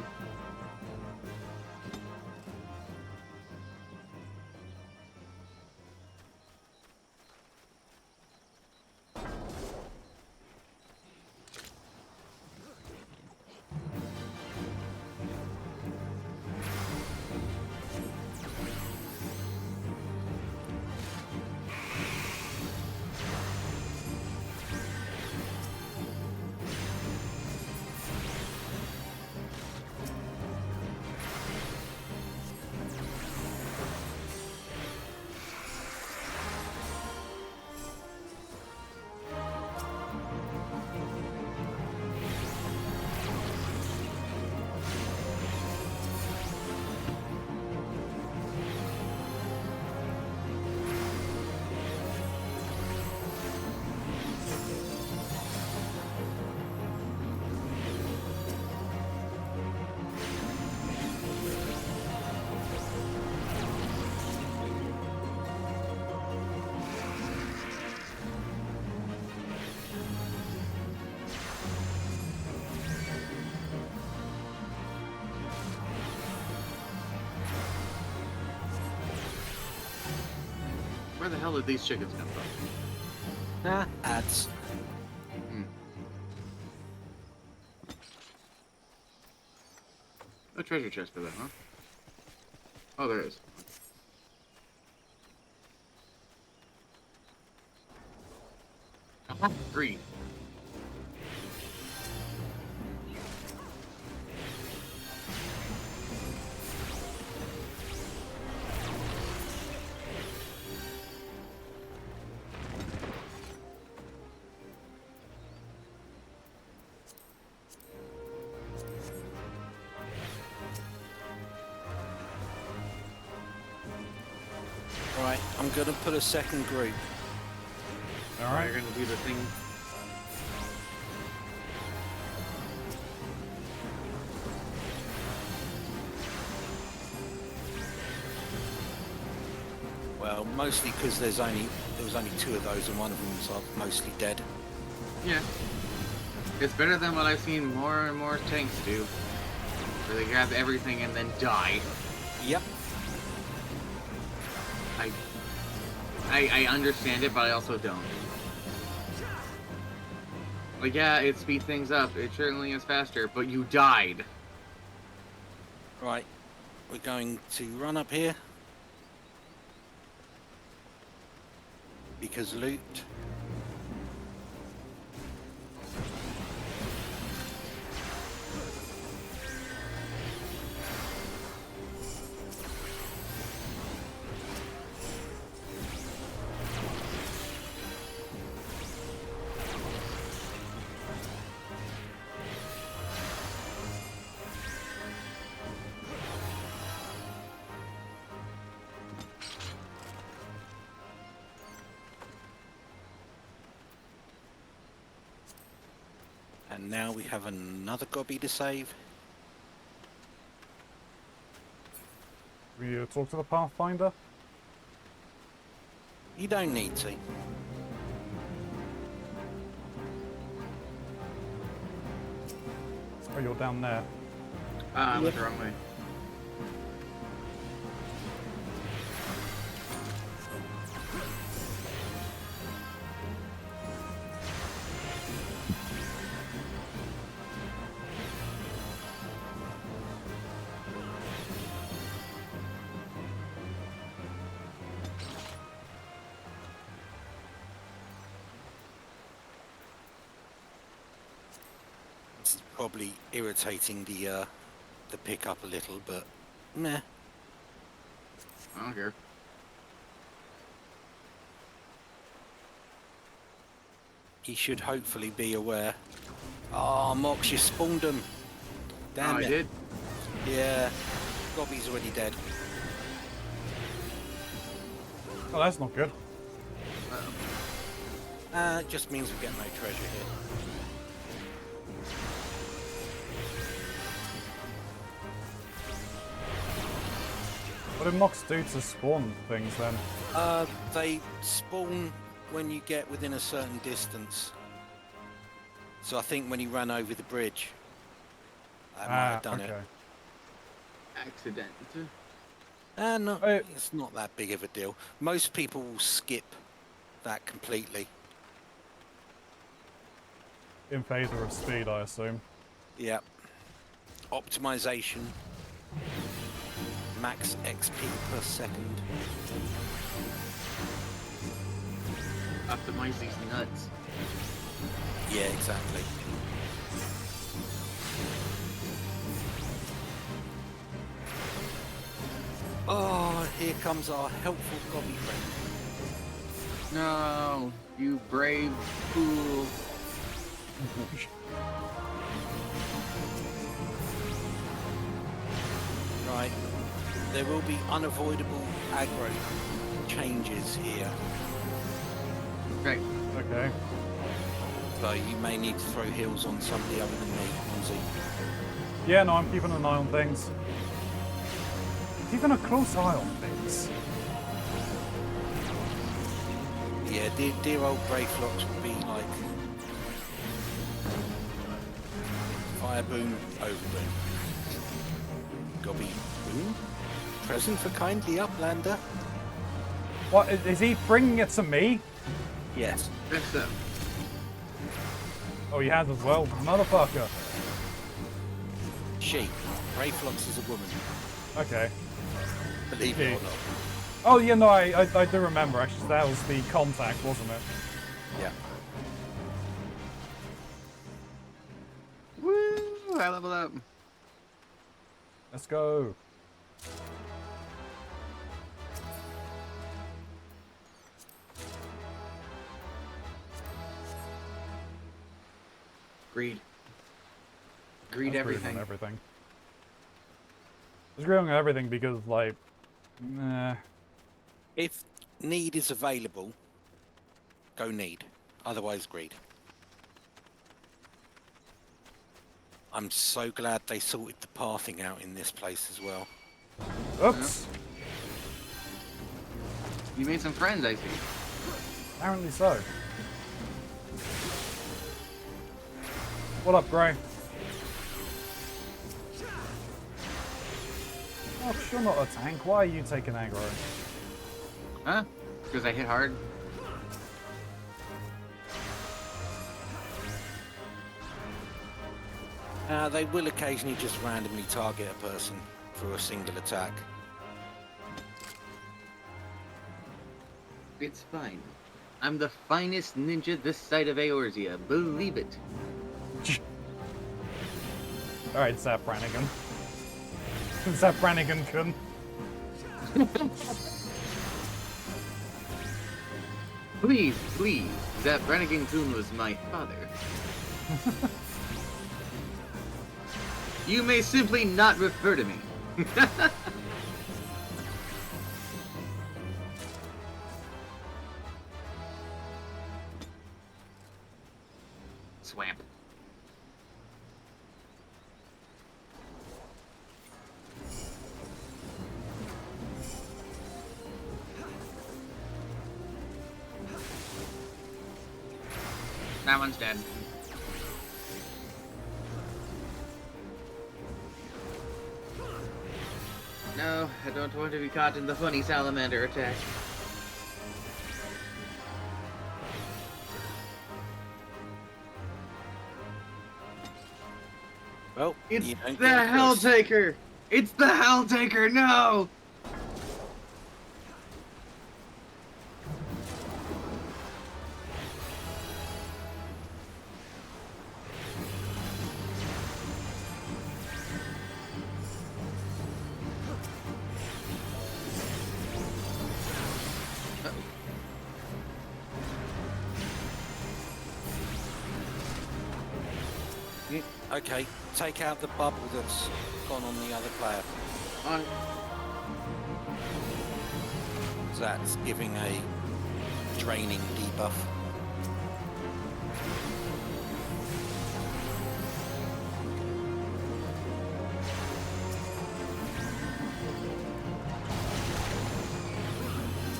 D: Where the hell did these chickens come from?
B: Ads.
D: No treasure chest for that, huh? Oh, there is. Green.
B: Right, I'm gonna put a second group.
A: Alright.
D: You're gonna do the thing.
B: Well, mostly because there was only 2 of those, and one of them was mostly dead.
D: Yeah. It's better than what I've seen more and more tanks do. Where they grab everything and then die.
B: Yep.
D: I understand it, but I also don't. Like, yeah, it speeds things up. It certainly is faster, but you died.
B: Right, we're going to run up here. Because loot. And now we have another gobby to save.
A: We talk to the Pathfinder?
B: You don't need to.
A: Oh, you're down there.
D: I went the wrong way.
B: It's probably irritating the pickup a little, but meh.
E: I don't care.
B: He should hopefully be aware. Oh, Mox, you spawned him. Damn
E: I
B: it.
E: did.
B: Yeah. Gobby's already dead.
A: Oh, that's not good.
B: It just means we get no treasure here.
A: What did Mox do to spawn things then?
B: They spawn when you get within a certain distance. So I think when he ran over the bridge, I might have done it.
E: Accident.
B: No,
A: Hey.
B: it's not that big of a deal. Most people will skip that completely.
A: In favor of speed, I assume.
B: Yeah. Optimization. Max XP per second.
E: Optimize these nuts.
B: Yeah, exactly. Oh, here comes our helpful Gobby friend.
E: No, you brave fool.
B: Right. There will be unavoidable aggro changes here.
E: Right.
A: Okay.
B: So you may need to throw heals on somebody other than me, Keronzi.
A: Yeah, no, I'm keeping an eye on things. Keeping a close eye on things.
B: Yeah, dear old Greyflocks will be like fire boom, over boom. Gobby boom. Present for kindly uplander.
A: What, is he bringing it to me?
B: Yes.
E: Next up.
A: Oh, he has as well. Motherfucker.
B: She. Greyflocks is a woman.
A: Okay.
B: Believe it or
A: She.
B: not.
A: Oh, yeah, no, I do remember, actually. That was the contact, wasn't it?
B: Yeah.
E: Woo! I leveled up.
A: Let's go.
E: Greed. Greed
A: Let's agree
E: everything.
A: on everything. Let's agree on everything because, like,
B: If need is available, go need. Otherwise, greed. I'm so glad they sorted the pathing out in this place as well.
A: oops.
E: You made some friends, I see.
A: Apparently so. What up, Gray? Oh, you're not a tank. Why are you taking aggro?
E: Huh? Because I hit hard.
B: They will occasionally just randomly target a person for a single attack.
E: It's fine. I'm the finest ninja this side of Eorzea. Believe it.
A: Alright, Zap Brannigan. Zap Brannigan kun.
E: Please, please. That Brannigan-kun was my father. You may simply not refer to me. Swamp. That one's dead. No, I don't want to be caught in the funny salamander attack.
B: Well,
E: It's
B: you don't
E: the
B: get a choice.
E: Helltaker! It's the Helltaker! No!
B: Okay, take out the bubble that's gone on the other player.
D: On.
B: That's giving a draining debuff.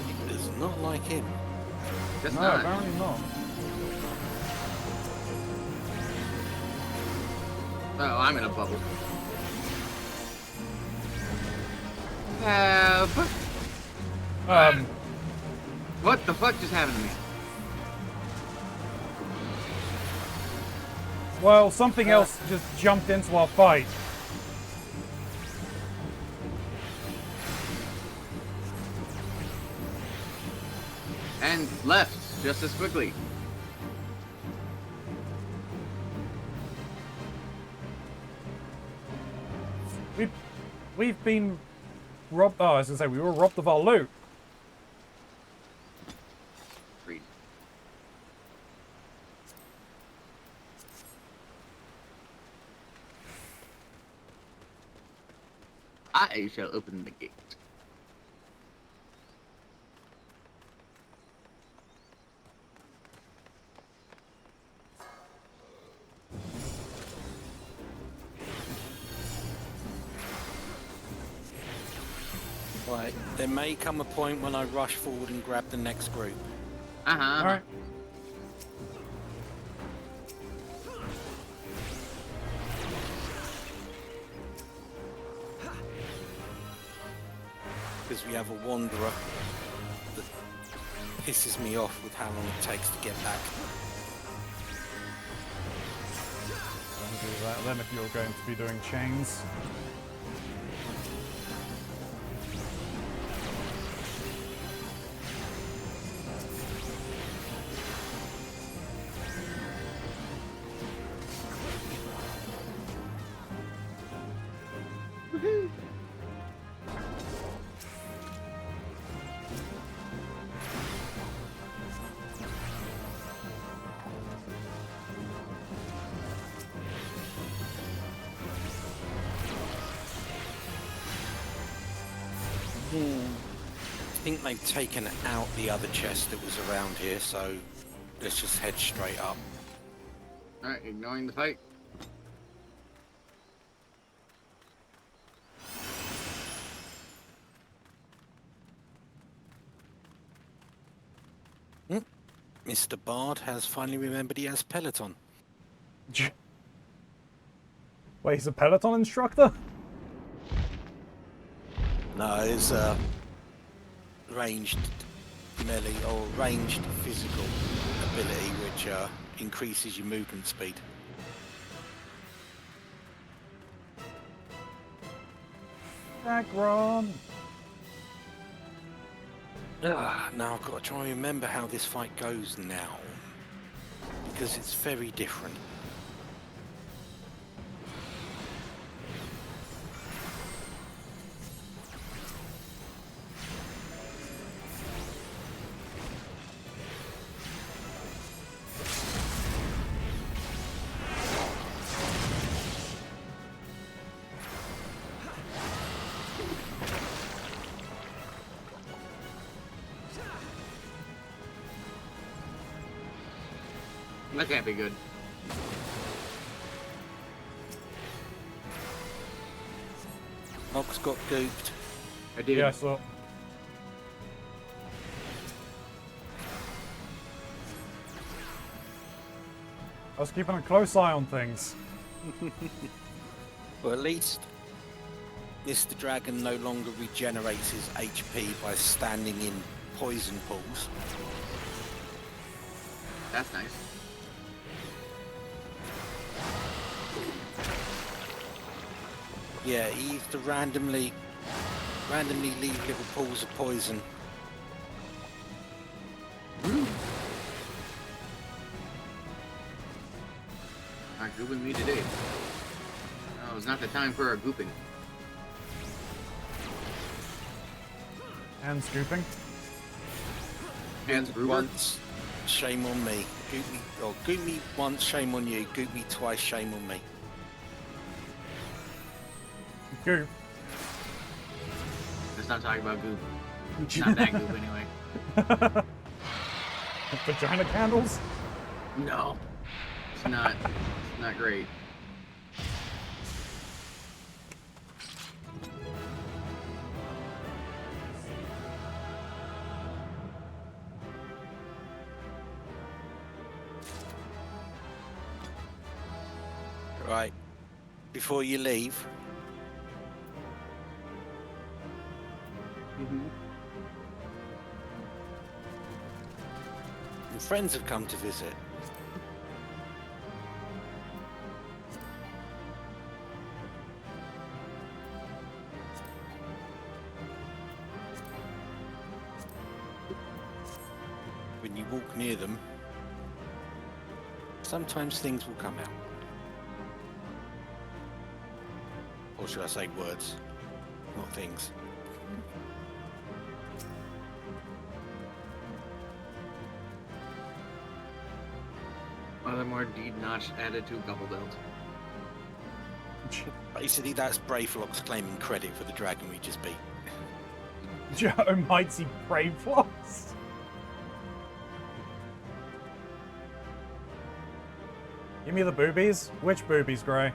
B: It does not like him.
E: Just
A: No,
E: not.
A: apparently not.
E: Oh, I'm in a bubble. Have. What the fuck just happened to me?
A: Well, something else just jumped into our fight.
E: And left just as quickly.
A: We've been robbed. Oh, I was gonna say we were robbed of our loot.
E: Read. I shall open the gate.
B: Right, there may come a point when I rush forward and grab the next group.
E: Uh-huh.
A: All right.
B: Because we have a wanderer that pisses me off with how long it takes to get back.
A: Don't do that then if you're going to be doing chains.
B: I think they've taken out the other chest that was around here, so let's just head straight up.
E: Alright, ignoring the fight.
B: Mr. Bard has finally remembered he has Peloton.
A: Wait, he's a Peloton instructor?
B: No, it's ranged melee or ranged physical ability, which increases your movement speed.
A: Agron!
B: Now I've got to try and remember how this fight goes now, because it's very different.
E: That can't be good.
B: Ox got gooped.
E: I did.
A: Yeah, so. I was keeping a close eye on things.
B: Well, at least Mr. Dragon no longer regenerates his HP by standing in poison pools.
E: That's nice.
B: Yeah, he used to randomly leave little pools of poison.
E: Not gooping me today. Oh, it's not the time for a gooping.
A: And scooping.
E: Hands Gruber.
B: Once, shame on me. Goop me, or goop me once, shame on you. Goop me twice, shame on me.
A: Goop.
E: Let's not talk about goop. Not that goop anyway.
A: Vagina candles?
E: No. It's not great.
B: Right. Before you leave, your friends have come to visit. When you walk near them, sometimes things will come out. Or should I say words, not things.
E: Other more deed notch added to Gobble Belt.
B: Basically, that's Brayflox claiming credit for the dragon we just beat.
A: Almighty brave flocks. Give me the boobies. Which boobies, Grey?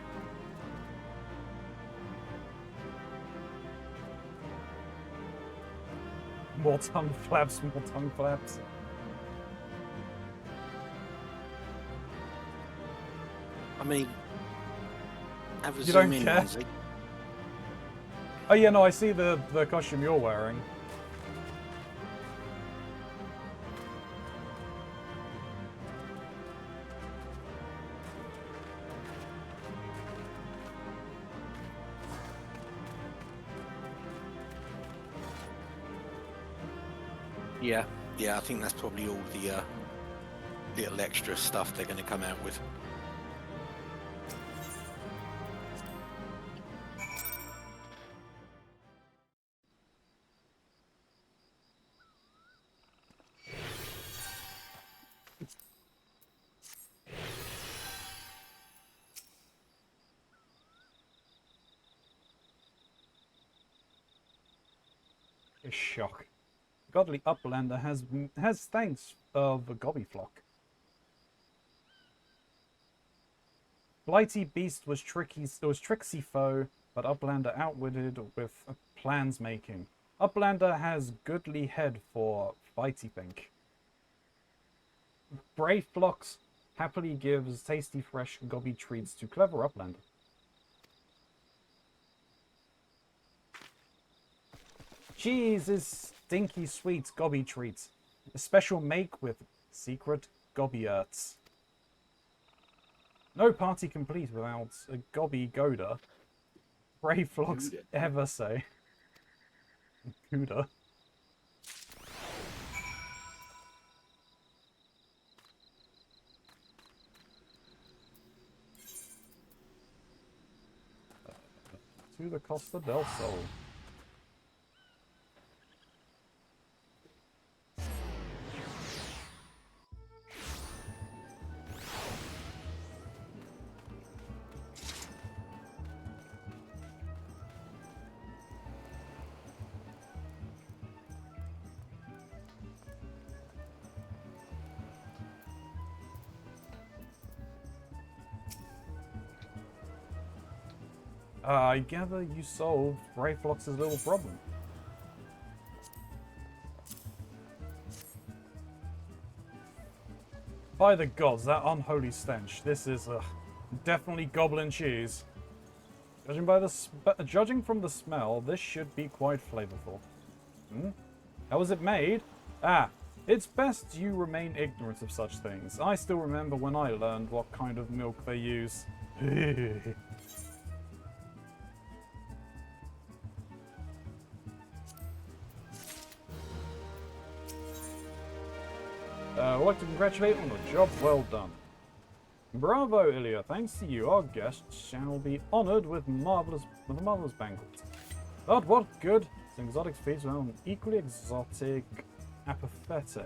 A: More tongue flaps, more tongue flaps.
B: I mean, have a
A: You
B: zoom
A: don't
B: in,
A: care?
B: Lindsay.
A: Oh yeah, no, I see the costume you're wearing.
B: Yeah, I think that's probably all the little extra stuff they're going to come out with.
A: A shock. Godly Uplander has thanks of a gobby flock. Blighty Beast was tricksy foe, but Uplander outwitted with plans making. Uplander has goodly head for fighty think. Brave Flocks happily gives tasty fresh gobby treats to clever Uplander. Cheese is stinky sweet gobby treats. A special make with secret gobby earths. No party complete without a gobby goda. Brave flocks ever say. Gouda. To the Costa del Sol. I gather you solved Brayflox's little problem. By the gods, that unholy stench. This is definitely goblin cheese. Judging from the smell, this should be quite flavorful. How was it made? Ah, it's best you remain ignorant of such things. I still remember when I learned what kind of milk they use. I'd like to congratulate on a job well done. Bravo, Ilya. Thanks to you, our guests shall be honoured with a marvellous banquet. But what good? Some exotic feast around equally exotic epithets.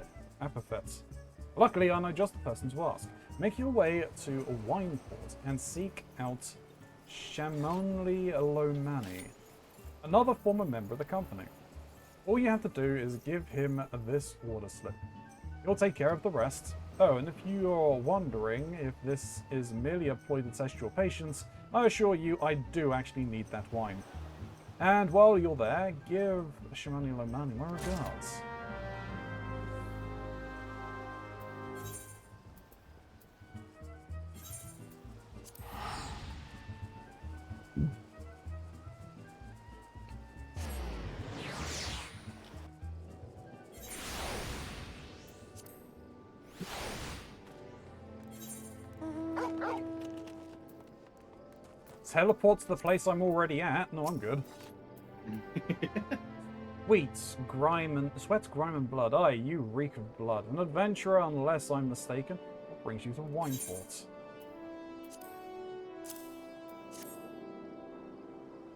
A: Luckily, I know just the person to ask. Make your way to a wine port and seek out Shamonli Lomani, another former member of the company. All you have to do is give him this order slip. He'll take care of the rest. Oh, and if you're wondering if this is merely a ploy to test your patience, I assure you I do actually need that wine. And while you're there, give Shamonli Lomani my regards. Teleport to the place I'm already at? No, I'm good. Sweat, grime, and blood. Aye, you reek of blood. An adventurer, unless I'm mistaken. What brings you to Wineports?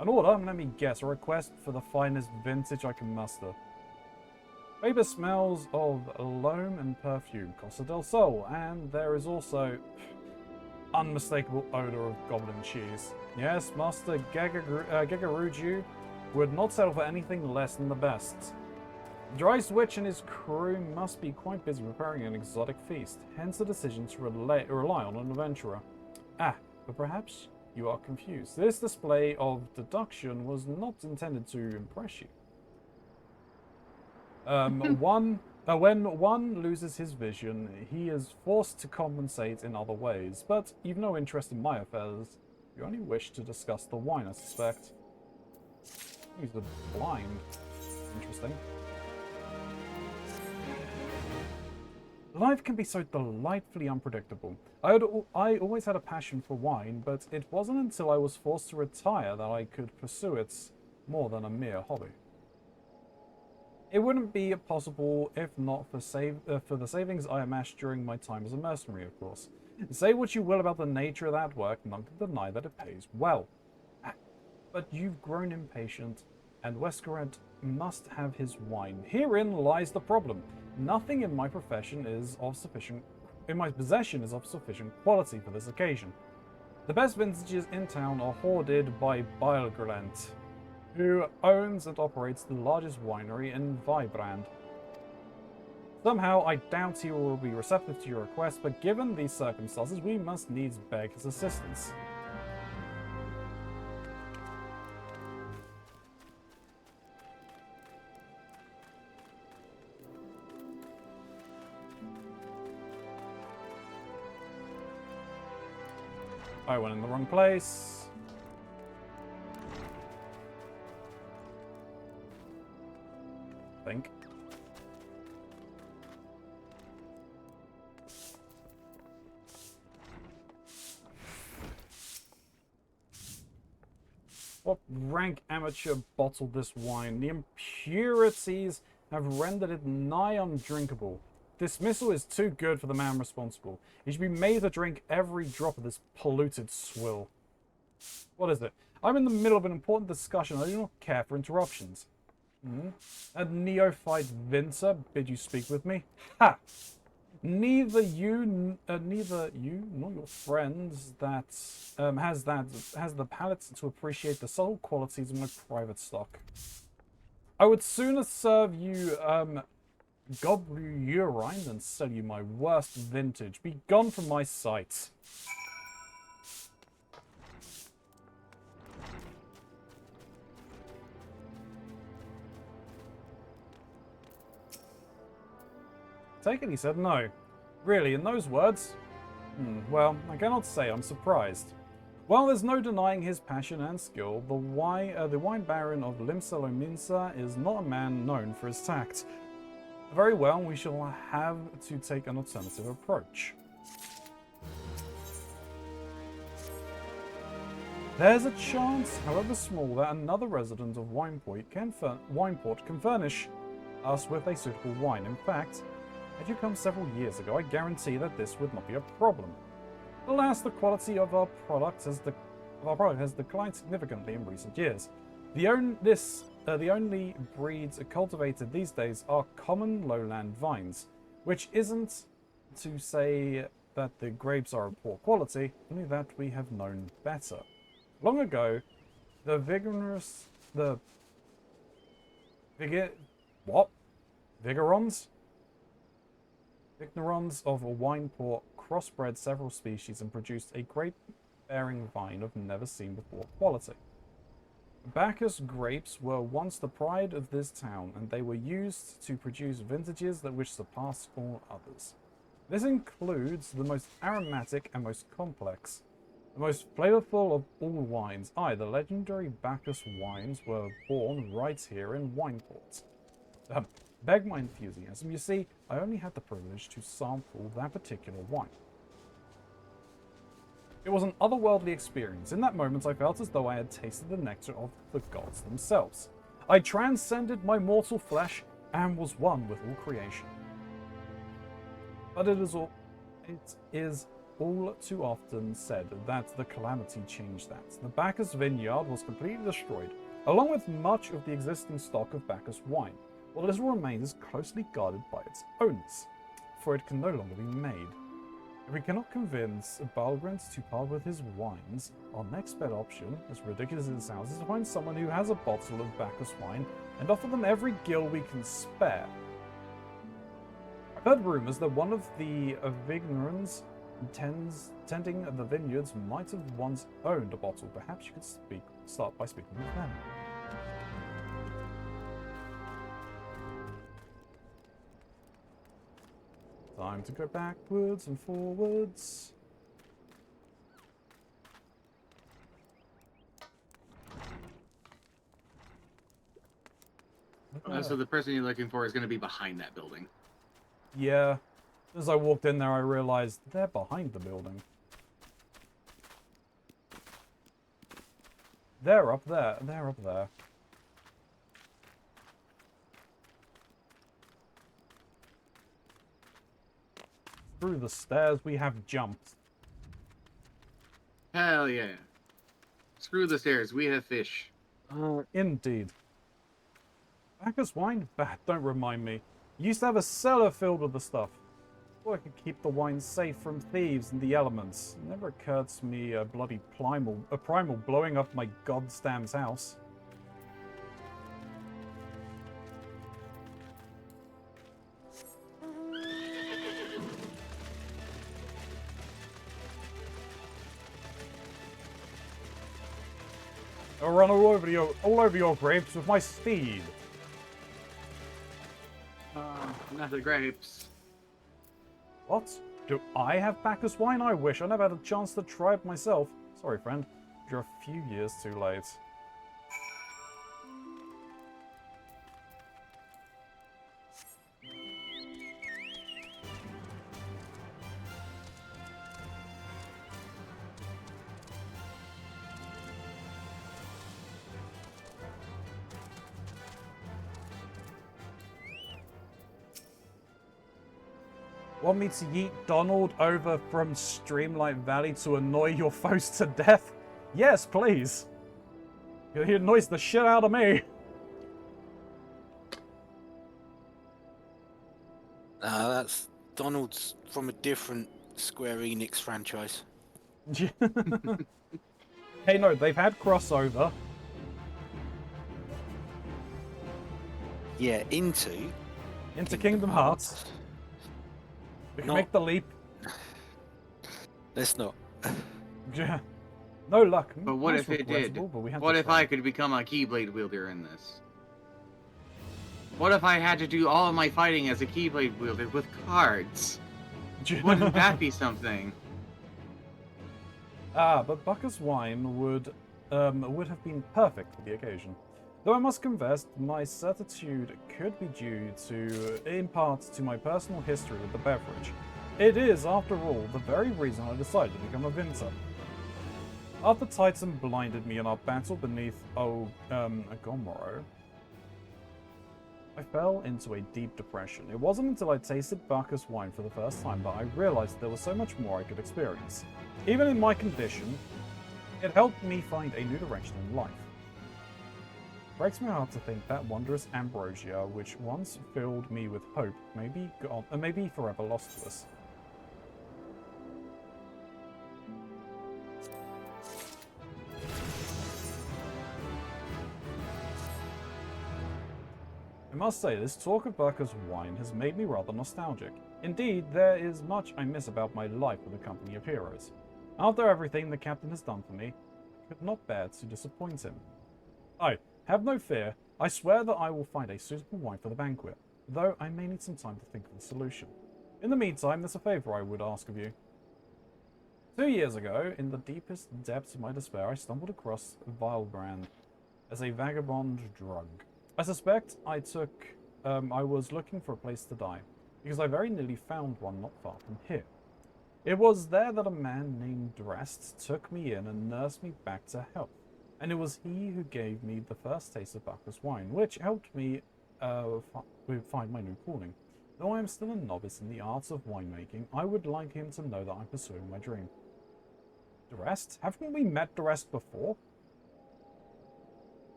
A: An order? Let me guess. A request for the finest vintage I can muster. Paper smells of loam and perfume. Costa del Sol. And there is also unmistakable odor of goblin cheese. Yes, Master Gagaruju would not settle for anything less than the best. Dry Switch and his crew must be quite busy preparing an exotic feast, hence the decision to rely on an adventurer. Ah, but perhaps you are confused. This display of deduction was not intended to impress you. When one loses his vision, he is forced to compensate in other ways, but you've no interest in my affairs. You only wish to discuss the wine, I suspect. He's blind. Interesting. Life can be so delightfully unpredictable. I always had a passion for wine, but it wasn't until I was forced to retire that I could pursue it more than a mere hobby. It wouldn't be possible if not for the savings I amassed during my time as a mercenary, of course. Say what you will about the nature of that work, none can deny that it pays well. But you've grown impatient, and Weskerant must have his wine. Herein lies the problem. Nothing in my possession is of sufficient quality for this occasion. The best vintages in town are hoarded by Bilegrant, who owns and operates the largest winery in Vibrand. Somehow, I doubt he will be receptive to your request, but given these circumstances, we must needs beg his assistance. I went in the wrong place. Think. What rank amateur bottled this wine? The impurities have rendered it nigh undrinkable. Dismissal is too good for the man responsible. He should be made to drink every drop of this polluted swill. What is it? I'm in the middle of an important discussion. I do not care for interruptions. A neophyte Vincer bid you speak with me? Ha! Neither you nor your friends that has the palate to appreciate the subtle qualities of my private stock. I would sooner serve you goblin urine than sell you my worst vintage. Be gone from my sight. Take it, he said. No. Really, in those words? Well, I cannot say I'm surprised. Well, there's no denying his passion and skill. The wine baron of Limsa is not a man known for his tact. Very well, we shall have to take an alternative approach. There's a chance, however small, that another resident of Wineport can furnish us with a suitable wine. In fact, had you come several years ago, I guarantee that this would not be a problem. Alas, the quality of our product has declined significantly in recent years. The only breeds cultivated these days are common lowland vines, which isn't to say that the grapes are of poor quality, only that we have known better. Long ago, the Vigorons of a wine port crossbred several species and produced a grape-bearing vine of never-seen-before quality. Bacchus grapes were once the pride of this town, and they were used to produce vintages that which surpass all others. This includes the most aromatic and most complex, the most flavorful of all wines. The legendary Bacchus wines were born right here in Wineport. Beg my enthusiasm. You see, I only had the privilege to sample that particular wine. It was an otherworldly experience. In that moment, I felt as though I had tasted the nectar of the gods themselves. I transcended my mortal flesh and was one with all creation. But it is all too often said that the calamity changed that. The Bacchus vineyard was completely destroyed, along with much of the existing stock of Bacchus wine. What little remains is closely guarded by its owners, for it can no longer be made. If we cannot convince Balgrant to part with his wines, our next best option, as ridiculous as it sounds, is to find someone who has a bottle of Bacchus wine and offer them every gil we can spare. I've heard rumors that one of the Vignerons tending the vineyards might have once owned a bottle. Perhaps you could start by speaking with them. Time to go backwards and forwards.
E: So the person you're looking for is going to be behind that building.
A: Yeah. As I walked in there, I realized they're behind the building. They're up there. They're up there. Through the stairs, we have jumped.
E: Hell yeah. Screw the stairs, we have fish.
A: Indeed. Bacchus wine? Bah, don't remind me. Used to have a cellar filled with the stuff. Thought I could keep the wine safe from thieves and the elements. It never occurred to me a bloody primal blowing up my goddamn house. I'll run all over your grapes with my steed.
E: Not the grapes.
A: What? Do I have Bacchus wine? I wish I never had a chance to try it myself. Sorry, friend. You're a few years too late. Want me to yeet Donald over from Streamlight Valley to annoy your foes to death? Yes, please. He annoys the shit out of me.
B: That's Donald's from a different Square Enix franchise.
A: Hey, no, they've had crossover.
B: Yeah, into
A: Kingdom Hearts. We can make the leap.
B: Let's not.
A: Yeah. No luck.
E: But what if it did? What if I could become a Keyblade wielder in this? What if I had to do all of my fighting as a Keyblade wielder with cards? Wouldn't that be something?
A: But Bacchus wine would have been perfect for the occasion. Though I must confess, my certitude could be due in part to my personal history with the beverage. It is, after all, the very reason I decided to become a Vinter. After Titan blinded me in our battle beneath Agomoro, I fell into a deep depression. It wasn't until I tasted Bacchus wine for the first time that I realized there was so much more I could experience. Even in my condition, it helped me find a new direction in life. It breaks my heart to think that wondrous ambrosia, which once filled me with hope, may be forever lost to us. must say, this talk of Burker's wine has made me rather nostalgic. Indeed, there is much I miss about my life with a company of heroes. After everything the captain has done for me, I could not bear to disappoint him. Have no fear. I swear that I will find a suitable wine for the banquet, though I may need some time to think of a solution. In the meantime, there's a favour I would ask of you. 2 years ago, in the deepest depths of my despair, I stumbled across Vilbrand as a vagabond drug. I suspect I was looking for a place to die, because I very nearly found one not far from here. It was there that a man named Drest took me in and nursed me back to health, and it was he who gave me the first taste of Bacchus wine, which helped me find my new calling. Though I am still a novice in the arts of winemaking, I would like him to know that I'm pursuing my dream. Drest? Haven't we met Drest before?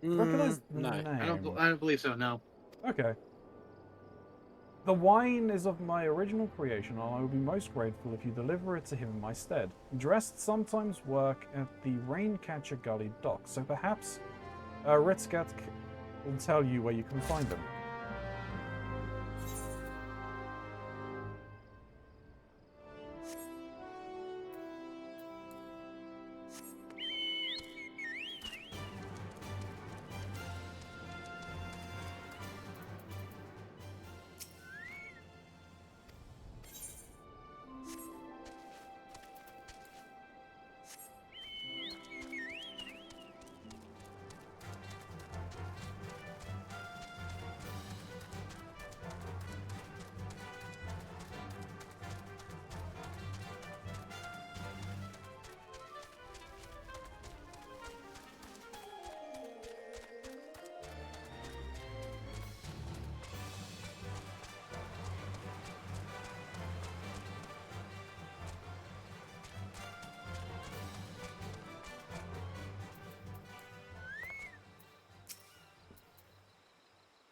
A: Recognize the
B: no.
A: name.
E: I don't believe so. No.
A: Okay. The wine is of my original creation, and I will be most grateful if you deliver it to him in my stead. Drest sometimes work at the Raincatcher Gully dock, so perhaps Ritzkat will tell you where you can find him.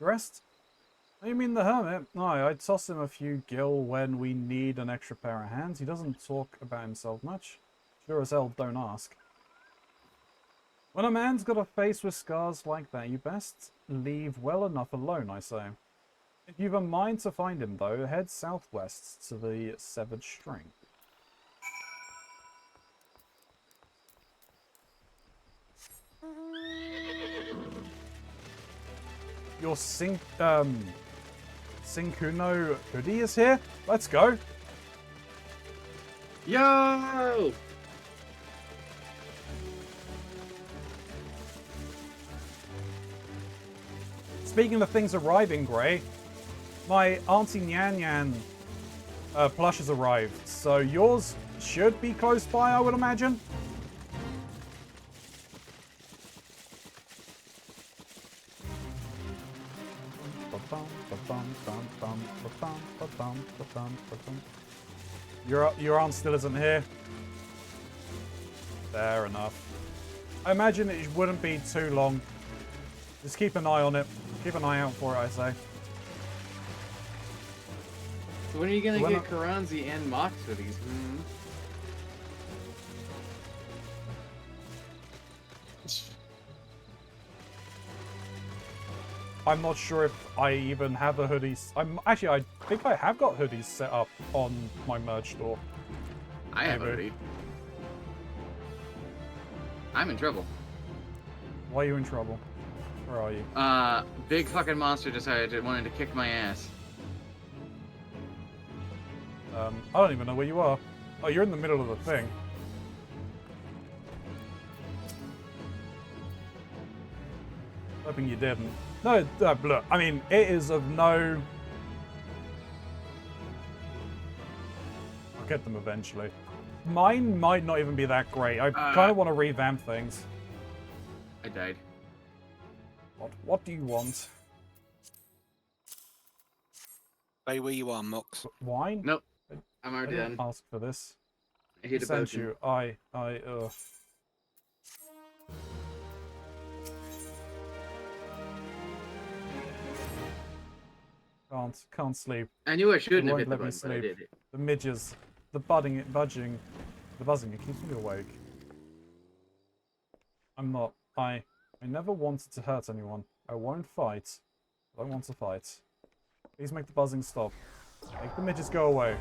A: Drest? Oh, you mean the hermit? No, I toss him a few gil when we need an extra pair of hands. He doesn't talk about himself much. Sure as hell don't ask. When a man's got a face with scars like that, you best leave well enough alone, I say. If you've a mind to find him, though, head southwest to the Severed String. Your Sinkuno hoodie is here? Let's go!
E: Yo!
A: Speaking of things arriving, Gray, my Auntie Nyan Nyan plush has arrived, so yours should be close by, I would imagine. Your aunt still isn't here. Fair enough. I imagine it wouldn't be too long. Just keep an eye on it. Keep an eye out for it, I say.
E: So when are you gonna get Keronzi and Mox for these?
A: I'm not sure if I even have a hoodie. I think I have got hoodies set up on my merch store.
E: I have a hoodie. I'm in trouble.
A: Why are you in trouble? Where are you?
E: Big fucking monster wanted to kick my ass.
A: I don't even know where you are. Oh, you're in the middle of the thing. Hoping you didn't. No, look, I mean, it is of no... I'll get them eventually. Mine might not even be that great. I kind of want to revamp things.
E: I died.
A: What do you want?
B: Stay where you are, Mox.
A: Wine?
E: Nope. I'm already done.
A: Ask for this.
E: I hit a
A: sent
E: potion.
A: you. Can't sleep.
E: I knew I shouldn't have
A: won't
E: hit the
A: let me
E: button, but I
A: sleep.
E: did it.
A: The midges, the buzzing, it keeps me awake. I never wanted to hurt anyone. I won't fight. I don't want to fight. Please make the buzzing stop. Make the midgets go away.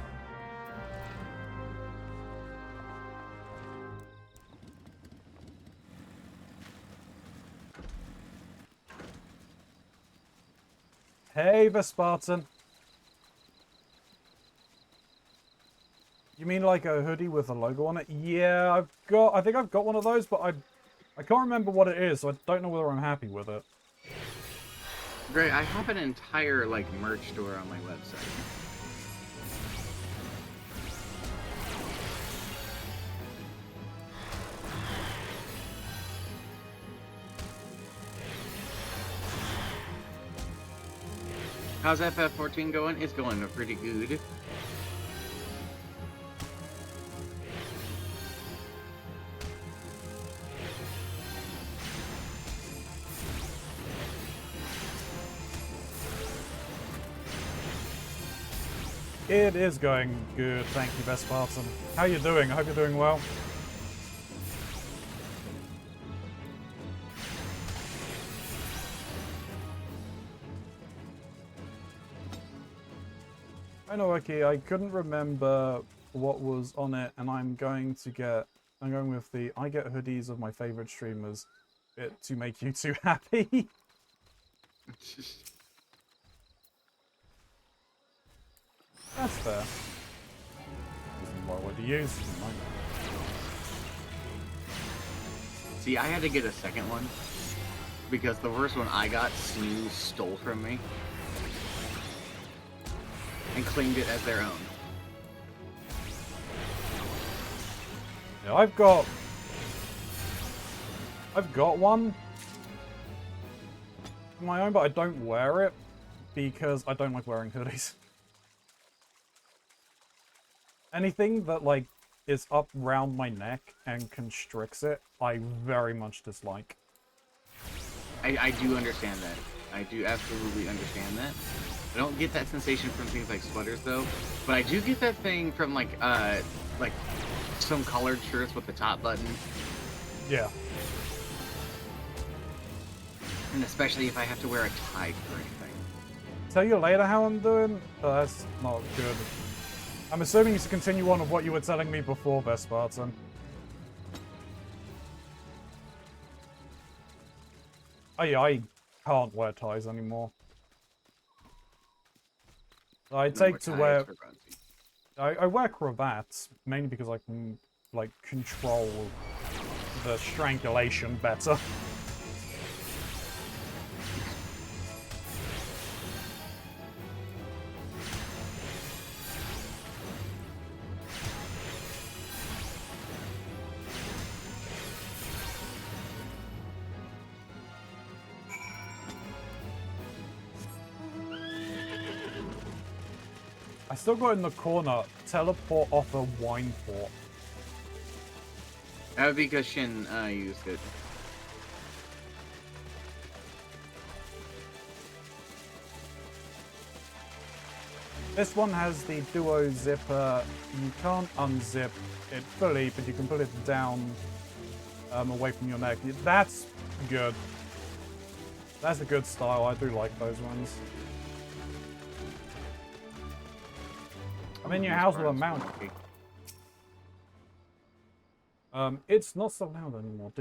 A: Hey, Vespartan. You mean like a hoodie with a logo on it? Yeah, I think I've got one of those, but I can't remember what it is, so I don't know whether I'm happy with it.
E: Great, I have an entire, like, merch store on my website. How's FF14 going? It's going pretty good.
A: It is going good, thank you, Vespartan. How you doing? I hope you're doing well. I know, okay, I couldn't remember what was on it, and I'm going with the I get hoodies of my favorite streamers bit to make you two happy. That's fair. What would you use?
E: See, I had to get a second one because the first one I got, Snoo stole from me and claimed it as their own.
A: Yeah, I've got one of my own, but I don't wear it because I don't like wearing hoodies. Anything that, like, is up round my neck and constricts it, I very much dislike.
E: I do understand that. I do absolutely understand that. I don't get that sensation from things like sweaters, though. But I do get that thing from, like some collared shirts with the top button.
A: Yeah.
E: And especially if I have to wear a tie for anything.
A: Tell you later how I'm doing? Oh, that's not good. I'm assuming to continue on with what you were telling me before, Vespartan. I can't wear ties anymore. I take to wear... I wear cravats, mainly because I can, like, control the strangulation better. I still got in the corner, teleport off a wine port.
E: That would be because Shin used it.
A: This one has the duo zipper. You can't unzip it fully, but you can pull it down away from your neck. That's good. That's a good style. I do like those ones. I'm in your house with a mount. It's not so loud anymore.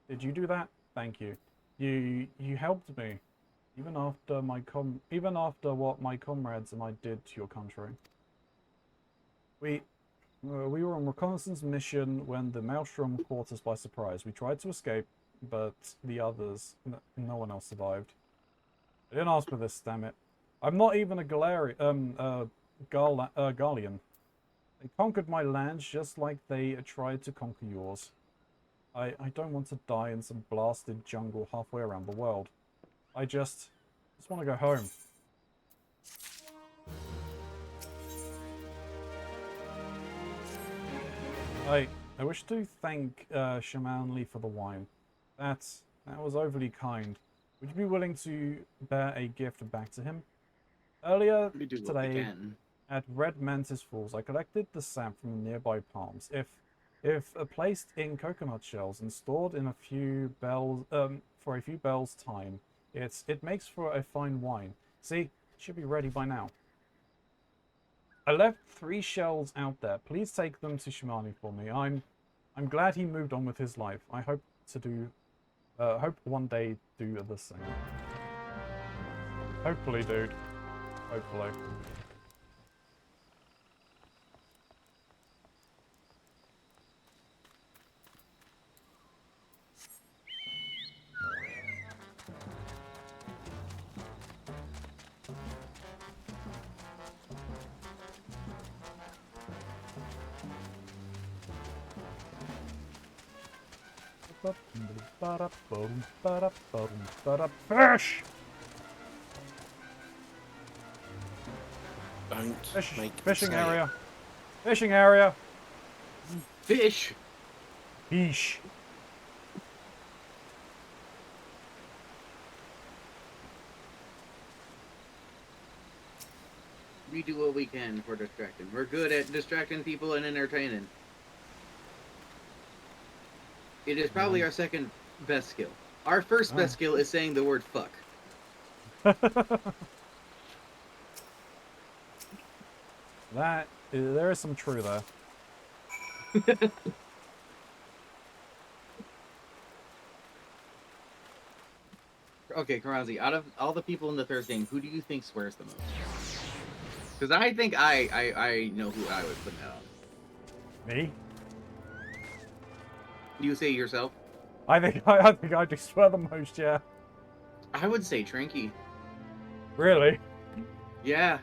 A: Did you do that? Thank you. You helped me, even after what my comrades and I did to your country. We were on reconnaissance mission when the Maelstrom caught us by surprise. We tried to escape, but the others, no one else survived. I didn't ask for this, damn it. I'm not even a Garlean. They conquered my lands just like they tried to conquer yours. I don't want to die in some blasted jungle halfway around the world. I just want to go home. I wish to thank Shamanli for the wine. That was overly kind. Would you be willing to bear a gift back to him? Earlier today, at Red Mantis Falls, I collected the sap from the nearby palms. If placed in coconut shells and stored in for a few bells' time, It makes for a fine wine. See, it should be ready by now. I left 3 shells out there. Please take them to Shimani for me. I'm glad he moved on with his life. I hope one day do the same. Hopefully, dude. Hopefully. Fish!
B: Don't
A: Fishing
B: say
A: area.
B: it.
A: Fishing area.
E: Fish!
A: Fish.
E: We do what we can for distracting. We're good at distracting people and entertaining. It is probably our second best skill. Our first best skill is saying the word fuck.
A: There is some true there.
E: Okay, Keronzi, out of all the people in the third game, who do you think swears the most? Because I think I know who I would put that on.
A: Me?
E: You say yourself?
A: I think I do swear the most, yeah.
E: I would say Trinky.
A: Really?
E: Yeah.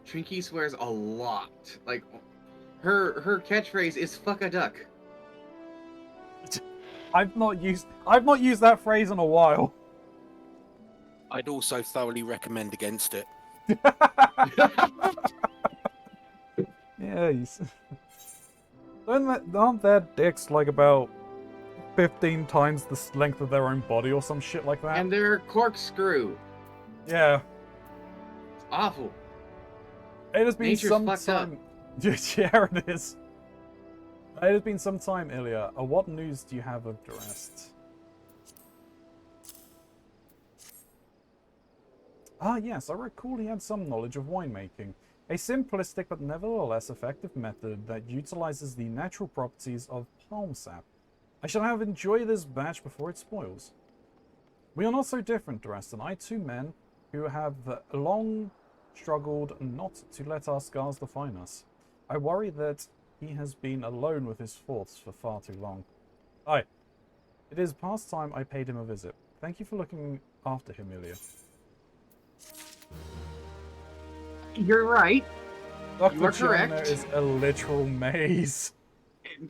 E: Trinky swears a lot. Like, her catchphrase is "fuck a duck."
A: I've not used that phrase in a while.
B: I'd also thoroughly recommend against it.
A: Yeah, aren't their dicks like about 15 times the length of their own body or some shit like that?
E: And they're corkscrew.
A: Yeah.
E: It's awful.
A: It has been
E: Nature's
A: some
E: fucked
A: time. Yeah, it is. It has been some time, Ilya. What news do you have of Durest? Ah, yes, I recall he had some knowledge of winemaking. A simplistic but nevertheless effective method that utilizes the natural properties of palm sap. I shall have enjoy this batch before it spoils. We are not so different, Durest and I, 2 men who have long struggled not to let our scars define us. I worry that he has been alone with his thoughts for far too long. Aye, it is past time I paid him a visit. Thank you for looking after him, Ilya.
E: You're right.
A: Dr.
E: You are
A: China
E: correct.
A: is a literal maze.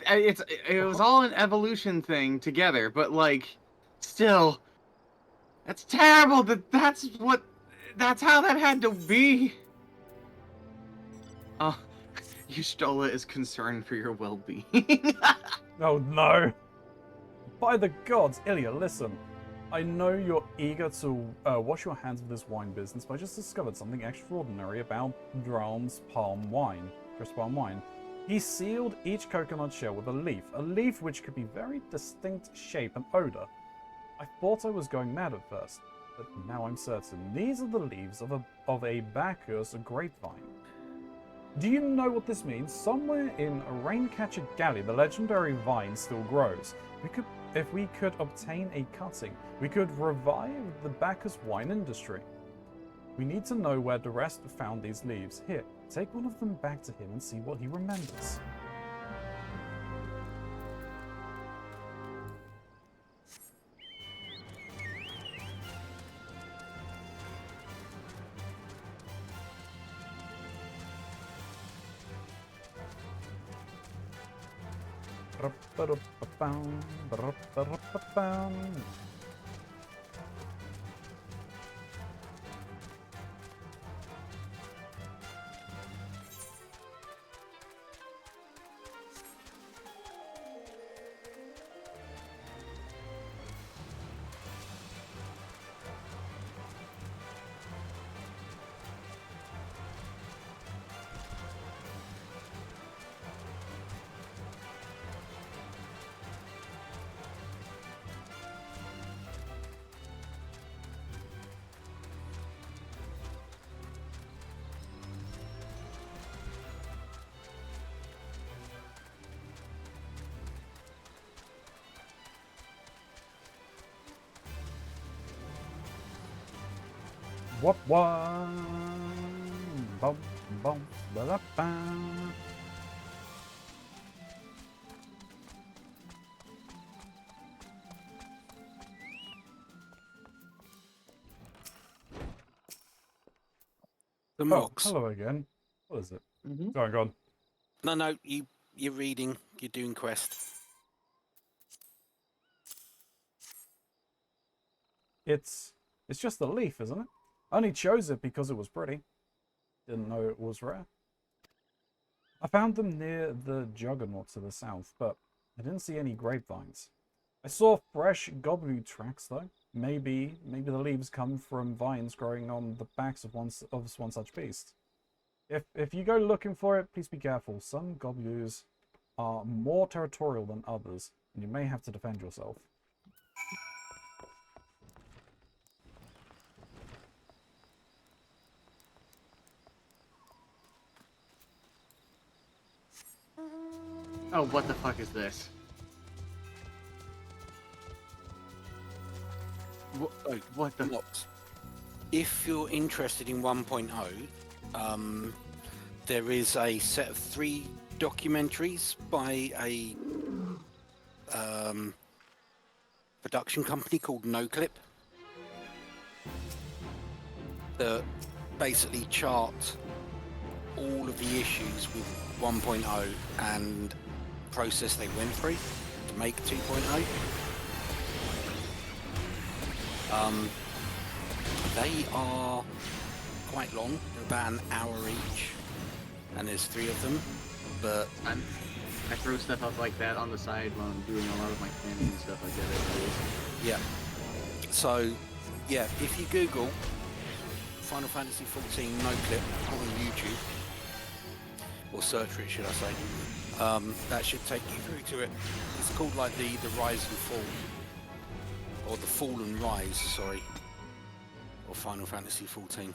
E: It was all an evolution thing together, but like, still, that's terrible. That's how that had to be. Oh, Yustola is concerned for your well-being.
A: Oh no. By the gods, Ilya, listen. I know you're eager to wash your hands of this wine business, but I just discovered something extraordinary about Drom's palm wine. Crisp palm wine. He sealed each coconut shell with a leaf which could be very distinct shape and odor. I thought I was going mad at first, but now I'm certain. These are the leaves of a Bacchus grapevine. Do you know what this means? Somewhere in Raincatcher Galley, the legendary vine still grows. If we could obtain a cutting, we could revive the Bacchus wine industry. We need to know where Durest found these leaves. Here, take one of them back to him and see what he remembers. What? Bum, bum, ba-da-ba.
B: The
A: Oh,
B: Mox.
A: hello again. What is it?
E: Mm-hmm.
A: Sorry, go on.
B: No, you're reading. You're doing quest.
A: It's just a leaf, isn't it? I only chose it because it was pretty. Didn't know it was rare. I found them near the Juggernaut to the south, but I didn't see any grapevines. I saw fresh gobblue tracks though. Maybe the leaves come from vines growing on the backs of one such beast. If you go looking for it, please be careful. Some goblues are more territorial than others, and you may have to defend yourself.
E: Oh, what the fuck is this? What the?
B: Mox. If you're interested in 1.0, there is a set of 3 documentaries by a production company called NoClip that basically chart all of the issues with 1.0 and process they went through to make 2.0. They are quite long. They're about an hour each, and there's 3 of them. But
E: I throw stuff up like that on the side while I'm doing a lot of my planning and stuff like that.
B: yeah, so yeah, if you Google Final Fantasy XIV NoClip on YouTube, or search for it, should I say, that should take you through to it. It's called like the Rise and Fall, or the Fall and Rise, sorry, or Final Fantasy XIV.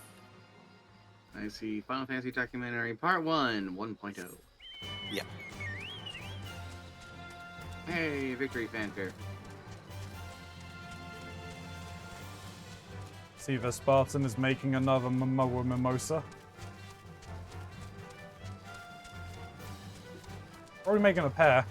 E: I see Final Fantasy Documentary Part 1, 1.0.
B: Yeah.
E: Hey, victory fanfare.
A: See, the Spartan is making another mimosa. Probably making a pair.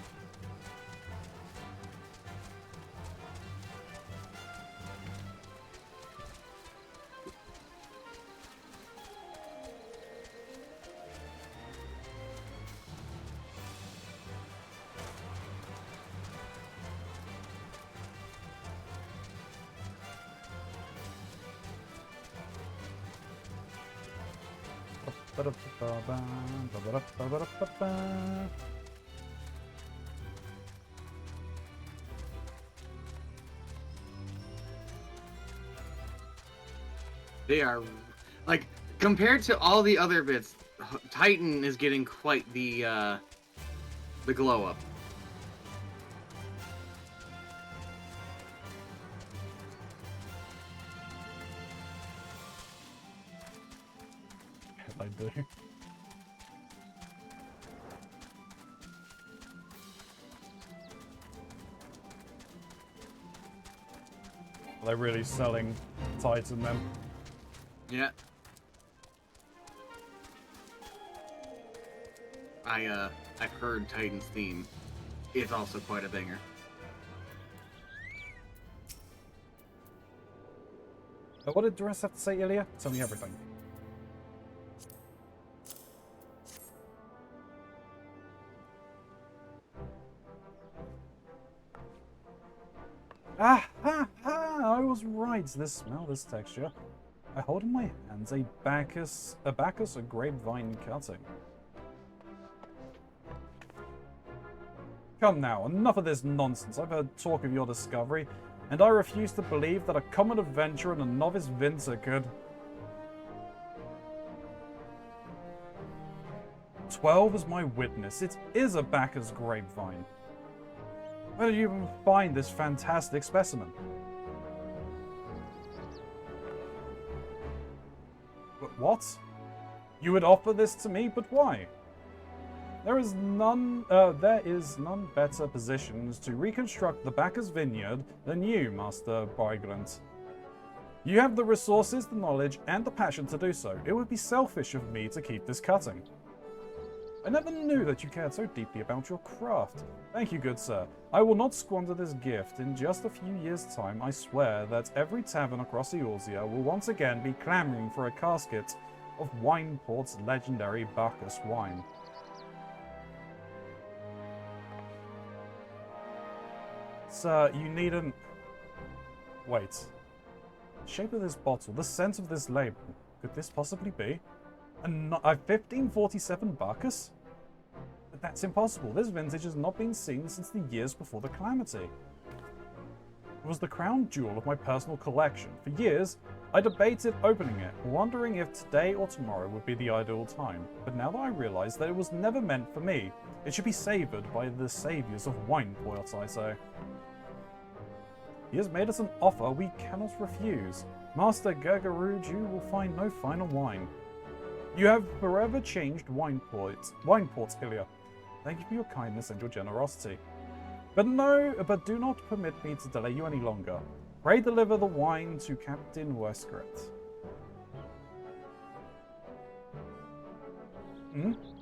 E: They are, like, compared to all the other bits, Titan is getting quite the glow up.
A: I do. Are they really selling Titan then?
E: Yeah. I've heard Titan's theme. It's also quite a banger.
A: But what did Dress have to say, Ilya? Tell me everything. I was right. Smell this texture. I hold in my hands a Bacchus, a grapevine cutting. Come now, enough of this nonsense. I've heard talk of your discovery, and I refuse to believe that a common adventurer and a novice Vincer could. 12 is my witness. It is a Bacchus grapevine. Where did you even find this fantastic specimen? But what? You would offer this to me, but why? There is none better positioned to reconstruct the Bacchus vineyard than you, Master Brygrant. You have the resources, the knowledge, and the passion to do so. It would be selfish of me to keep this cutting. I never knew that you cared so deeply about your craft. Thank you, good sir. I will not squander this gift. In just a few years' time, I swear that every tavern across Eorzea will once again be clamoring for a casket of Wineport's legendary Bacchus wine. Sir, you needn't... Wait. The shape of this bottle, the scent of this label, could this possibly be a 1547 Bacchus? But that's impossible. This vintage has not been seen since the years before the calamity. It was the crown jewel of my personal collection. For years, I debated opening it, wondering if today or tomorrow would be the ideal time. But now that I realize that it was never meant for me, it should be savored by the saviors of Wineport, I say. He has made us an offer we cannot refuse. Master Gagaruju will find no finer wine. You have forever changed Wineport, Ilya. Thank you for your kindness and your generosity. But do not permit me to delay you any longer. Pray deliver the wine to Captain Westcret.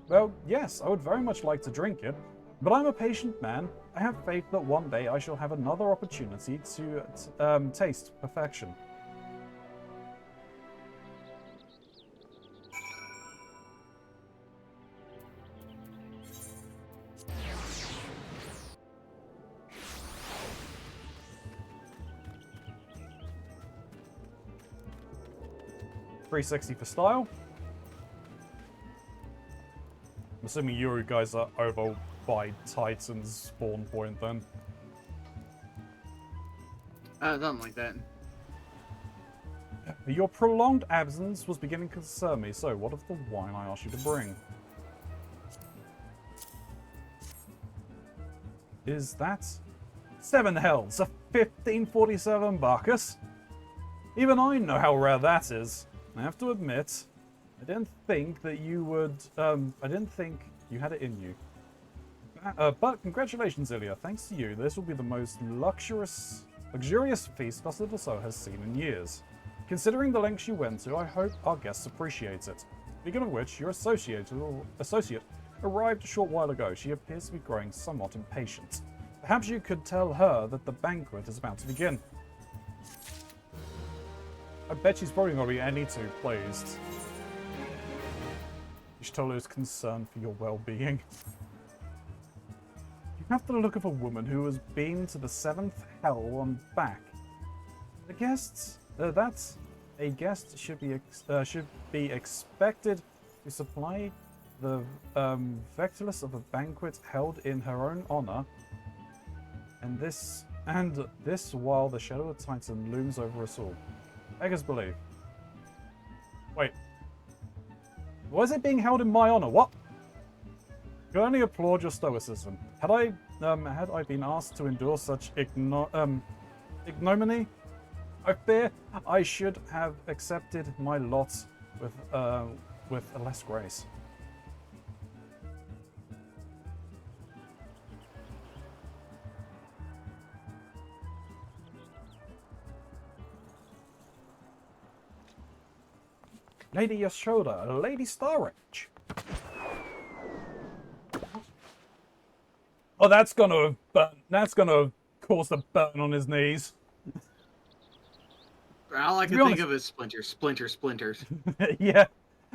A: Well, yes, I would very much like to drink it, but I'm a patient man. I have faith that one day I shall have another opportunity to taste perfection. $360 for style. I'm assuming you guys are over by Titan's spawn point then.
E: Something like that.
A: Your prolonged absence was beginning to concern me, so what of the wine I asked you to bring? Is that 7 hells, a 1547 Bacchus? Even I know how rare that is. I have to admit, I didn't think that you would, I didn't think you had it in you. But congratulations, Ilya. Thanks to you, this will be the most luxurious feast Master Dassault has seen in years. Considering the lengths you went to, I hope our guests appreciate it. Speaking of which, your associate arrived a short while ago. She appears to be growing somewhat impatient. Perhaps you could tell her that the banquet is about to begin. I bet she's probably not going to be any too pleased. You should tell her is concerned for your well-being. You have the look of a woman who has been to the 7th hell on back. The guests, a guest should be expected to supply the vectorless of a banquet held in her own honor, and this while the shadow of Titan looms over us all. Beggars believe. Wait. Why is it being held in my honor? What? I can only applaud your stoicism. Had I been asked to endure such ignominy, I fear I should have accepted my lot with less grace. Lady Yashoda, Lady Starridge. Oh, that's gonna cause a burn on his knees.
E: All I can think of is splinters.
A: Yeah.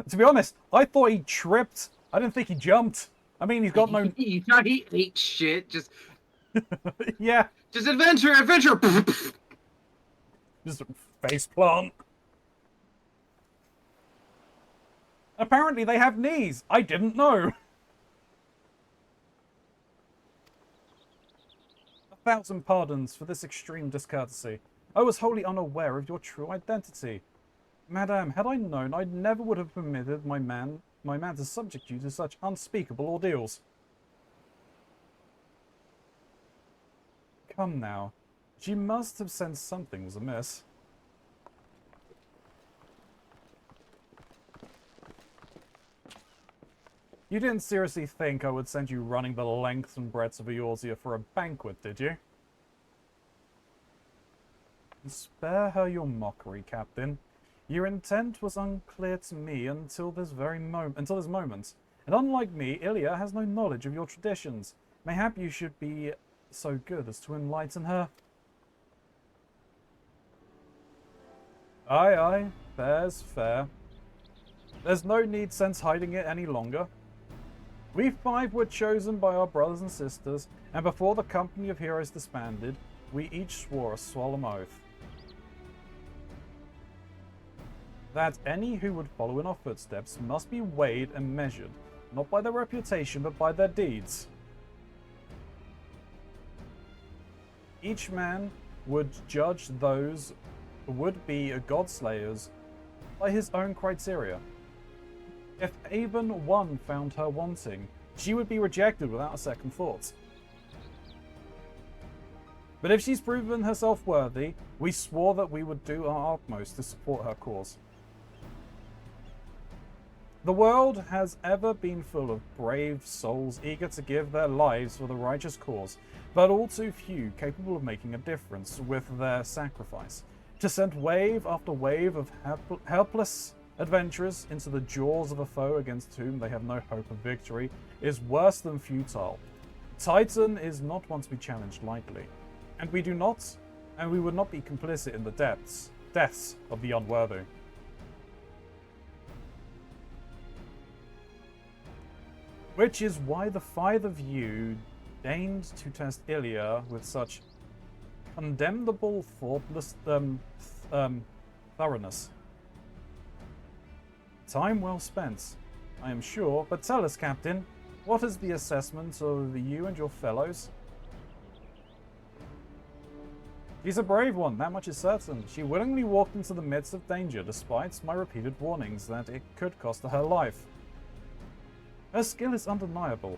A: To be honest, I thought he tripped. I didn't think he jumped. I mean, he's got no...
E: He ate shit. Just...
A: yeah.
E: Just adventure!
A: Just face plant. Apparently they have knees. I didn't know. 1,000 pardons for this extreme discourtesy. I was wholly unaware of your true identity. Madame, had I known, I never would have permitted my man to subject you to such unspeakable ordeals. Come now. She must have sensed something was amiss. You didn't seriously think I would send you running the length and breadth of Eorzea for a banquet, did you? Spare her your mockery, Captain. Your intent was unclear to me until this moment. And unlike me, Ilya has no knowledge of your traditions. Mayhap you should be so good as to enlighten her. Aye, aye, fair's fair. There's no need since hiding it any longer. We 5 were chosen by our brothers and sisters, and before the company of heroes disbanded, we each swore a solemn oath that any who would follow in our footsteps must be weighed and measured, not by their reputation, but by their deeds. Each man would judge those would-be god-slayers by his own criteria. If even one found her wanting, she would be rejected without a second thought. But if she's proven herself worthy, we swore that we would do our utmost to support her cause. The world has ever been full of brave souls eager to give their lives for the righteous cause, but all too few capable of making a difference with their sacrifice. To send wave after wave of helpless adventurers into the jaws of a foe against whom they have no hope of victory is worse than futile. Titan is not one to be challenged lightly, and we would not be complicit in the deaths of the unworthy. Which is why the 5 of you deigned to test Ilya with such condemnable thoroughness. Time well spent, I am sure, but tell us, Captain, what is the assessment of you and your fellows? She's a brave one, that much is certain. She willingly walked into the midst of danger, despite my repeated warnings that it could cost her life. Her skill is undeniable,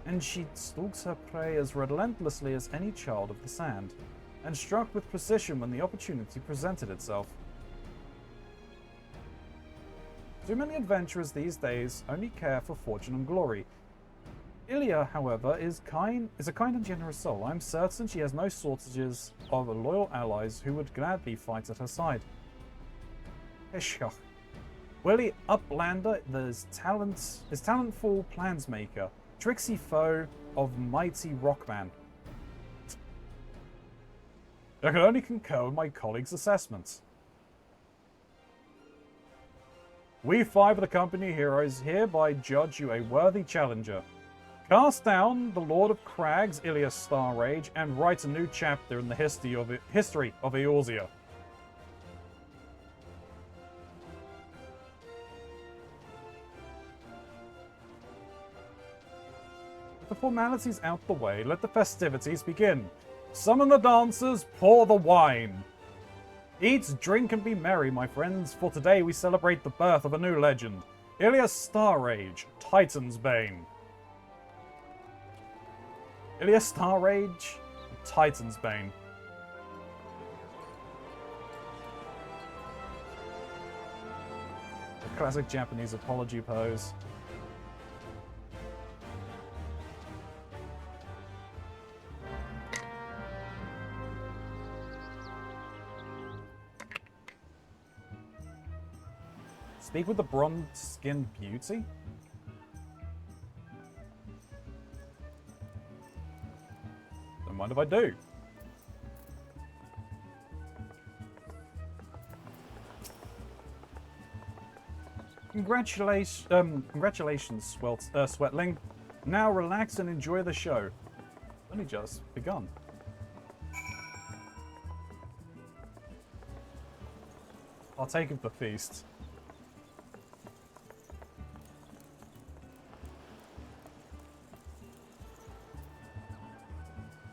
A: and she stalks her prey as relentlessly as any child of the sand, and struck with precision when the opportunity presented itself. Too many adventurers these days only care for fortune and glory. Ilya, however, is a kind and generous soul. I am certain she has no shortages of loyal allies who would gladly fight at her side. Heshach. Willie Uplander, his talentful plansmaker, tricksy foe of mighty Rockman. I can only concur with my colleague's assessments. We 5 of the company heroes hereby judge you a worthy challenger. Cast down the Lord of Crags, Ilya Starrage, and write a new chapter in the history of Eorzea. With the formalities out the way, let the festivities begin. Summon the dancers, pour the wine. Eat, drink, and be merry, my friends, for today we celebrate the birth of a new legend, Ilya Starrage, Titan's Bane. Ilya Starrage, Titan's Bane. The classic Japanese apology pose. Speak with the bronze-skinned beauty? Don't mind if I do. Congratulations, Sweatling. Now relax and enjoy the show. Only just begun. Partake of the feast.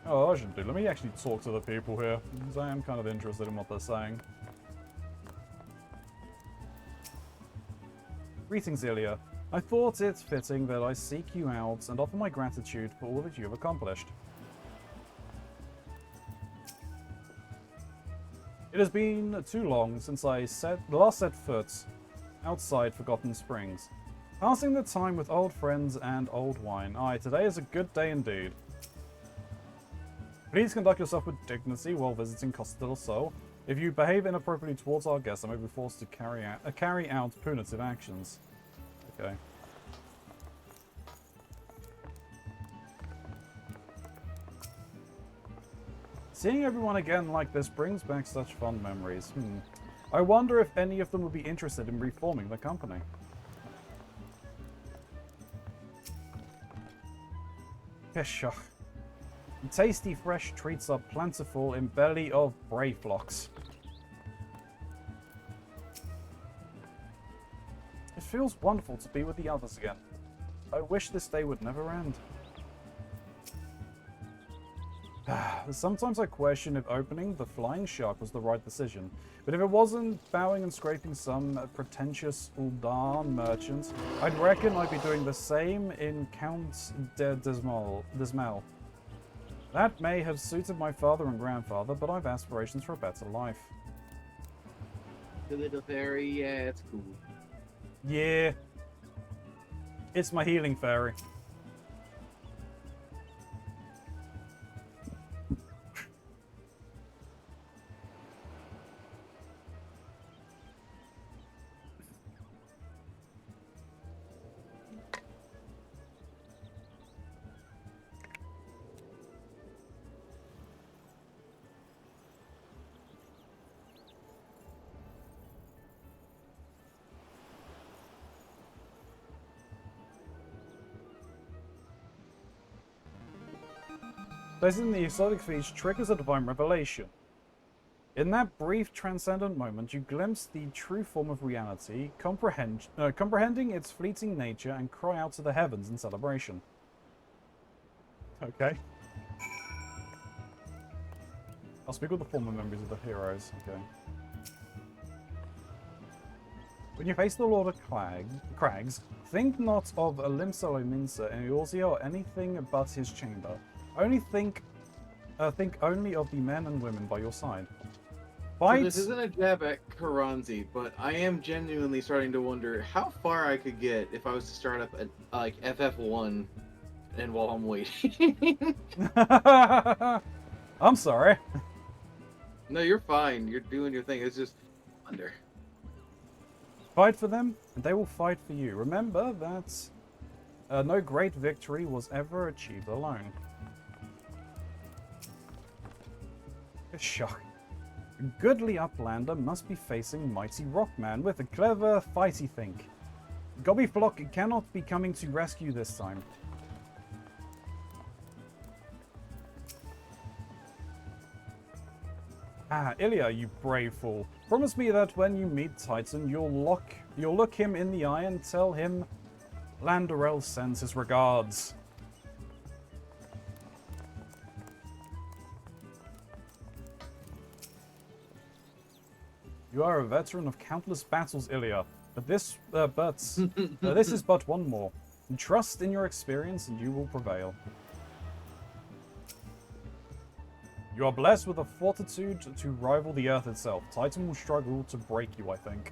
A: Oh, I shouldn't do. Let me actually talk to the people here, because I am kind of interested in what they're saying. Greetings, Ilya. I thought it fitting that I seek you out and offer my gratitude for all that you have accomplished. It has been too long since I last set foot outside Forgotten Springs. Passing the time with old friends and old wine. Aye, today is a good day indeed. Please conduct yourself with dignity while visiting Costa del Sol. If you behave inappropriately towards our guests, I may be forced to carry out punitive actions. Okay. Seeing everyone again like this brings back such fond memories. I wonder if any of them would be interested in reforming the company. Peshach. Tasty fresh treats are plentiful in belly of brave flocks. It feels wonderful to be with the others again. I wish this day would never end. Sometimes I question if opening the Flying Shark was the right decision, but if it wasn't bowing and scraping some pretentious Uldan merchant, I'd reckon I'd be doing the same in Count de Dismal. That may have suited my father and grandfather, but I've aspirations for a better life.
D: The little fairy, yeah, it's cool.
A: Yeah. It's my healing fairy. Placing the exotic feast triggers a divine revelation. In that brief transcendent moment, you glimpse the true form of reality, comprehending its fleeting nature, and cry out to the heavens in celebration. Okay. I'll speak with the former members of the heroes. Okay. When you face the Lord of Crags, think not of Limsa Minsa and Eorzea or anything but his chamber. Only think only of the men and women by your side. Fight.
F: So this isn't a jab at Keronzi, but I am genuinely starting to wonder how far I could get if I was to start up at like FF1 and while I'm waiting.
A: I'm sorry.
F: No, you're fine. You're doing your thing. It's just wonder.
A: Fight for them, and they will fight for you. Remember that no great victory was ever achieved alone. A shock. A goodly uplander must be facing mighty Rockman with a clever fighty think. Gobbyflock cannot be coming to rescue this time. Ah, Ilya, you brave fool. Promise me that when you meet Titan, you'll look him in the eye and tell him Landarel sends his regards. You are a veteran of countless battles, Ilya, but this is but one more. Trust in your experience and you will prevail. You are blessed with a fortitude to rival the Earth itself. Titan will struggle to break you, I think.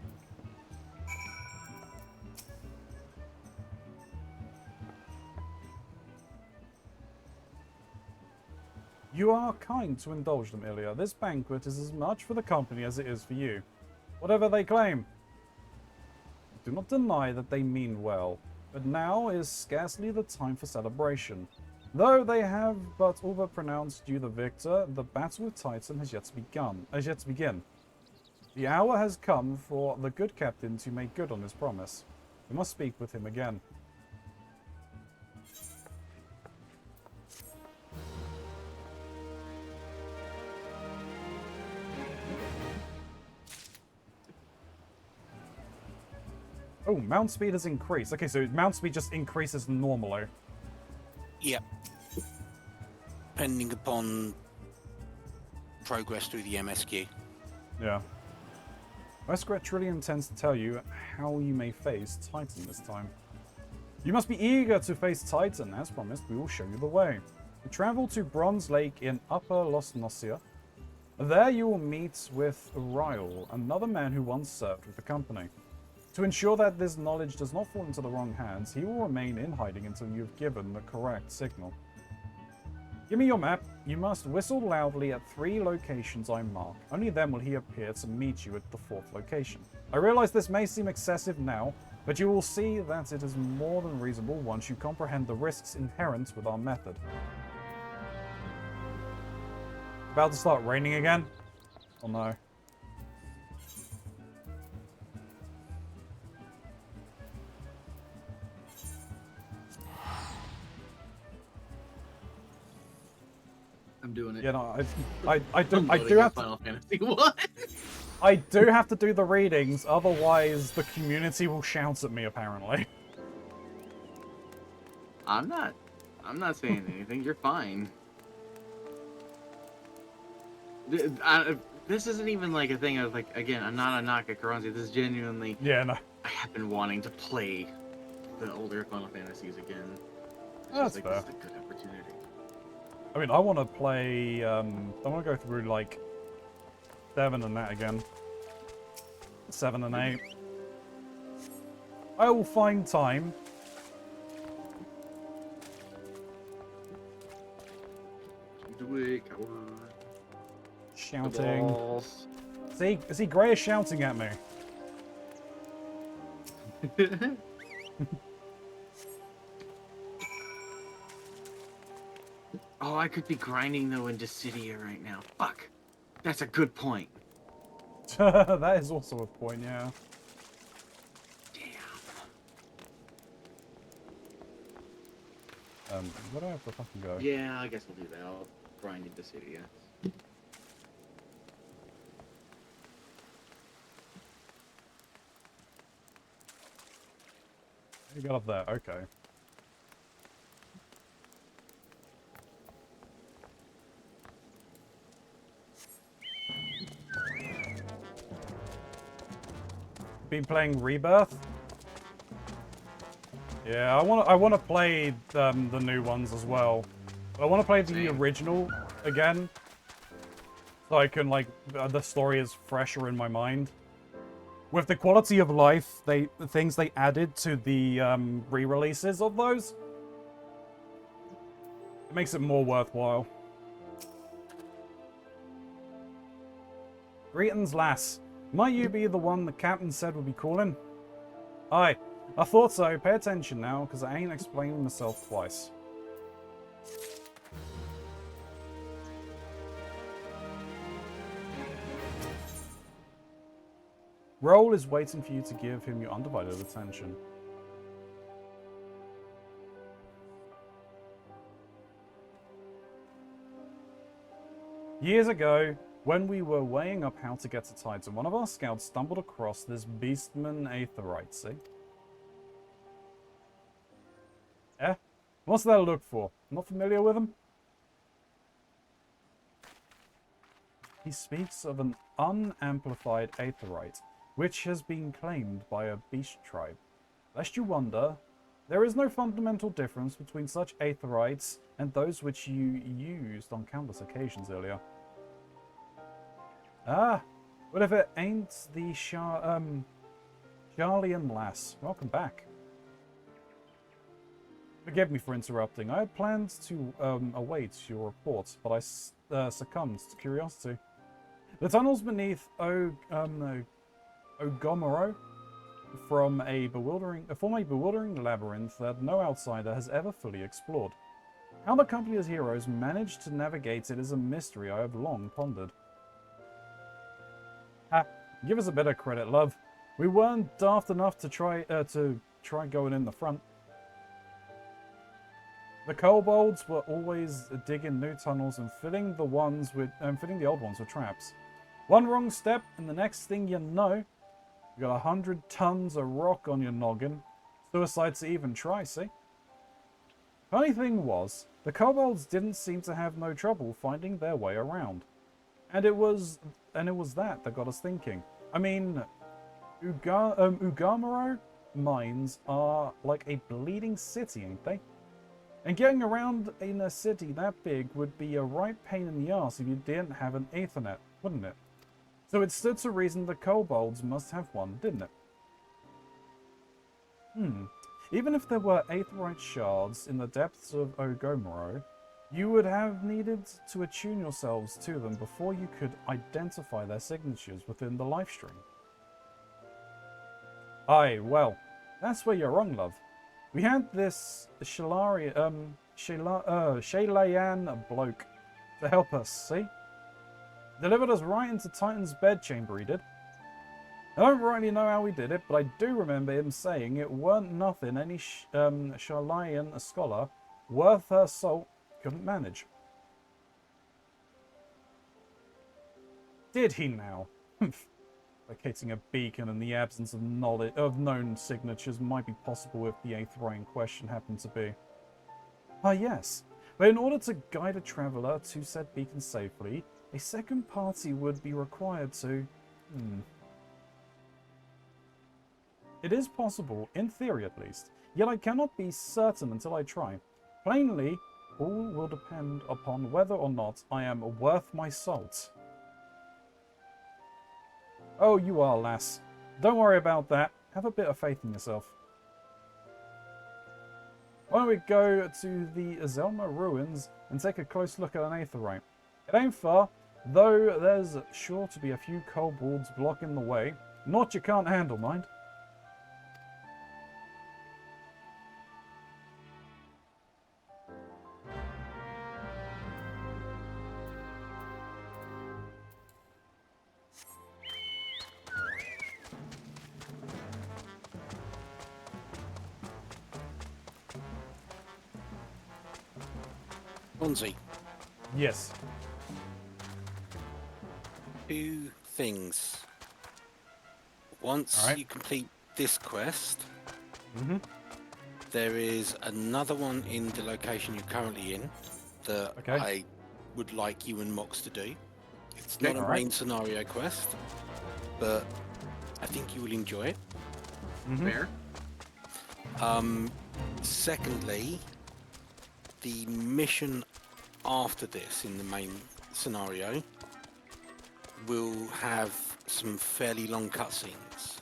A: You are kind to indulge them, Ilya. This banquet is as much for the company as it is for you. Whatever they claim. Do not deny that they mean well, but now is scarcely the time for celebration. Though they have but all but pronounced you the victor, the battle with Titan has yet to begin. The hour has come for the good captain to make good on his promise. We must speak with him again. Oh, mount speed has increased. Okay, so mount speed just increases normally.
B: Yep. Depending upon progress through the MSQ.
A: Yeah. Muskrat really intends to tell you how you may face Titan this time. You must be eager to face Titan. As promised, we will show you the way. Travel to Bronze Lake in Upper Los Nocia. There you will meet with Ryle, another man who once served with the company. To ensure that this knowledge does not fall into the wrong hands, he will remain in hiding until you have given the correct signal. Give me your map. You must whistle loudly at 3 locations I mark. Only then will he appear to meet you at the 4th location. I realize this may seem excessive now, but you will see that it is more than reasonable once you comprehend the risks inherent with our method. About to start raining again? Oh no.
F: I'm doing it.
A: Yeah, no, I do have to,
F: Final Fantasy 1.
A: I do have to do the readings, otherwise the community will shout at me apparently.
E: I'm not saying anything. You're fine. This isn't even like a thing of like, again, I'm not a knock at Keronzi. This is genuinely.
A: Yeah, no.
E: I have been wanting to play the older Final Fantasies again.
A: That's
E: like,
A: fair.
E: this is a good opportunity.
A: I mean, I want to play, I want to go through, like, 7 and that again. 7 and 8. I will find time.
E: Do it, coward.
A: Shouting. See, Gray is shouting at me.
E: Oh, I could be grinding though in Dissidia right now. Fuck. That's a good point.
A: That is also a point, yeah.
E: Damn.
A: Where do I have to fucking go?
E: Yeah, I guess I'll do that. I'll grind in Dissidia.
A: You got up there, okay. Been playing Rebirth? Yeah, I want to play the new ones as well. But I want to play the original again, so I can like the story is fresher in my mind. With the quality of life, the things they added to the re-releases of those, it makes it more worthwhile. Greetings, lass. Might you be the one the captain said would be calling? Aye, I thought so. Pay attention now, because I ain't explaining myself twice. Roll is waiting for you to give him your undivided attention. Years ago, when we were weighing up how to get to Titan, one of our scouts stumbled across this beastman Aetherite, see? Eh? What's that look for? Not familiar with him? He speaks of an unamplified Aetherite, which has been claimed by a beast tribe. Lest you wonder, there is no fundamental difference between such Aetherites and those which you used on countless occasions earlier. Ah, what if it ain't the Charlian lass? Welcome back. Forgive me for interrupting. I had planned to await your report, but I succumbed to curiosity. The tunnels beneath Ogomoro form a bewildering labyrinth that no outsider has ever fully explored. How the company as heroes managed to navigate it is a mystery I have long pondered. Ha! Give us a bit of credit, love. We weren't daft enough to try going in the front. The kobolds were always digging new tunnels and filling the old ones with traps. One wrong step, and the next thing you know, you got 100 tons of rock on your noggin. Suicide to even try, see? Funny thing was, the kobolds didn't seem to have no trouble finding their way around. And it was that got us thinking. I mean, Ugamaro mines are like a bleeding city, ain't they? And getting around in a city that big would be a right pain in the ass if you didn't have an Ethernet, wouldn't it? So it stood to reason the kobolds must have one, didn't it? Even if there were Aetherite shards in the depths of Ogomoro, You would have needed to attune yourselves to them before you could identify their signatures within the live stream. Aye, well, that's where you're wrong, love. We had this Shalayan bloke to help us, see? Delivered us right into Titan's bedchamber, he did. I don't really know how he did it, but I do remember him saying it weren't nothing any Shalayan scholar worth her salt couldn't manage. Did he now? Locating a beacon in the absence of knowledge of known signatures might be possible if the Aetheroid in question happened to be. Ah, yes. But in order to guide a traveller to said beacon safely, a second party would be required to... It is possible, in theory at least, yet I cannot be certain until I try. Plainly, all will depend upon whether or not I am worth my salt. Oh, you are, lass. Don't worry about that. Have a bit of faith in yourself. Why don't we go to the Zelma ruins and take a close look at an Aetheroid? It ain't far, though there's sure to be a few kobolds blocking the way. Not you can't handle, mind.
B: Keronzi,
A: Yes.
B: 2 things. Once
A: Alright.
B: you complete this quest,
A: Mm-hmm.
B: there is another one in the location you're currently in that
A: Okay.
B: I would like you and Mox to do. It's not a
A: alright.
B: main scenario quest, but I think you will enjoy it.
A: Mm-hmm.
E: Fair.
B: Secondly, the mission after this in the main scenario will have some fairly long cutscenes.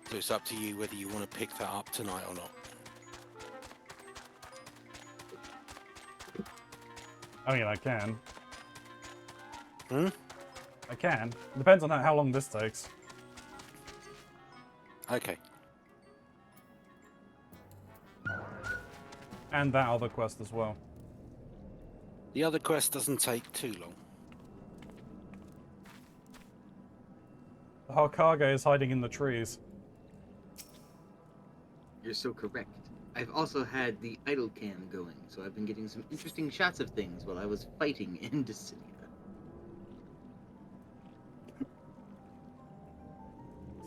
B: So it's up to you whether you want to pick that up tonight or not.
A: I mean, I can.
B: Hmm?
A: I can. Depends on how long this takes.
B: Okay.
A: And that other quest as well.
B: The other quest doesn't take too long.
A: The Harkage is hiding in the trees.
E: You're so correct. I've also had the idle cam going, so I've been getting some interesting shots of things while I was fighting in Dissidia.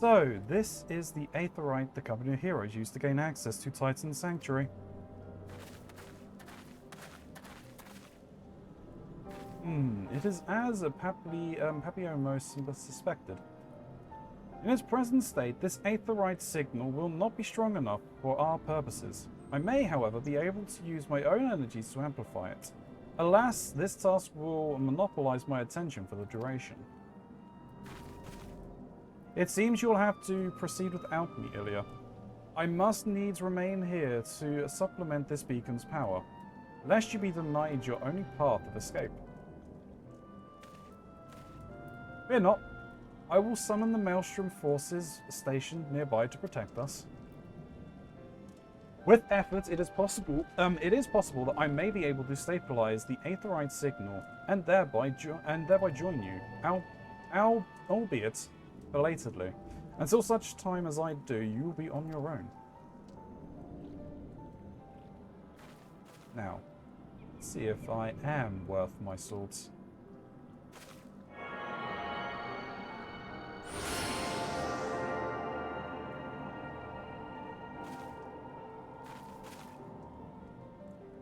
A: So, this is the Aetheroid the Company of Heroes used to gain access to Titan's Sanctuary. It is as Papillon suspected. In its present state, this Aetheroid signal will not be strong enough for our purposes. I may, however, be able to use my own energies to amplify it. Alas, this task will monopolize my attention for the duration. It seems you'll have to proceed without me, Ilya. I must needs remain here to supplement this beacon's power, lest you be denied your only path of escape. Fear not. I will summon the Maelstrom forces stationed nearby to protect us. With effort, it is possible that I may be able to stabilize the Aetheroid signal and thereby join you, albeit belatedly. Until such time as I do, you will be on your own. Now, let's see if I am worth my swords.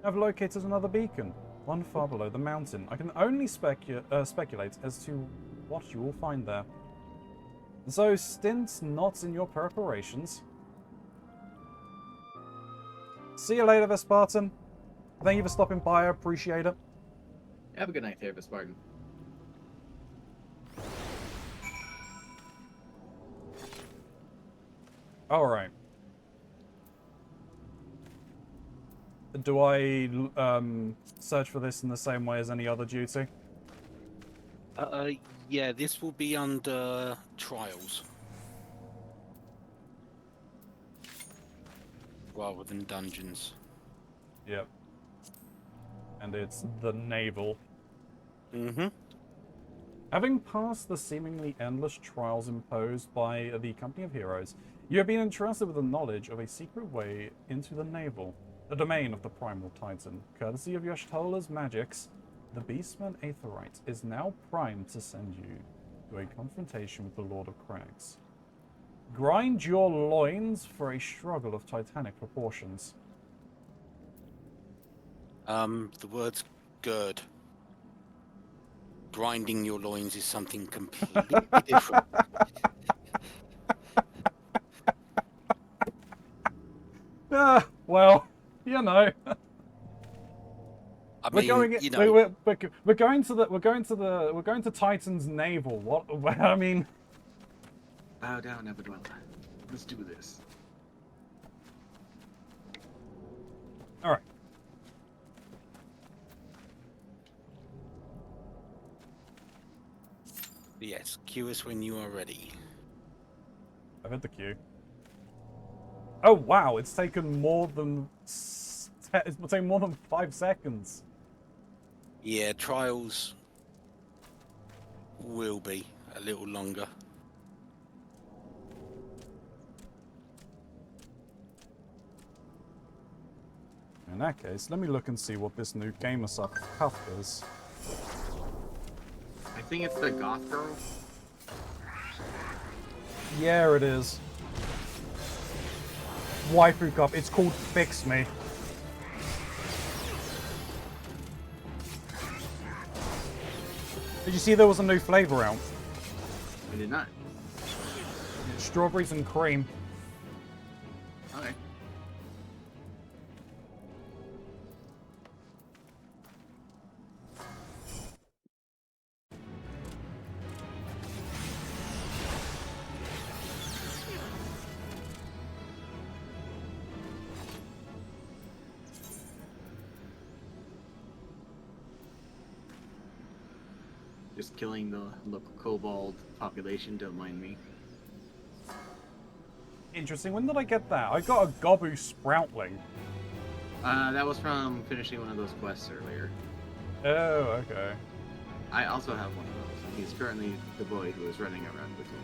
A: I've located another beacon, one far below the mountain. I can only speculate as to what you will find there. So, stint not in your preparations. See you later, Vespartan. Thank you for stopping by, I appreciate it.
E: Have a good night there, Spartan.
A: Alright. do I search for this in the same way as any other duty?
B: Yeah, this will be under trials rather than dungeons.
A: Yep. And it's the naval.
B: Mm-hmm.
A: Having passed the seemingly endless trials imposed by the Company of Heroes, you have been entrusted with the knowledge of a secret way into the naval, the domain of the Primal Titan. Courtesy of Yashtola's magics, the Beastman Aetherite is now primed to send you to a confrontation with the Lord of Crags. Grind your loins for a struggle of titanic proportions.
B: The words gird. Grinding your loins is something completely different.
A: Well, you know.
B: I
A: We're
B: mean,
A: going.
B: you know,
A: We're going to the. We're going to Titan's naval. What? I mean.
E: Bow down, Nebadwella. Let's do this.
A: All right.
B: yes, cue us when you are ready.
A: I've hit the queue. Oh wow! It's taken more than. It's taken more than 5 seconds.
B: Yeah, trials will be a little longer.
A: In that case, let me look and see what this new gamer sub cuff is.
E: I think it's the goth girl.
A: Yeah, it is. Waifu cup. It's called Fix Me. Did you see there was a new flavor out?
E: I did not.
A: Strawberries and cream.
E: Okay. Just killing the local kobold population, don't mind me.
A: Interesting. When did I get that? I got a Gobu Sproutling.
E: That was from finishing one of those quests earlier.
A: Oh, okay.
E: I also have one of those. He's currently the boy who is running around with me.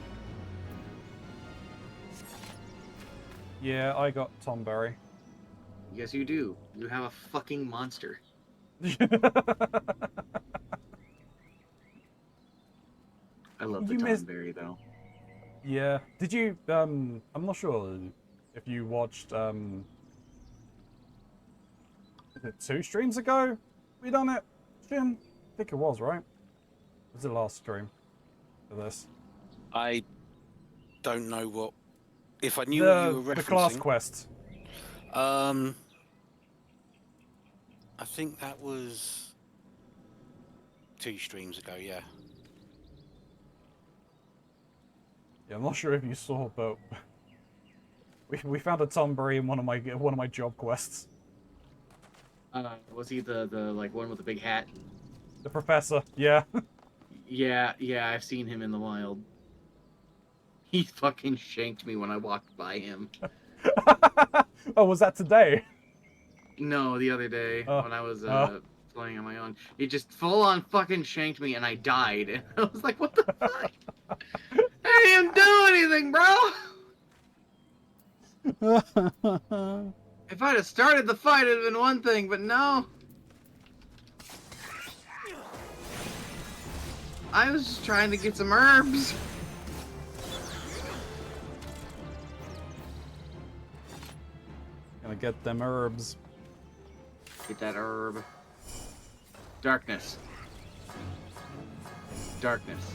A: Yeah, I got Tom Berry.
E: Yes, you do. You have a fucking monster. I love the
A: You missed-
E: Tonberry, though.
A: Yeah. Did you, I'm not sure if you watched, is it 2 streams ago? We done it, Jim? I think it was, right? Was it last stream for this?
B: I don't know what. If I knew what you were referencing.
A: The class quest.
B: I think that was 2 streams ago. Yeah.
A: Yeah, I'm not sure if you saw, but we found a Tom Berry in one of my job quests.
E: Was he the like one with the big hat?
A: The professor, yeah.
E: Yeah, I've seen him in the wild. He fucking shanked me when I walked by him.
A: Oh, was that today?
E: No, the other day when I was
A: oh.
E: playing on my own. He just full on fucking shanked me and I died. And I was like, what the fuck? I didn't do anything, bro! If I'd have started the fight, it'd have been one thing, but no. I was just trying to get some herbs.
A: Gonna get them herbs.
E: Get that herb. Darkness. Darkness.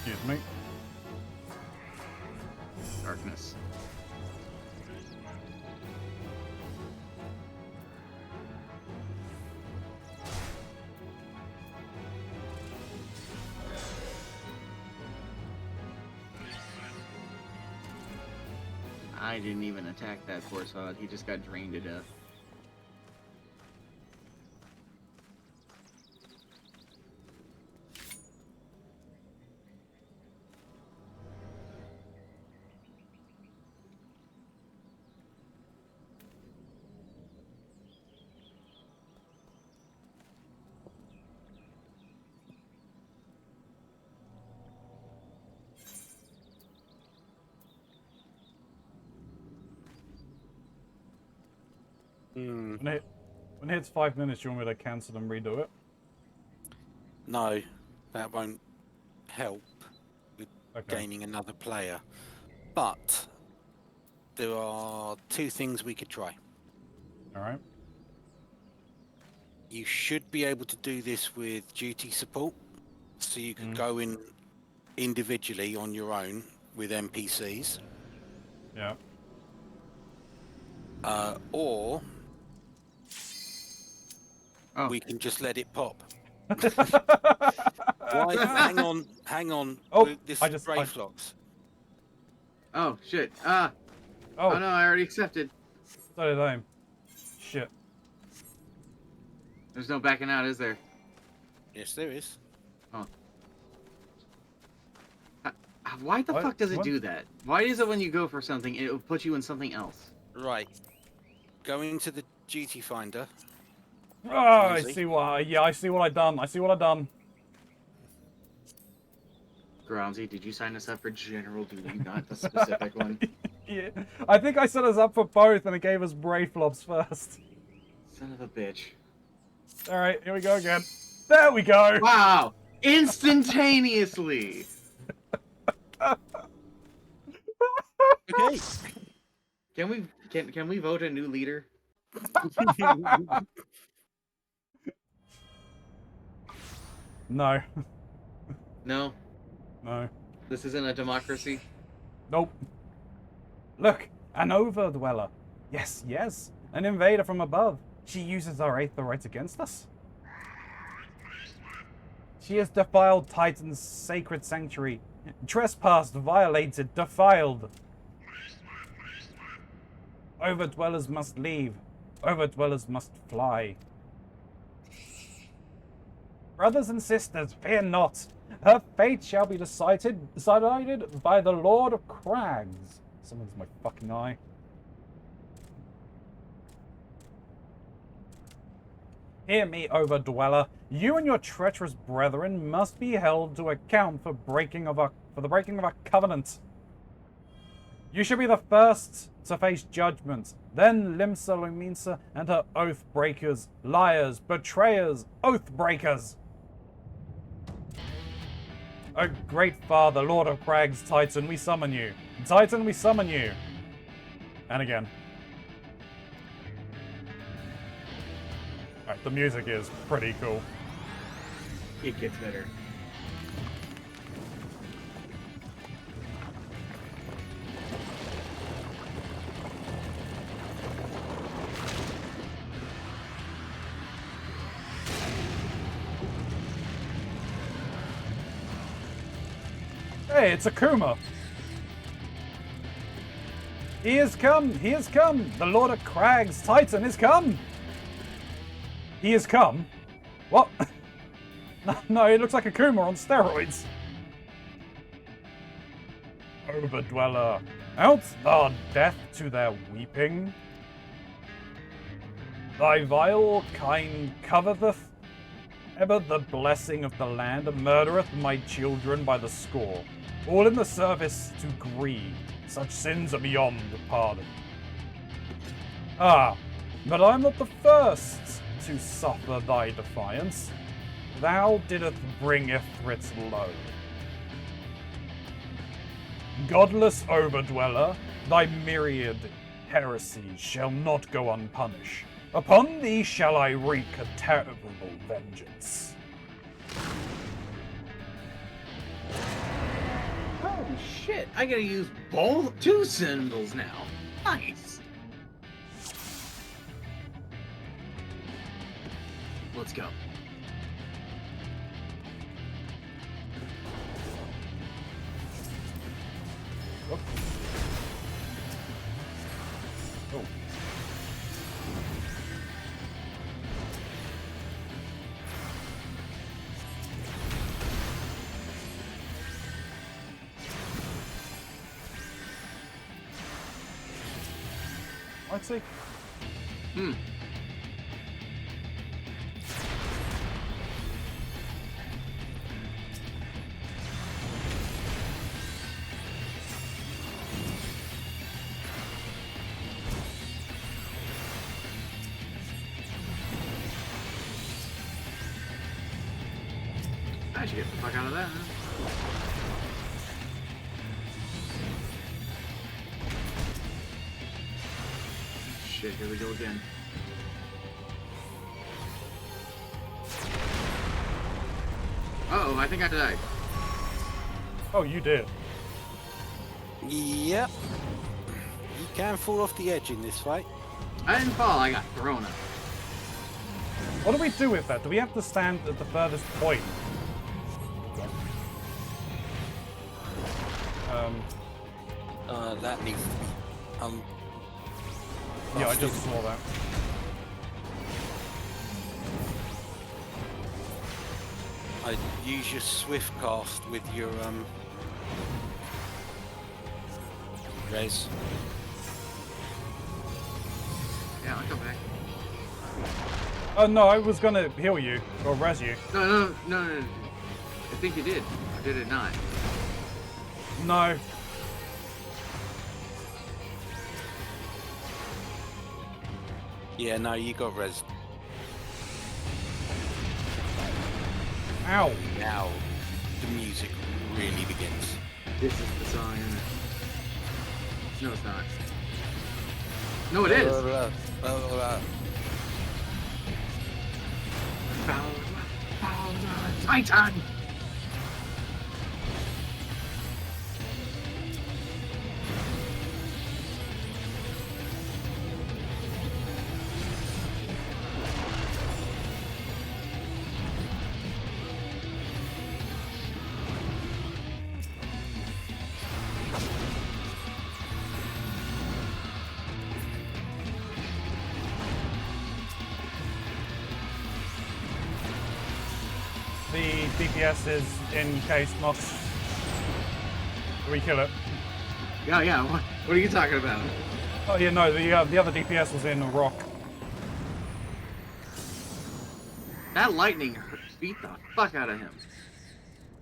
A: Excuse me.
E: Darkness. I didn't even attack that poor sod. He just got drained to death.
B: Hmm.
A: When it hits 5 minutes, you want me to cancel and redo it?
B: No, that won't help with
A: Okay.
B: gaining another player. But there are two things we could try.
A: Alright.
B: You should be able to do this with duty support, so you could go in individually on your own with NPCs.
A: Yeah.
B: Or
E: Oh.
B: we can just let it pop. Why? Hang on.
A: Oh,
B: This
A: I
B: is
A: just-
B: Brayflox.
E: Oh, shit.
A: Oh,
E: Oh no, I already accepted.
A: so did I. Shit.
E: There's no backing out, is there?
B: Yes, there is.
E: Why the
A: What?
E: fuck does it
A: What?
E: do that? Why is it when you go for something, it will put you in something else?
B: Right. Go into the duty finder.
A: Oh, I
B: Keronzi.
A: see what. Yeah, I see what I done. I see what I done.
E: Keronzi, did you sign us up for general duty, not the specific one?
A: Yeah, I think I set us up for both, and it gave us Brayflops first.
E: Son of a bitch.
A: All right, here we go again. There we go.
E: Wow! Instantaneously!
B: Okay.
E: Can we vote a new leader?
A: No,
E: No,
A: no,
E: this isn't a democracy.
A: nope. Look, an overdweller. Yes, yes, an invader from above. She uses our aether right against us. She has defiled Titan's sacred sanctuary. Trespassed, violated, defiled. Overdwellers must leave. Overdwellers must fly. Brothers and sisters, fear not. Her fate shall be decided by the Lord of Crags. Someone's my fucking eye. Hear me, Overdweller. You and your treacherous brethren must be held to account for the breaking of our covenant. You shall be the first to face judgment. Then Limsa Luminsa and her oath breakers, liars, betrayers, oath breakers. O great father, Lord of Crags, Titan, we summon you. Titan, we summon you. And again. Alright, the music is pretty cool.
E: It gets better.
A: Hey, it's Akuma. He has come, he has come. The Lord of Crags, Titan, has come. He has come? What? No, it looks like Akuma on steroids. Overdweller, out thou death to their weeping. Thy vile kind covereth ever the blessing of the land, and murdereth my children by the score, all in the service to greed. Such sins are beyond pardon. Ah, but I'm not the first to suffer thy defiance. Thou didst bring Ithrit's low. Godless overdweller, thy myriad heresies shall not go unpunished. Upon thee shall I wreak a terrible vengeance.
E: Oh shit! I gotta use both two symbols now. Nice. Let's go.
A: galaxy?
E: Hmm. I should get the fuck out of that, huh? Shit, here we go again. Uh-oh, I think I died.
A: Oh, you did.
B: Yep. You can fall off the edge in this fight.
E: I didn't fall, I got thrown up.
A: What do we do with that? Do we have to stand at the furthest point?
B: That needs to be
A: Yeah, I just saw that.
B: I use your swift cast with your res.
E: Yeah, I'll come back.
A: Oh no, I was gonna heal you or res you.
E: No. I think you did. Or did it not?
A: No.
B: Yeah, no, you got res.
A: Ow.
B: Now the music really begins.
E: This is the song, isn't it? No, it's not. No, it is! Titan!
A: The DPS is in case Nox. We kill it.
E: Yeah, what are you talking about?
A: Oh yeah, no, the other DPS was in rock.
E: That lightning beat the fuck out of him.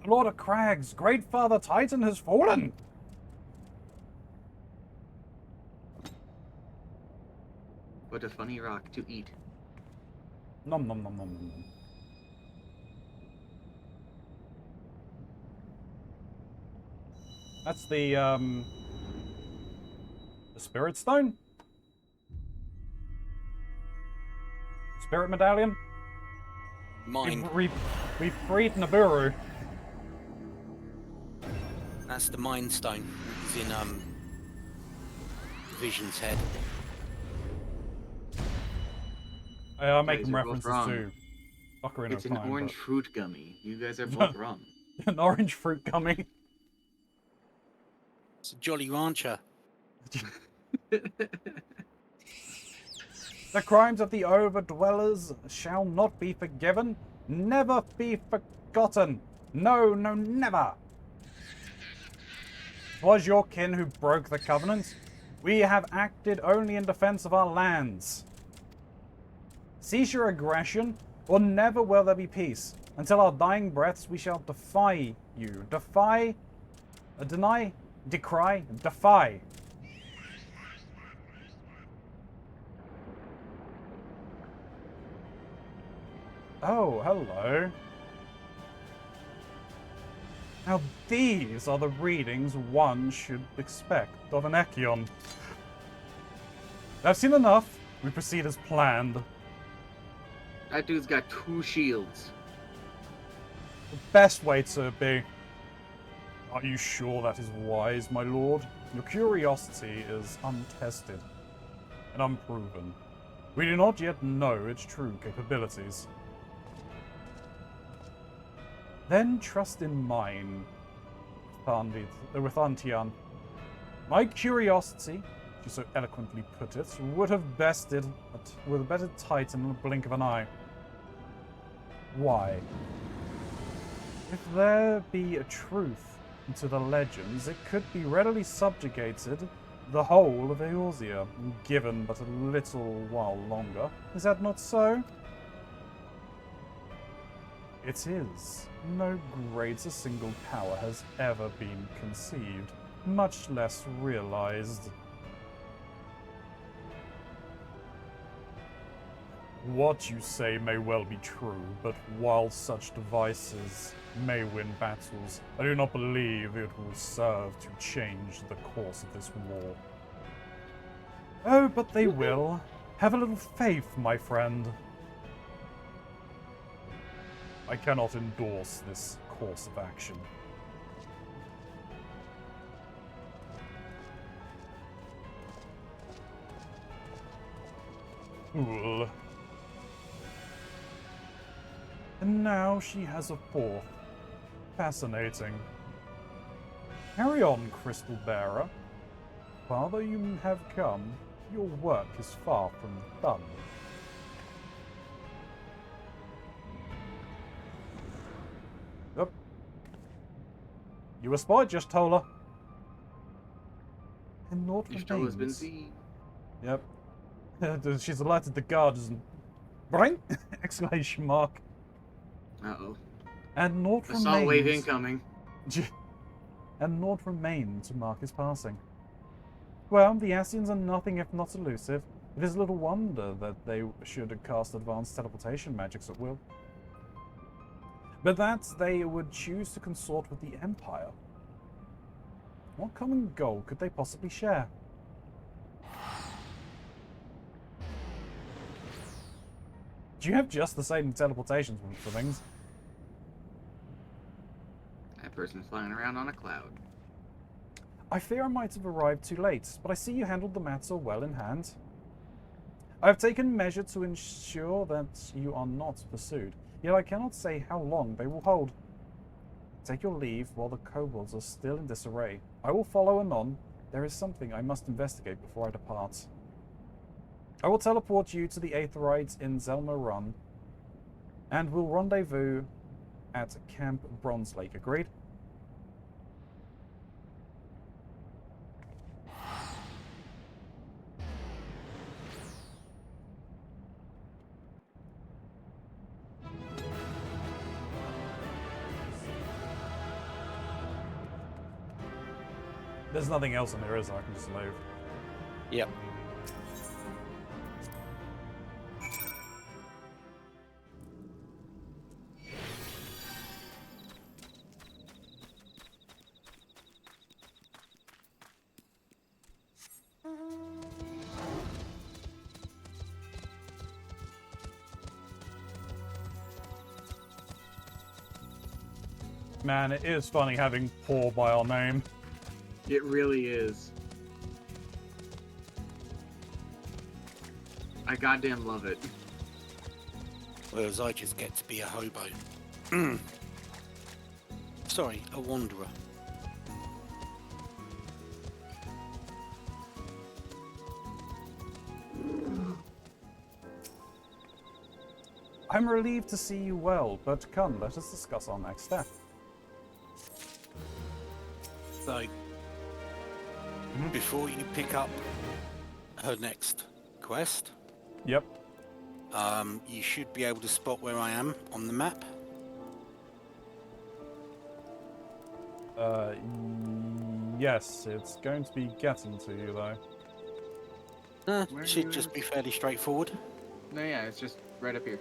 A: Lord of Crags, Great Father Titan has fallen!
E: What a funny rock to eat.
A: Nom nom nom nom nom. That's the Spirit Stone? Spirit Medallion?
B: Mine.
A: We freed Nibiru.
B: That's the Mind Stone. It's in Vision's head.
A: I'm
E: Guys,
A: making
E: you're both
A: references
E: wrong.
A: to Ocarina
E: It's
A: of
E: an
A: Time,
E: orange
A: but-
E: fruit gummy. You guys are both wrong.
A: An orange fruit gummy.
B: It's a Jolly Rancher.
A: The crimes of the overdwellers shall not be forgiven, never be forgotten. No, no, never. 'Twas your kin who broke the covenant. We have acted only in defense of our lands. Cease your aggression, or never will there be peace. Until our dying breaths, we shall defy you. Defy, deny, decry, defy. Oh, hello. Now these are the readings one should expect of an Echion. I've seen enough. We proceed as planned.
E: That dude's got 2 shields.
A: The best way to be. Are you sure that is wise, my lord? Your curiosity is untested and unproven. We do not yet know its true capabilities. Then trust in mine, with Antian. My curiosity, she so eloquently put it, would have bested with a better Titan in the blink of an eye. Why? If there be a truth to the legends, it could be readily subjugated the whole of Eorzea, given but a little while longer. Is that not so? It is. No greater single power has ever been conceived, much less realized. What you say may well be true, but while such devices may win battles, I do not believe it will serve to change the course of this war. Oh, but they will. Have a little faith, my friend. I cannot endorse this course of action. Fool. And now she has a fourth. Fascinating. Carry on, Crystal Bearer. Farther you have come, your work is far from done. Yep. You were spied, just Tola. And naught
E: Your stole has been
A: remains.
E: seen.
A: Yep. She's alerted the guards and... Brain! Exclamation mark.
E: Uh-oh.
A: And naught remains...
E: Assault wave incoming.
A: And naught remained to mark his passing. Well, the Ascians are nothing if not elusive. It is little wonder that they should cast advanced teleportation magics at will. But that they would choose to consort with the Empire. What common goal could they possibly share? Do you have just the same teleportations for things?
E: That person's flying around on a cloud.
A: I fear I might have arrived too late, but I see you handled the matter well in hand. I have taken measure to ensure that you are not pursued, yet I cannot say how long they will hold. Take your leave while the kobolds are still in disarray. I will follow anon. There is something I must investigate before I depart. I will teleport you to the Aetherites in Zelma Run, and will rendezvous at Camp Bronze Lake. Agreed? There's nothing else in there, is there? I can just leave.
B: Yep.
A: Man, it is funny having Paul by our name.
E: It really is. I goddamn love it.
B: Whereas I just get to be a hobo. Sorry, a wanderer.
A: I'm relieved to see you well, but come, let us discuss our next step.
B: So, before you pick up her next quest,
A: Yep.
B: you should be able to spot where I am on the map.
A: Yes, it's going to be getting to you, though.
E: Where
B: Should
E: you
B: just
E: is?
B: be fairly straightforward.
E: No, yeah, it's just right up here.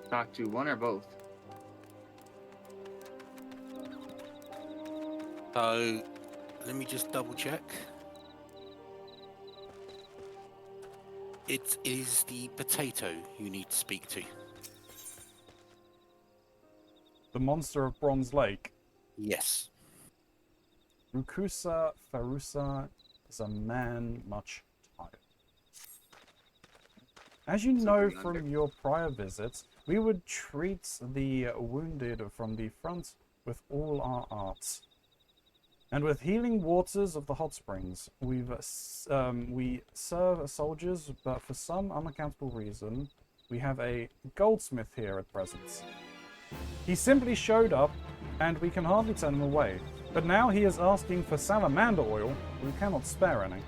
E: Talk to one or both.
B: So, let me just double check. It is the potato you need to speak to.
A: The monster of Bronze Lake.
B: Yes.
A: Rukusa Farusa is a man much tired. As you know
E: Something
A: from
E: under.
A: your prior visits, we would treat the wounded from the front with all our arts. And with healing waters of the hot springs, we serve soldiers, but for some unaccountable reason, we have a goldsmith here at present. He simply showed up, and we can hardly turn him away. But now he is asking for salamander oil. We cannot spare any.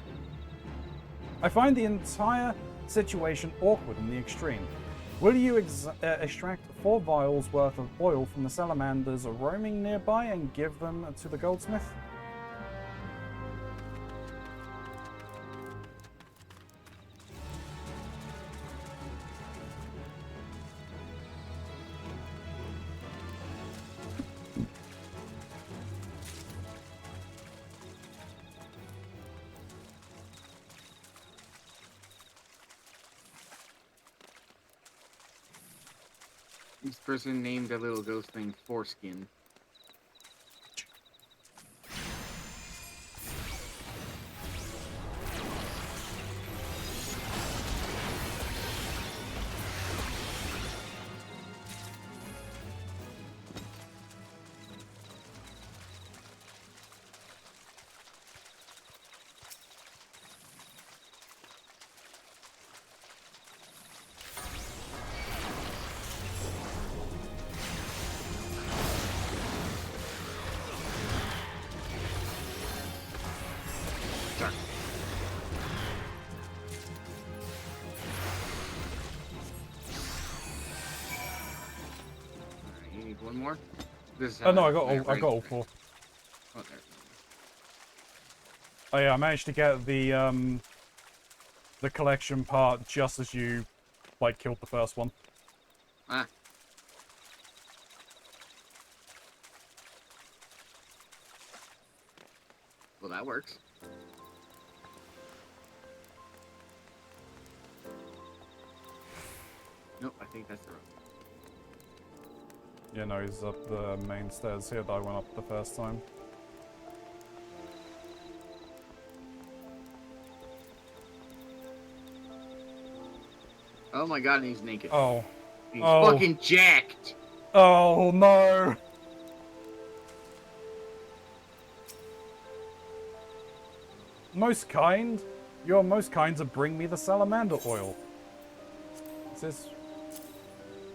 A: I find the entire situation awkward in the extreme. Will you extract 4 vials worth of oil from the salamanders roaming nearby and give them to the goldsmith?
E: This person named a little ghost thing Foreskin. One more. This is
A: Oh no, I
E: how
A: got all 4.
E: Oh, there.
A: Oh yeah, I managed to get the collection part just as you like killed the first one.
E: Ah. Well, that works. Nope, I think that's the road.
A: Yeah, no, he's up the main stairs here that I went up the first time.
E: Oh my god, and he's naked.
A: Oh.
E: He's
A: Oh.
E: fucking jacked!
A: Oh no! Most kind? You're most kind to bring me the salamander oil. Is this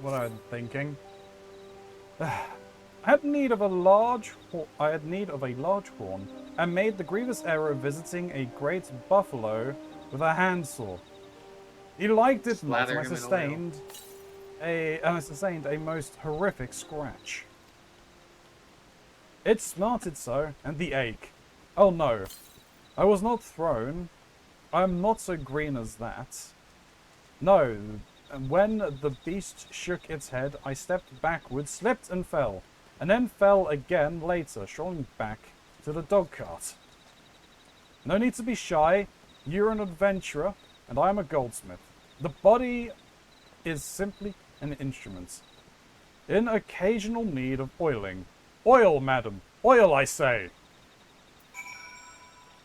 A: what I'm thinking? I had need of a large horn, and made the grievous error of visiting a great buffalo with a handsaw. He liked it not, and I sustained a most horrific scratch. It smarted so, and the ache. Oh no, I was not thrown. I am not so green as that. No, and when the beast shook its head, I stepped backwards, slipped and fell, and then fell again later, strolling back to the dog cart. No need to be shy. You're an adventurer, and I am a goldsmith. The body is simply an instrument, in occasional need of oiling. Oil, madam! Oil, I say!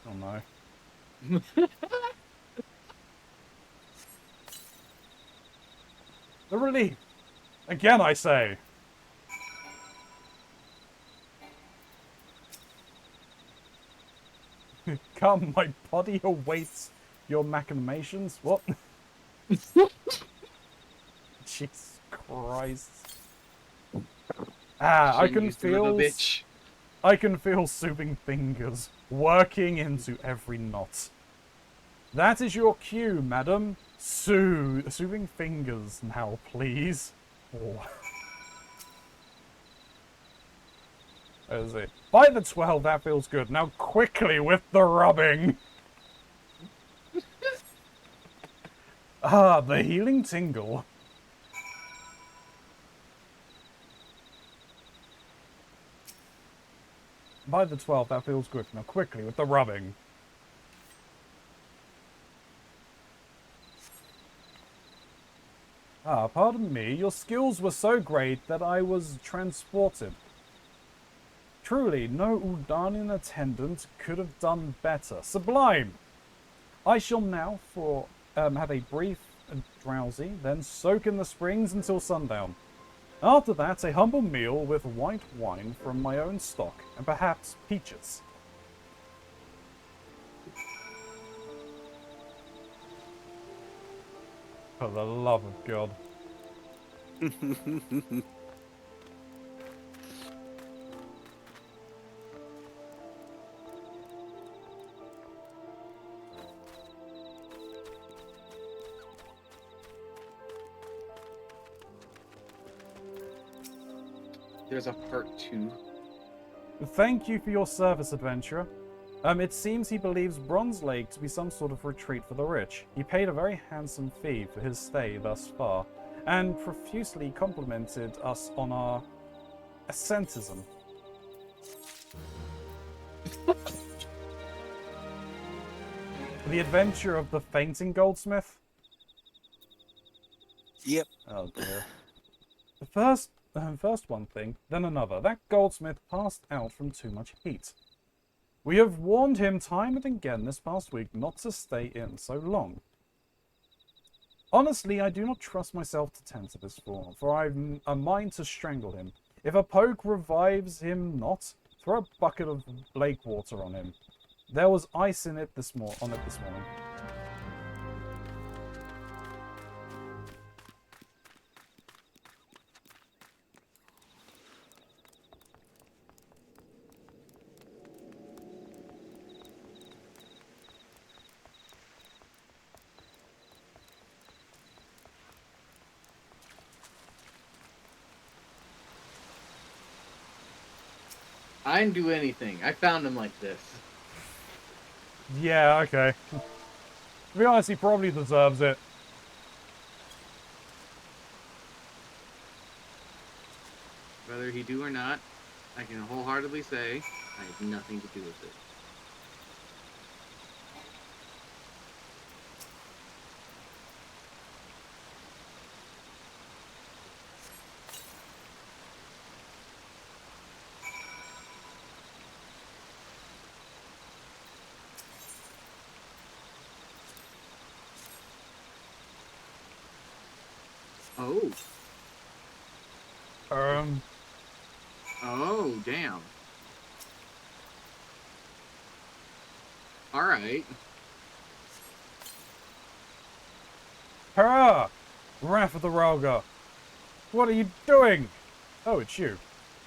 A: Oh no. The relief! Again, I say! Come, my body awaits your machinations. What? Jesus Christ. Ah, I can feel soothing fingers working into every knot. That is your cue, madam. Soothing fingers now, please. Oh. That is it. By the 12, that feels good. Now quickly with the rubbing. Ah, the healing tingle. By the 12, that feels good. Now quickly with the rubbing. Ah, pardon me, your skills were so great that I was transported. Truly, no Udanian attendant could have done better. Sublime! I shall now have a brief drowsy, then soak in the springs until sundown. After that, a humble meal with white wine from my own stock, and perhaps peaches. For the love of God.
F: there's a part 2.
A: Thank you for your service, adventurer. It seems he believes Bronze Lake to be some sort of retreat for the rich. He paid a very handsome fee for his stay thus far, and profusely complimented us on our ascetism. The adventure of the fainting goldsmith?
B: Yep.
A: Oh dear. First one thing, then another. That goldsmith passed out from too much heat. We have warned him time and again this past week not to stay in so long. Honestly, I do not trust myself to tend to this for I've a mind to strangle him. If a poke revives him not, throw a bucket of lake water on him. There was ice in it this morning.
F: I didn't do anything. I found him like this.
A: Yeah, okay. To be honest, he probably deserves it.
E: Whether he do or not, I can wholeheartedly say I have nothing to do with it. Oh. Oh, damn. Alright.
A: Hurrah! Wrath of the Ralga. What are you doing? Oh, it's you.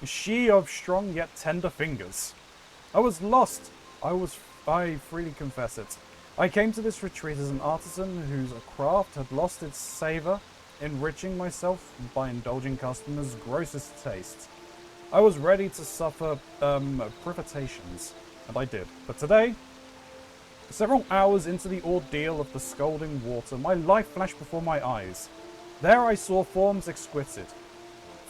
A: She of strong yet tender fingers. I was lost. I freely confess it. I came to this retreat as an artisan whose craft had lost its savor, enriching myself by indulging customers' grossest tastes. I was ready to suffer privations, and I did. But today, several hours into the ordeal of the scalding water, my life flashed before my eyes. There I saw forms exquisite.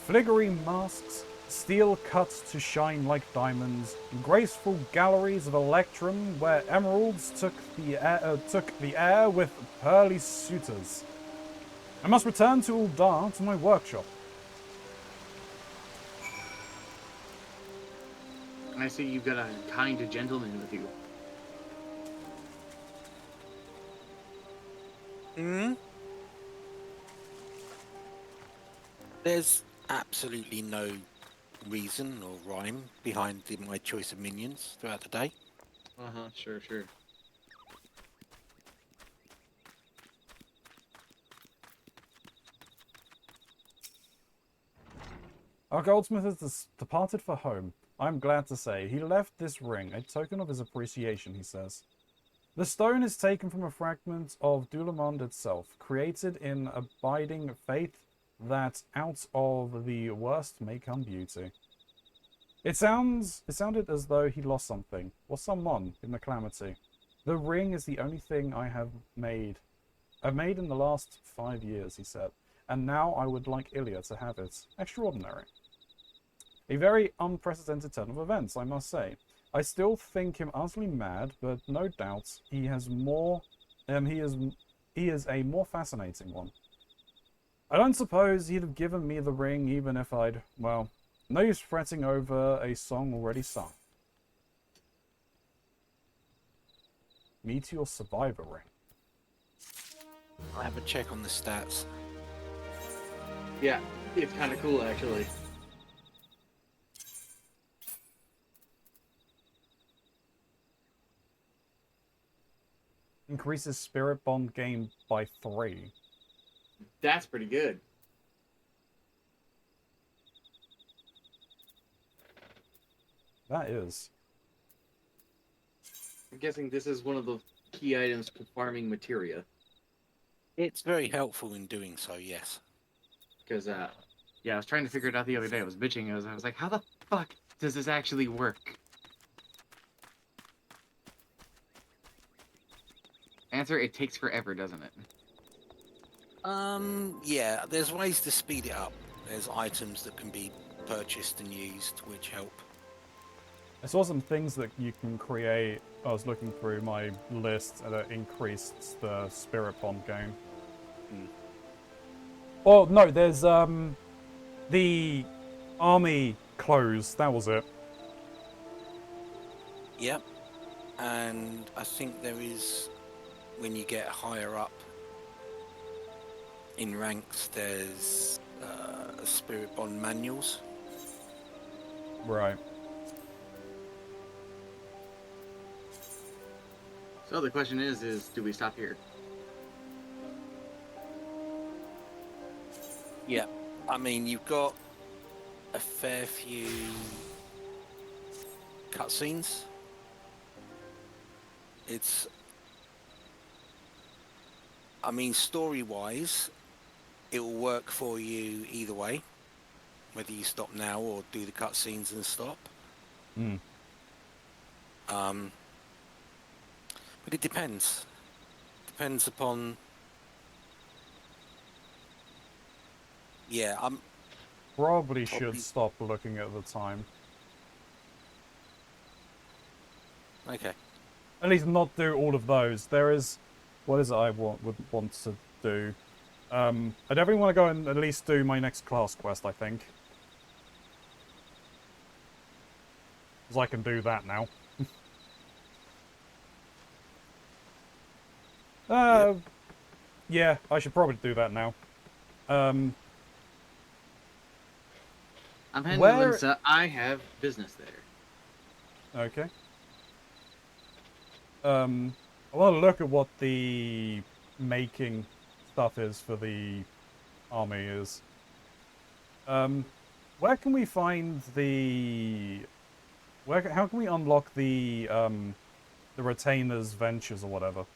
A: Filigree masks, steel cut to shine like diamonds, graceful galleries of electrum where emeralds took the air with pearly suitors. I must return to Uldar to my workshop.
E: I see you've got a kind gentleman with you.
B: There's absolutely no reason or rhyme behind my choice of minions throughout the day.
F: Sure.
A: Our goldsmith has departed for home. I'm glad to say. He left this ring, a token of his appreciation, he says. The stone is taken from a fragment of Dulamond itself, created in abiding faith that out of the worst may come beauty. It sounded as though he lost something, or someone, in the calamity. The ring is the only thing I've made in the last 5 years, he said, and now I would like Ilya to have it. Extraordinary. A very unprecedented turn of events, I must say. I still think him utterly mad, but no doubt he has more. He is a more fascinating one. I don't suppose he'd have given me the ring even if I'd. Well, no use fretting over a song already sung. Meteor Survivor ring.
B: I'll have a check on the stats.
F: Yeah, it's kind of cool actually.
A: Increases spirit bond gain by 3.
F: That's pretty good.
A: That is.
F: I'm guessing this is one of the key items for farming materia.
B: It's very helpful in doing so, yes.
F: Because
E: Yeah, I was trying to figure it out the other day. I was bitching. I was like, how the fuck does this actually work? Answer, it takes forever, doesn't it?
B: Yeah, there's ways to speed it up. There's items that can be purchased and used, which help.
A: I saw some things that you can create. I was looking through my list and it increased the spirit bond gain.
B: Hmm.
A: Oh, no, there's the army clothes. That was it.
B: Yep. And I think there is, when you get higher up in ranks, there's spirit bond manuals.
A: Right.
E: So the question is do we stop here?
B: Yeah. I mean, you've got a fair few cutscenes. It's, I mean, story-wise, it will work for you either way, whether you stop now or do the cutscenes and stop.
A: Hmm.
B: But it depends. Depends upon. Yeah, I'm
A: Probably should stop looking at the time.
B: okay.
A: At least not do all of those. There is... What is it I would want to do? I definitely want to go and at least do my next class quest, I think. Because I can do that now.
B: Yep.
A: Yeah, I should probably do that now.
E: I'm heading to
A: Where-
E: Limsa. I have business there.
A: Okay. I want to look at what the making stuff is for the army is. Where can we find the... How can we unlock the retainers' ventures or whatever?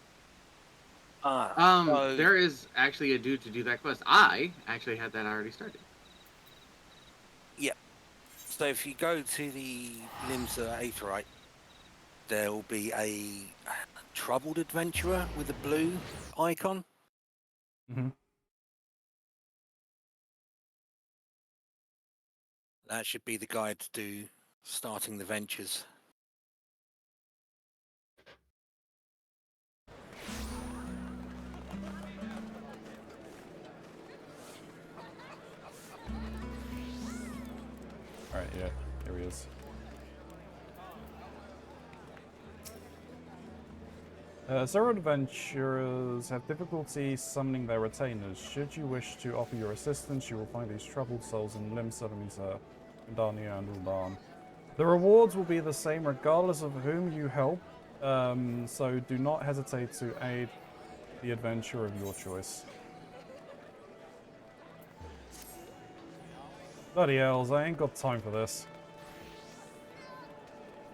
B: So
E: There is actually a dude to do that quest. I actually had that already started.
B: So if you go to the Limsa Aetheryte, there will be a troubled adventurer with a blue icon.
A: Mm-hmm.
B: That should be the guide to do starting the ventures.
A: Alright, yeah, here he is. Several adventurers have difficulty summoning their retainers. Should you wish to offer your assistance, you will find these troubled souls in Limsa, Limsa, Dania, and Uldan. The rewards will be the same regardless of whom you help, so do not hesitate to aid the adventure of your choice. Bloody hells, I ain't got time for this.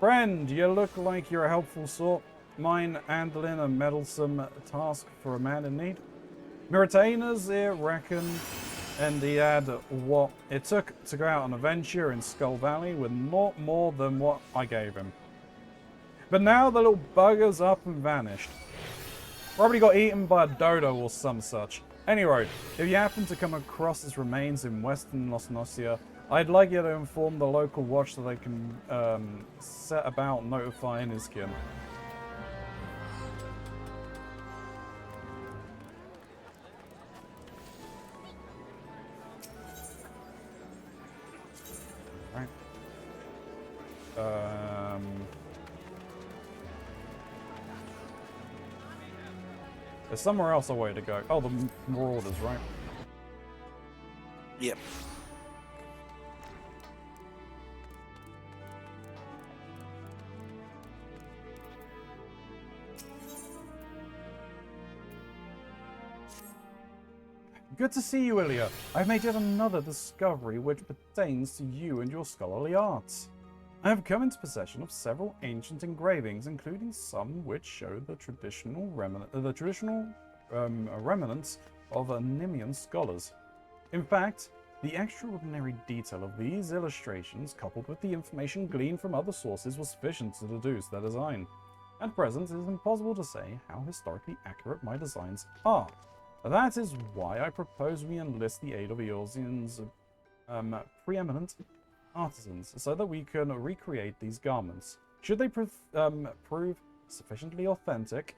A: Friend, you look like you're a helpful sort. Mine handling a meddlesome task for a man in need. My retainers here reckon, and he had what it took to go out on a venture in Skull Valley with not more than what I gave him. But now the little bugger's up and vanished. Probably got eaten by a dodo or some such. Anyway, if you happen to come across his remains in western Los Nocia, I'd like you to inform the local watch so they can set about notifying his kin. Right. There's somewhere else a way to go. Oh, the Marauders, right?
B: Yep.
A: Good to see you, Ilya. I've made yet another discovery which pertains to you and your scholarly arts. I have come into possession of several ancient engravings, including some which show the traditional remnants of Nemean scholars. In fact, The extraordinary detail of these illustrations, coupled with the information gleaned from other sources, was sufficient to deduce their design. At present, it is impossible to say how historically accurate my designs are. That is why I propose we enlist the aid of Eorzean's preeminent artisans, so that we can recreate these garments. Should they prove sufficiently authentic,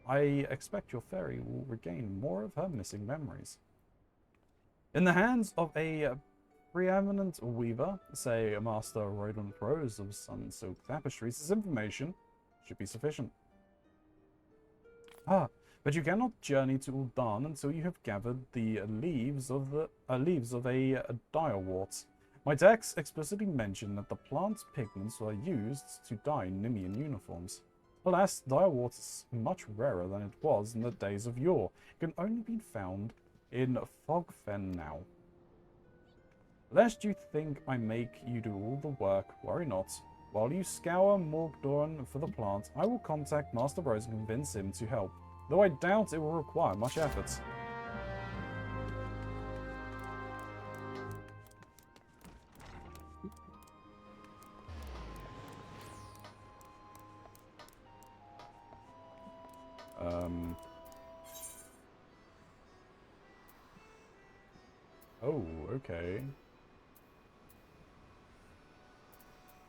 A: I expect your fairy will regain more of her missing memories. In the hands of a preeminent weaver, say Master Roland Rose of Sun Silk Tapestries, this information should be sufficient. But you cannot journey to Ul'dan until you have gathered the leaves of a direwort. My texts explicitly mention that the plant's pigments are used to dye Nimian uniforms. Alas, direwort is much rarer than it was in the days of yore. It can only be found in Fogfen now. Lest you think I make you do all the work, worry not. While you scour Morgdoran for the plant, I will contact Master Rose and convince him to help, though I doubt it will require much effort. Oh, okay.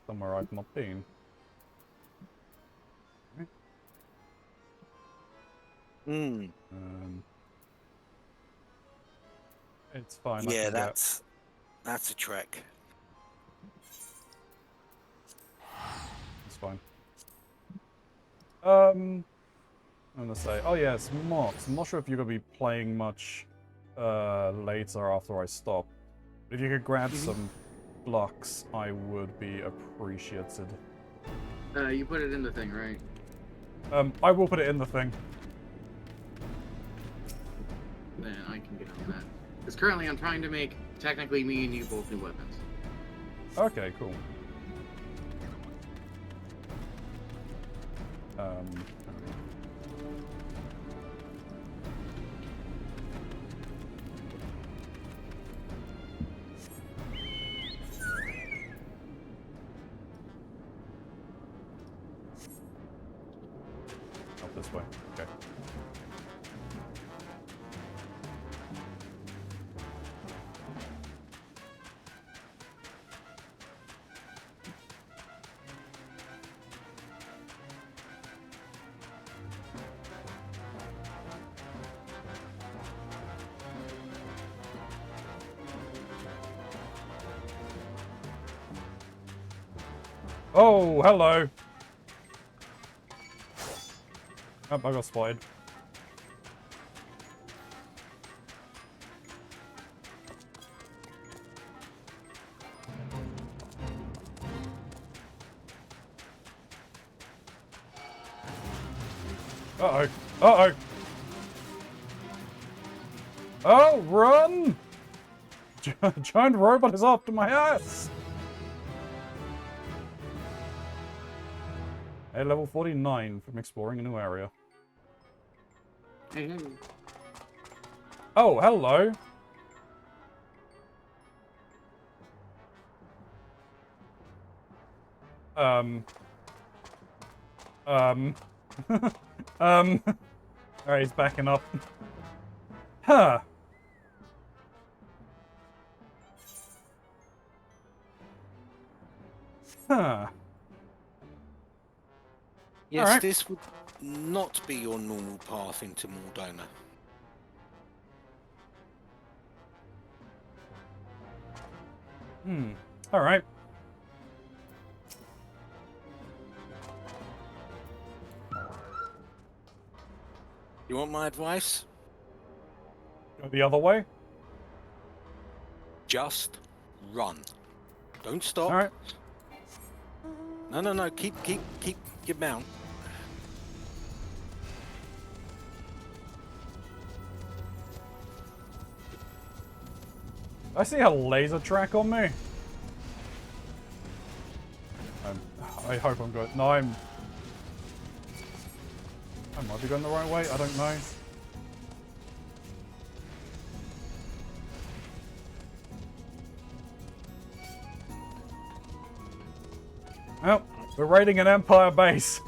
A: Somewhere I've not been. It's fine.
B: Yeah, that's a trek.
A: It's fine. I'm gonna say, oh yeah, it's Mox. I'm not sure if you're gonna be playing much later after I stop. If you could grab some blocks, I would be appreciated.
E: You put it in the thing, right?
A: I will put it in the thing.
E: Then I can get on that. Because currently I'm trying to make, technically, me and you both new weapons.
A: Okay, cool. Not this way. Okay. Oh, hello. Oh, I got spotted. Uh-oh. Uh-oh. Oh, run! Giant robot is after my ass! At level 49 from exploring a new area.
E: Hey.
A: Oh, hello. Alright, he's backing up. Huh. Huh.
B: Yes,
A: Alright.
B: this would not be your normal path into Mordona.
A: Alright.
B: You want my advice?
A: Go the other way?
B: Just run. Don't stop.
A: Alright.
B: No. Keep your mount.
A: I see a laser track on me. I hope I'm good. No, I might be going the right way. I don't know. Oh, we're raiding an Empire base.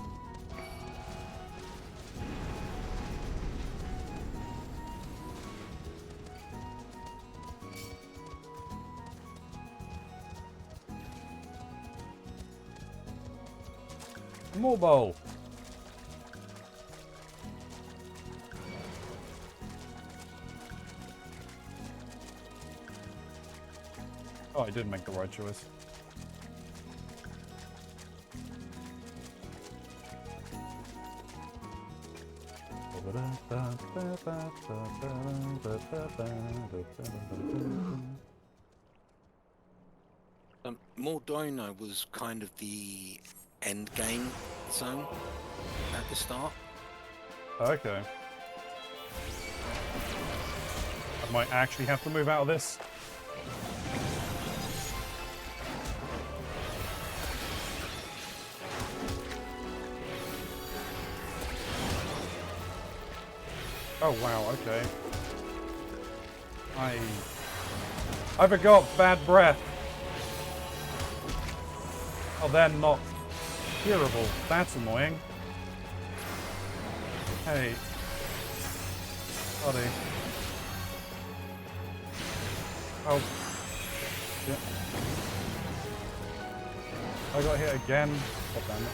A: More bowl. Oh, I did make the right choice.
B: Mordona was kind of the end game zone at the start.
A: Okay. I might actually have to move out of this. Oh wow, okay. I forgot bad breath. Oh, they're not curable. That's annoying. Hey. Buddy. Oh. Shit. I got hit again. God damn it.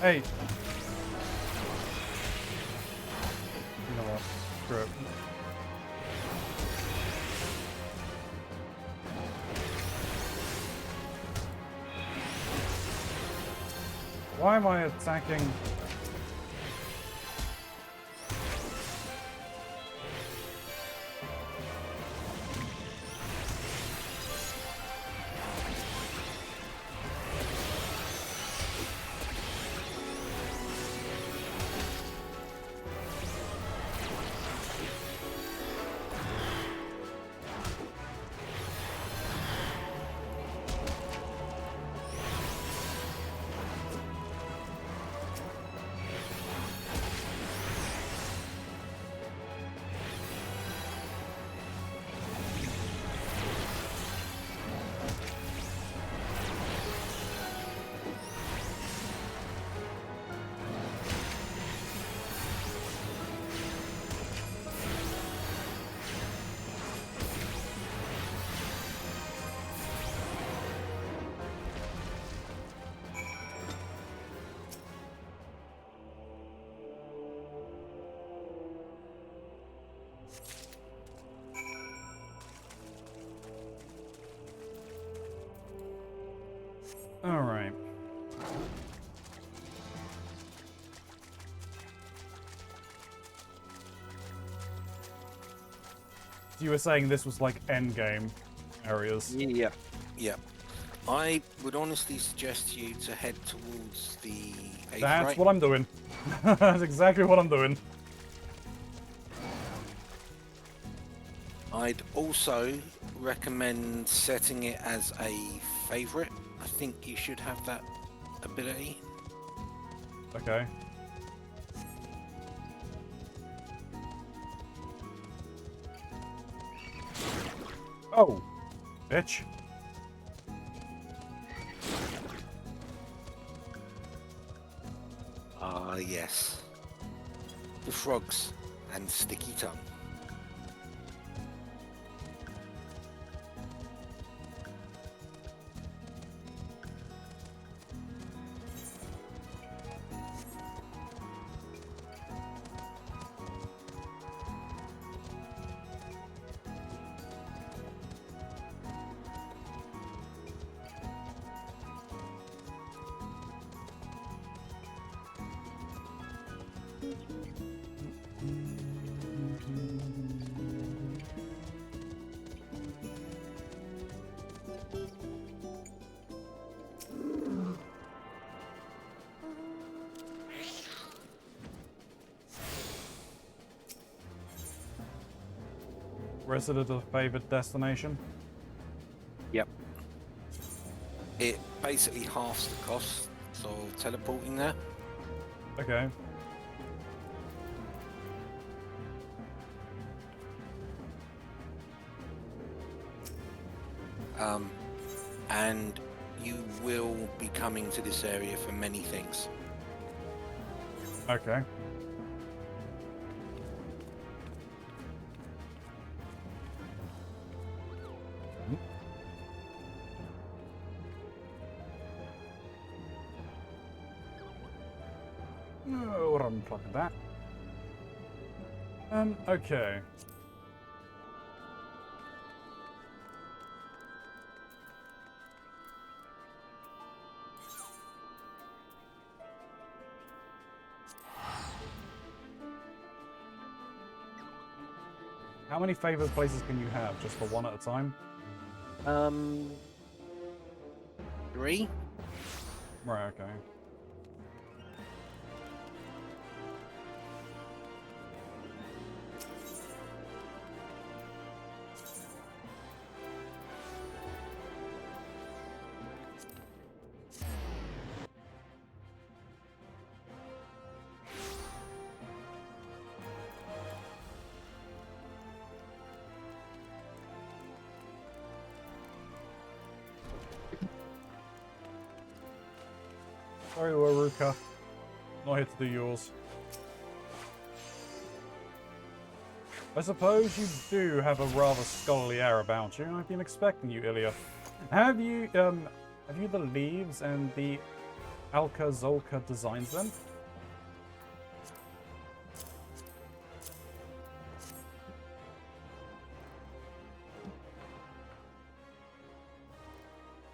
A: Hey. You know what? Screw it. Why am I attacking? All right. You were saying this was like end game areas.
B: Yeah. Yeah. I would honestly suggest you to head towards the
A: That's what I'm doing. That's exactly what I'm doing.
B: I'd also recommend setting it as a favorite. I think you should have that ability.
A: Okay. Oh, bitch.
B: Ah, yes. The frogs and sticky tongue.
A: Resident of favored destination.
B: Yep. It basically halves the cost of teleporting there.
A: Okay.
B: and you will be coming to this area for many things.
A: Okay. Oh, what am I talking about? Okay. How many favored places can you have? Just for one at a time?
B: 3?
A: Right, okay. Sorry, Waruka. Not here to do yours. I suppose you do have a rather scholarly air about you. I've been expecting you, Ilya. Have you the leaves and the Alka Zolka designs then?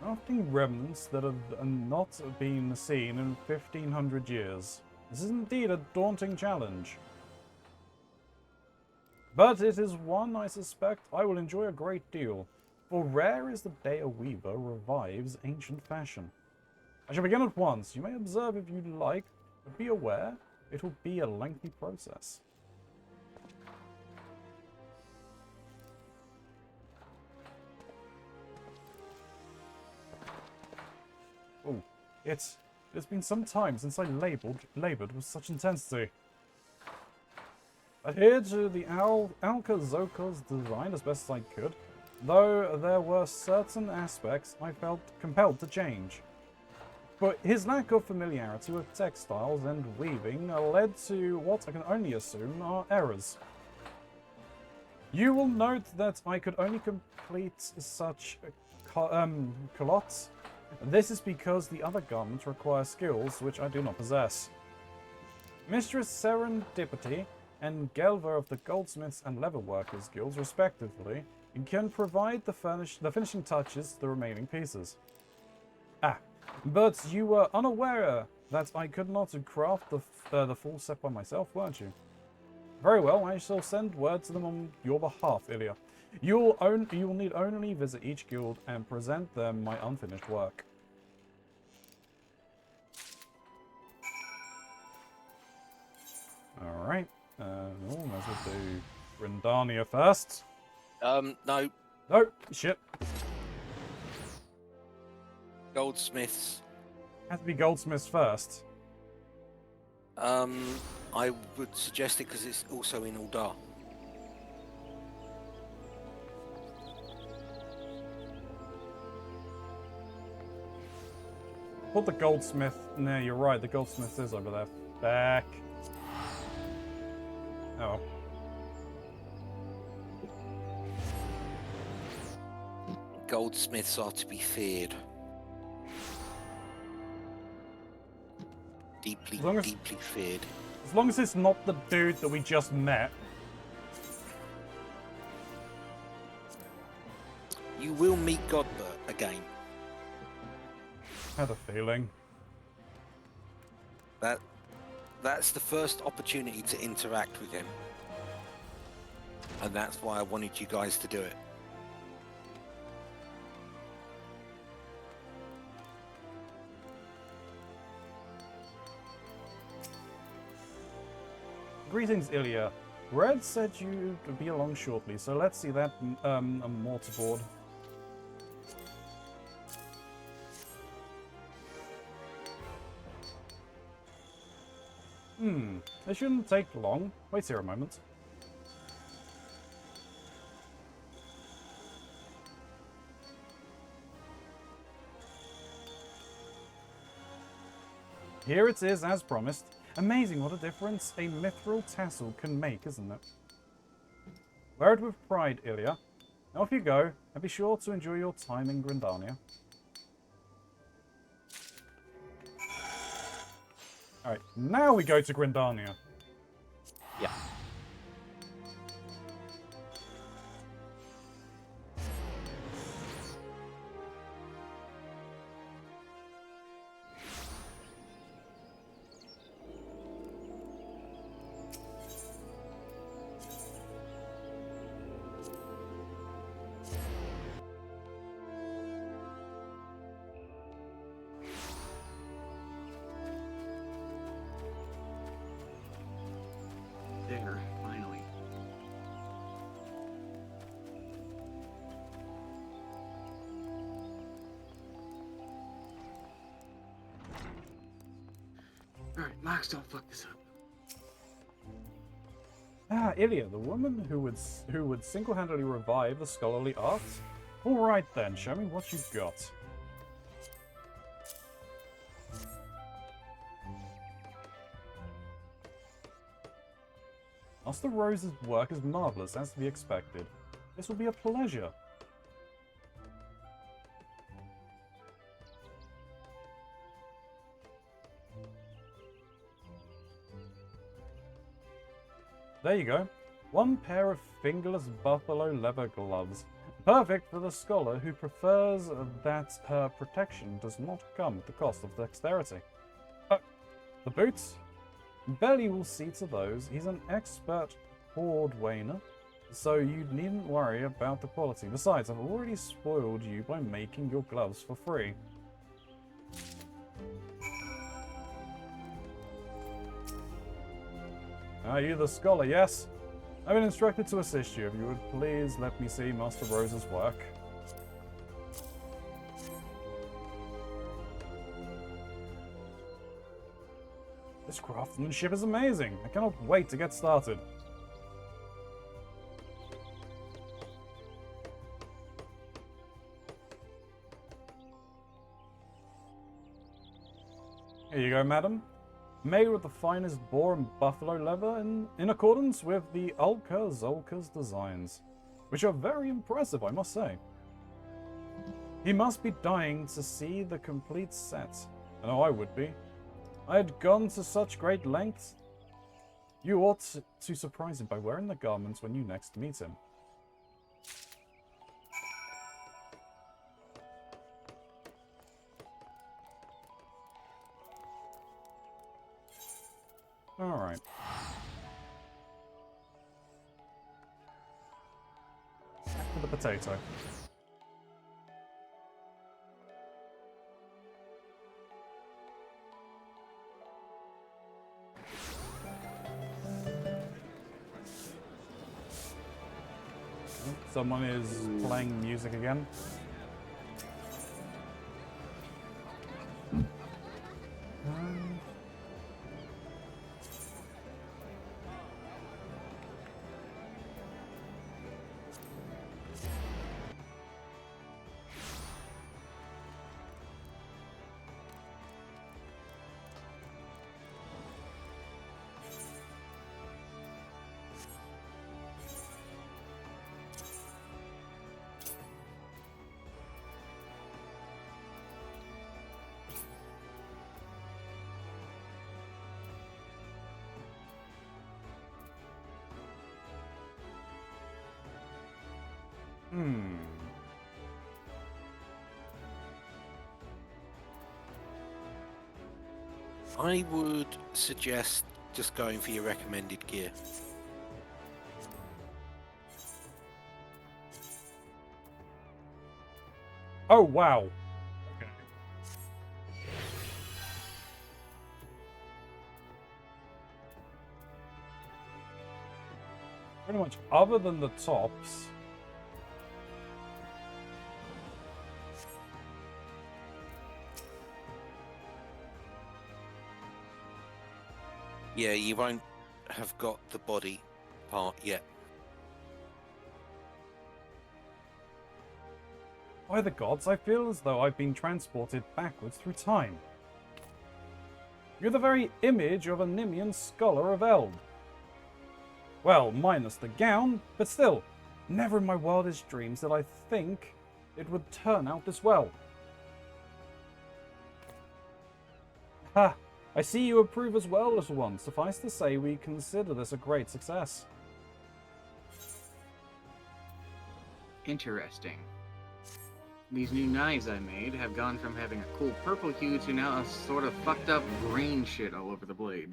A: Crafting remnants that have not been seen in 1500 years. This is indeed a daunting challenge. But it is one I suspect I will enjoy a great deal, for rare is the day a weaver revives ancient fashion. I shall begin at once. You may observe if you like, but be aware, it will be a lengthy process. Oh, it's been some time since I labored with such intensity. Adhered to the Alka Zoka's design as best as I could, though there were certain aspects I felt compelled to change. But his lack of familiarity with textiles and weaving led to what I can only assume are errors. You will note that I could only complete such culottes. This is because the other garments require skills which I do not possess. Mistress Serendipity and Gelver of the Goldsmiths and Leatherworkers Guilds, respectively, can provide the finishing touches to the remaining pieces. Ah, but you were unaware that I could not craft the full set by myself, weren't you? Very well, I shall send word to them on your behalf, Ilya. You will need only visit each guild and present them my unfinished work. Alright, might as well do Grindania first.
B: No.
A: No, shit.
B: Goldsmiths.
A: Has to be Goldsmiths first.
B: I would suggest it because it's also in Uldar.
A: Put the Goldsmith. No, you're right, the Goldsmith is over there. Back. Oh.
B: Goldsmiths are to be feared. Deeply feared.
A: As long as it's not the dude that we just met.
B: You will meet Godbert again.
A: Had a feeling.
B: That's the first opportunity to interact with him. And that's why I wanted you guys to do it.
A: Greetings, Ilya. Red said you'd be along shortly, so let's see that mortarboard. It shouldn't take long. Wait here a moment. here it is as promised. Amazing what a difference a mithril tassel can make, isn't it? Wear it with pride, Ilya. Now off you go, and be sure to enjoy your time in Grindania. Alright, now we go to Grindania.
B: Yeah.
E: There, finally. Alright, Max, don't fuck this up.
A: Ah, Ilya, the woman who would single-handedly revive the scholarly arts? Alright then, show me what you've got. Master Rose's work is marvellous, as to be expected. This will be a pleasure. There you go. One pair of fingerless buffalo leather gloves. Perfect for the scholar who prefers that her protection does not come at the cost of dexterity. The boots? Belly will see to those. He's an expert cordwainer, so you needn't worry about the quality. Besides, I've already spoiled you by making your gloves for free. Are you the scholar? Yes? I've been instructed to assist you. If you would please let me see Master Rose's work. This craftsmanship is amazing. I cannot wait to get started. Here you go, madam. Made with the finest boar and buffalo leather in accordance with the Ulka Zolka's designs, which are very impressive, I must say. He must be dying to see the complete set. I know I would be. I had gone to such great lengths. You ought to surprise him by wearing the garments when you next meet him. Alright. Back to the potato. Someone is playing music again.
B: I would suggest just going for your recommended gear.
A: Oh, wow. Okay. Pretty much, other than the tops.
B: Yeah, you won't have got the body part yet.
A: By the gods, I feel as though I've been transported backwards through time. You're the very image of a Nimian scholar of Eld. Well, minus the gown, but still, never in my wildest dreams did I think it would turn out this well. Ha! I see you approve as well, little one. Suffice to say, we consider this a great success.
E: Interesting. These new knives I made have gone from having a cool purple hue to now a sort of fucked up green shit all over the blade.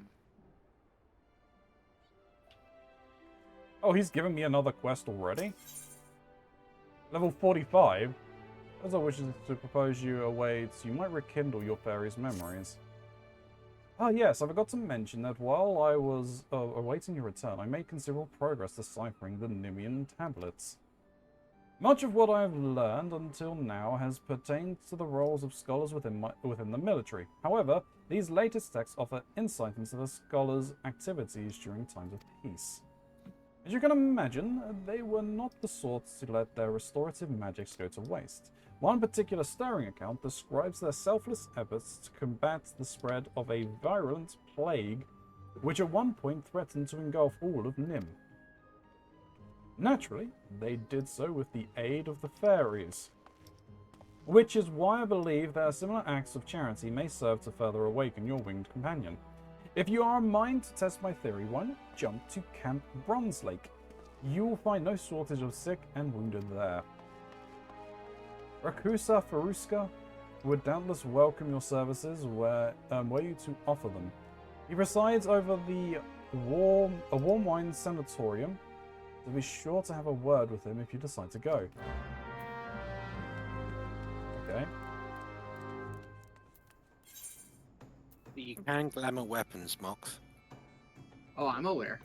A: Oh, he's giving me another quest already? Level 45? As I wishes to propose you a way so you might rekindle your fairy's memories. Ah yes, I forgot to mention that while I was awaiting your return, I made considerable progress deciphering the Nimian tablets. Much of what I have learned until now has pertained to the roles of scholars within the military. However, these latest texts offer insight into the scholars' activities during times of peace. As you can imagine, they were not the sorts to let their restorative magics go to waste. One particular stirring account describes their selfless efforts to combat the spread of a virulent plague which at one point threatened to engulf all of Nim. Naturally, they did so with the aid of the fairies, which is why I believe that similar acts of charity may serve to further awaken your winged companion. If you are in mind to test my theory, why not jump to Camp Bronze Lake? You will find no shortage of sick and wounded there. Rakusa Faruska would doubtless welcome your services were you to offer them. He resides over a warm wine sanatorium, so be sure to have a word with him if you decide to go. Okay.
B: You can glamour weapons, Mox.
E: Oh, I'm aware.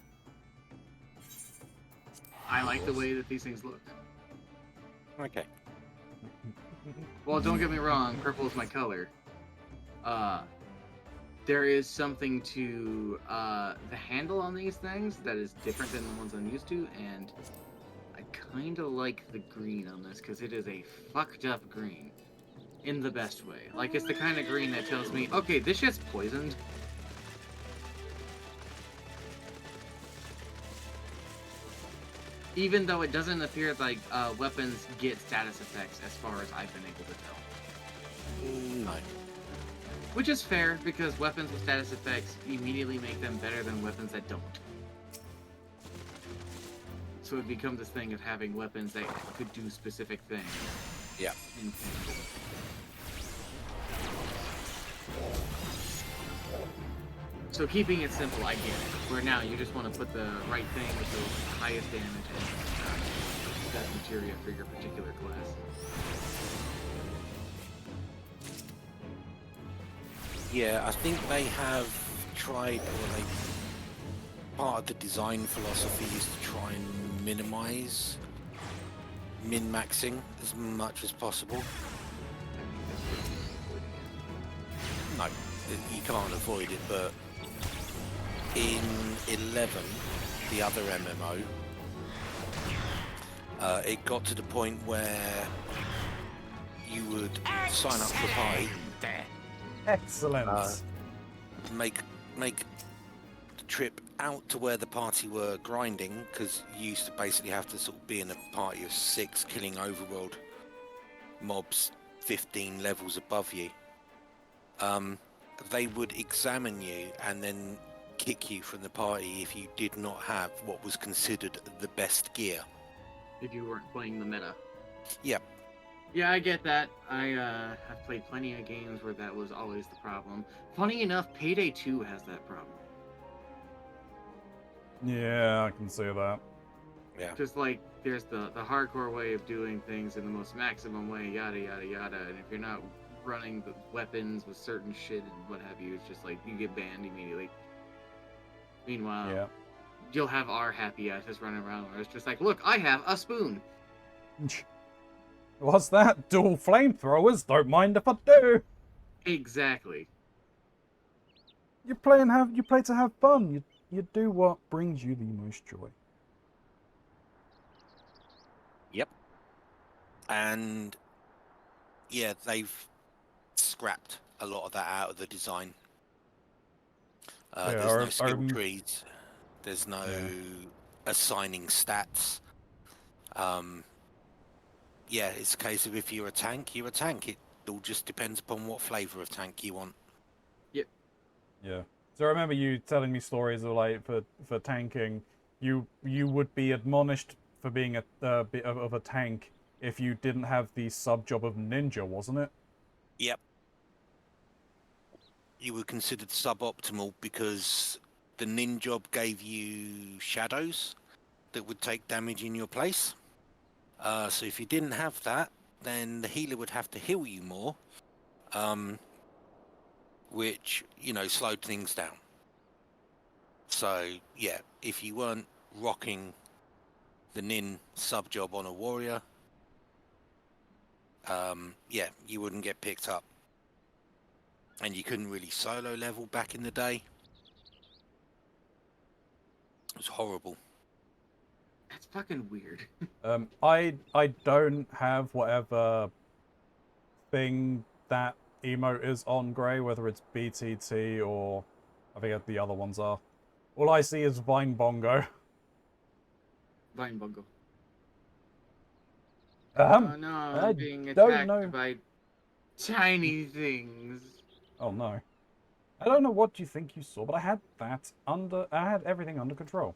E: I like the way that these things look.
B: Okay.
E: Well, don't get me wrong, purple is my color. There is something to the handle on these things that is different than the ones I'm used to, and I kind of like the green on this because it is a fucked up green. In the best way. Like, it's the kind of green that tells me, okay, this shit's poisoned. Even though it doesn't appear like weapons get status effects as far as I've been able to tell.
B: No.
E: Which is fair, because weapons with status effects immediately make them better than weapons that don't. So it becomes this thing of having weapons that could do specific things.
B: Yeah.
E: So keeping it simple, I get it. Where now you just want to put the right thing with the highest damage and that materia for your particular class.
B: Yeah, I think they have tried, or they part of the design philosophy is to try and minimize min-maxing as much as possible. No, you can't avoid it, but in 11, the other MMO, it got to the point where you would sign up for a party,
A: Excellent.
B: make the trip out to where the party were grinding, because you used to basically have to sort of be in a party of 6 killing overworld mobs 15 levels above you. They would examine you and then kick you from the party if you did not have what was considered the best gear.
E: If you weren't playing the meta.
B: Yep.
E: Yeah, I get that. I have played plenty of games where that was always the problem. Funny enough, Payday 2 has that problem.
A: Yeah, I can see that.
B: Yeah.
E: Just like, there's the hardcore way of doing things in the most maximum way, yada yada yada, and if you're not running the weapons with certain shit and what have you, it's just like, you get banned immediately. Meanwhile,
A: Yeah.
E: you'll have our happy asses running around where it's just like, look, I have a spoon!
A: What's that? Dual flamethrowers? Don't mind if I do.
E: Exactly.
A: You play to have fun. You do what brings you the most joy.
B: Yep. And yeah, they've scrapped a lot of that out of the design.
A: Yeah,
B: There's no skill trees. There's no
A: Yeah.
B: assigning stats. Yeah, it's a case of if you're a tank, you're a tank. It all just depends upon what flavour of tank you want.
A: Yeah. So I remember you telling me stories of like for tanking, you would be admonished for being a bit of a tank if you didn't have the sub job of ninja, wasn't it?
B: Yep. You were considered suboptimal because the nin job gave you shadows that would take damage in your place. So if you didn't have that, then the healer would have to heal you more, which, you know, slowed things down. So yeah, if you weren't rocking the nin sub job on a warrior, yeah, you wouldn't get picked up. And you couldn't really solo level back in the day. It was horrible.
E: That's fucking weird.
A: I don't have whatever thing that emote is on Grey, whether it's BTT or I think the other ones are. All I see is Vine Bongo.
E: Vine Bungle.
A: Um,
E: Oh no,
A: I
E: I'm being
A: don't know.
E: attacked by tiny things.
A: Oh no. I don't know what you think you saw, but I had everything under control.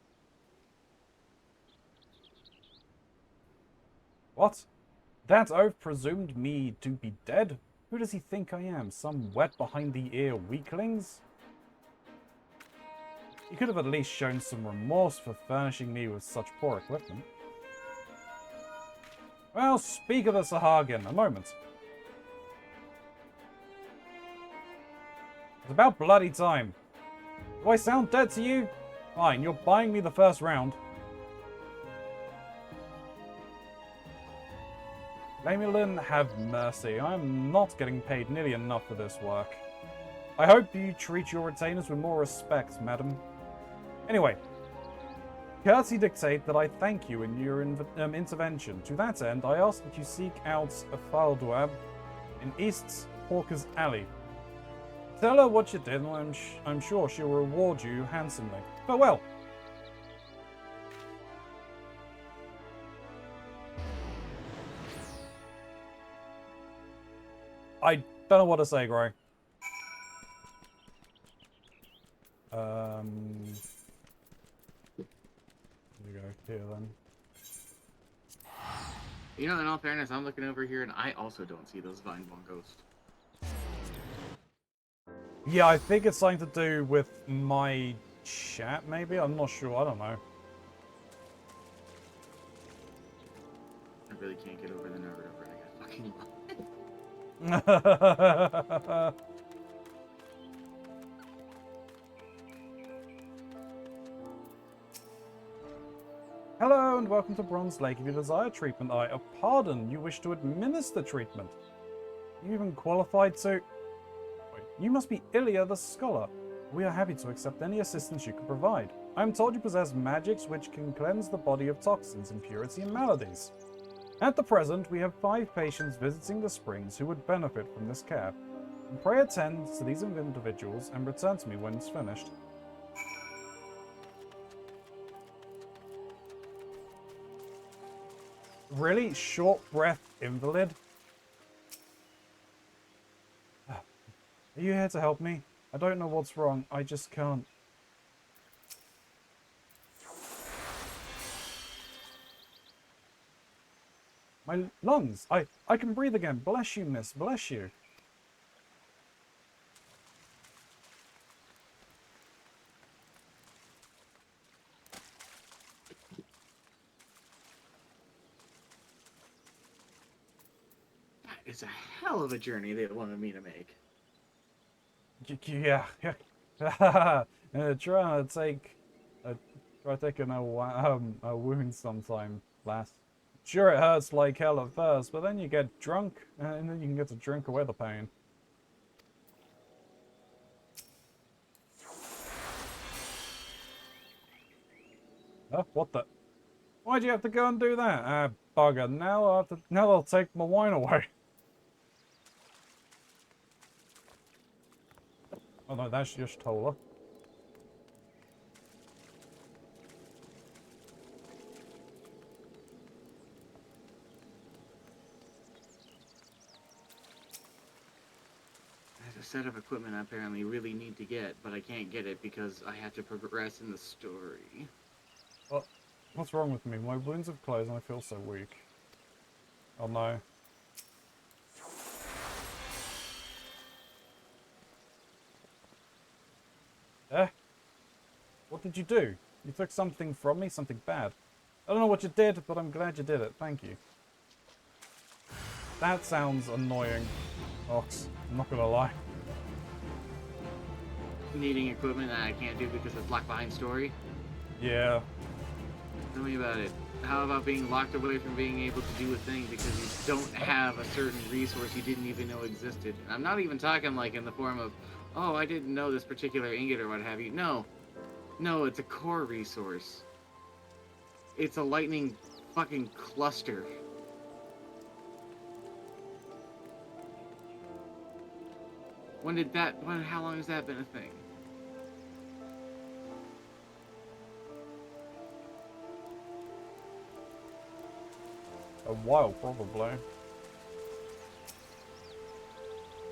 A: What? That oaf presumed me to be dead? Who does he think I am? Some wet behind the ear weaklings? You could have at least shown some remorse for furnishing me with such poor equipment. Well, speak of the Sahagin, a moment. It's about bloody time. Do I sound dead to you? Fine, you're buying me the first round. Lamulin, have mercy. I'm not getting paid nearly enough for this work. I hope you treat your retainers with more respect, madam. Anyway, courtesy dictate that I thank you in your intervention. To that end, I ask that you seek out a Faldwab in East Hawker's Alley. Tell her what you did, and I'm sure she'll reward you handsomely. Farewell! I don't know what to say, Gray. We go here then.
E: You know, in all fairness, I'm looking over here and I also don't see those Vine Bongos.
A: Yeah, I think it's something to do with my chat, maybe? I'm not sure, I don't know.
E: I really can't get over the Naruto and I got fucking
A: Hello and welcome to Bronze Lake. If you desire treatment, pardon, you wish to administer treatment. Are you even qualified to... Wait, you must be Ilya the Scholar. We are happy to accept any assistance you can provide. I am told you possess magics which can cleanse the body of toxins, impurity, and maladies. At the present, we have 5 patients visiting the springs who would benefit from this care. Pray attend to these individuals and return to me when it's finished. Really? Short breath invalid? Are you here to help me? I don't know what's wrong. I just can't. My lungs! I can breathe again. Bless you, miss. Bless you.
E: That is a hell of a journey they wanted me to make.
A: Yeah. Try taking a wound sometime, lass. Sure, it hurts like hell at first, but then you get drunk, and then you can get to drink away the pain. What the? Why'd you have to go and do that? Ah, bugger! Now they'll take my wine away. Oh no, that's just Tola.
E: set of equipment I apparently really need to get, but I can't get it because I have to progress in the story.
A: What's wrong with me? My wounds have closed and I feel so weak. Oh no. What did you do? You took something from me? Something bad? I don't know what you did, but I'm glad you did it. Thank you. That sounds annoying, Ox. I'm not gonna lie.
E: Needing equipment that I can't do because it's locked behind story?
A: Yeah.
E: Tell me about it. How about being locked away from being able to do a thing because you don't have a certain resource you didn't even know existed? And I'm not even talking like in the form of, oh, I didn't know this particular ingot or what have you. No. No, it's a core resource. It's a lightning fucking cluster. How long has that been a thing?
A: A while, probably.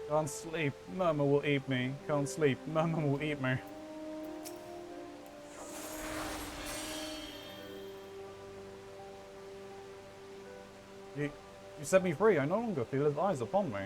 A: Can't sleep. Murmur will eat me. Can't sleep. Murmur will eat me. You set me free. I no longer feel his eyes upon me.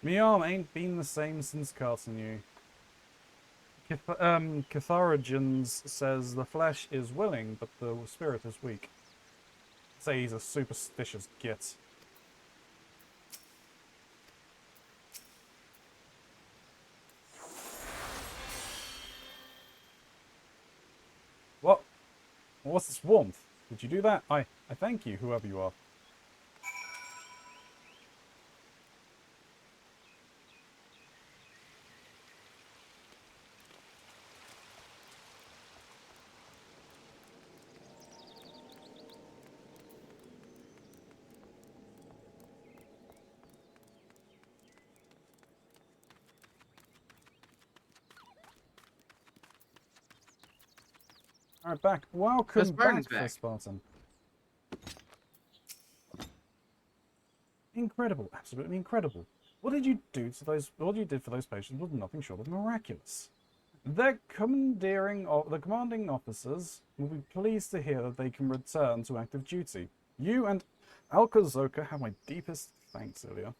A: Me arm ain't been the same since casting you. Catharagens says the flesh is willing, but the spirit is weak. Say he's a superstitious git. What? What's this warmth? Did you do that? I thank you, whoever you are. Alright, back. Welcome back, Spartan. Incredible, absolutely incredible. What did you do to those? What you did for those patients was nothing short of miraculous. The commanding officers will be pleased to hear that they can return to active duty. You and Alkazoka have my deepest thanks, Ilya.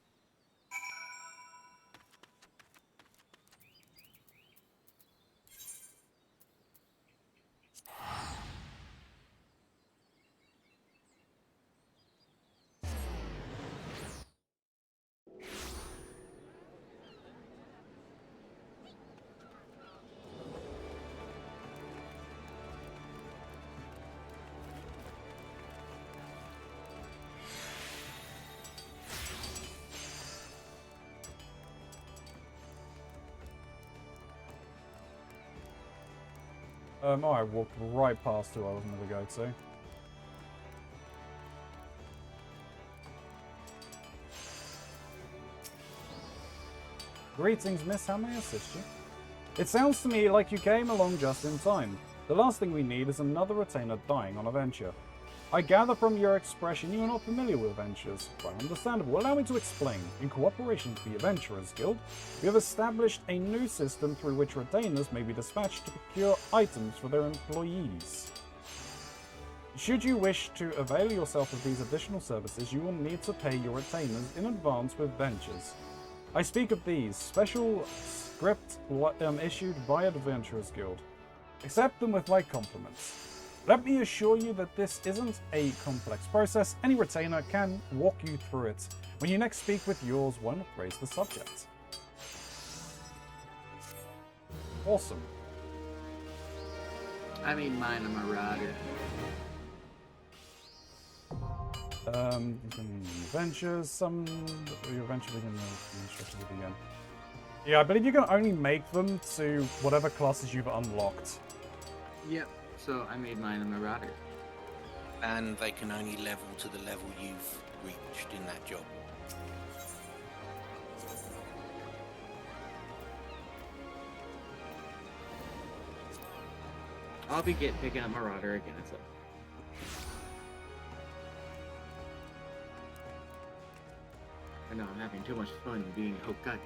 A: Oh, I walked right past who I wasn't going to go to. Greetings, miss. How may I assist you? It sounds to me like you came along just in time. The last thing we need is another retainer dying on a venture. I gather from your expression you are not familiar with ventures. Quite understandable. Allow me to explain. In cooperation with the Adventurers Guild, we have established a new system through which retainers may be dispatched to procure items for their employees. Should you wish to avail yourself of these additional services, you will need to pay your retainers in advance with ventures. I speak of these special script issued by Adventurers Guild. Accept them with my compliments. Let me assure you that this isn't a complex process. Any retainer can walk you through it. When you next speak with yours, why not raise the subject? Awesome.
E: I made mine a marauder.
A: You can ventures, you eventually can instructions again. Yeah, I believe you can only make them to whatever classes you've unlocked.
E: Yep. So I made mine a marauder.
B: And they can only level to the level you've reached in that job.
E: I'll be picking up marauder again. So. I know I'm having too much fun being Hokage.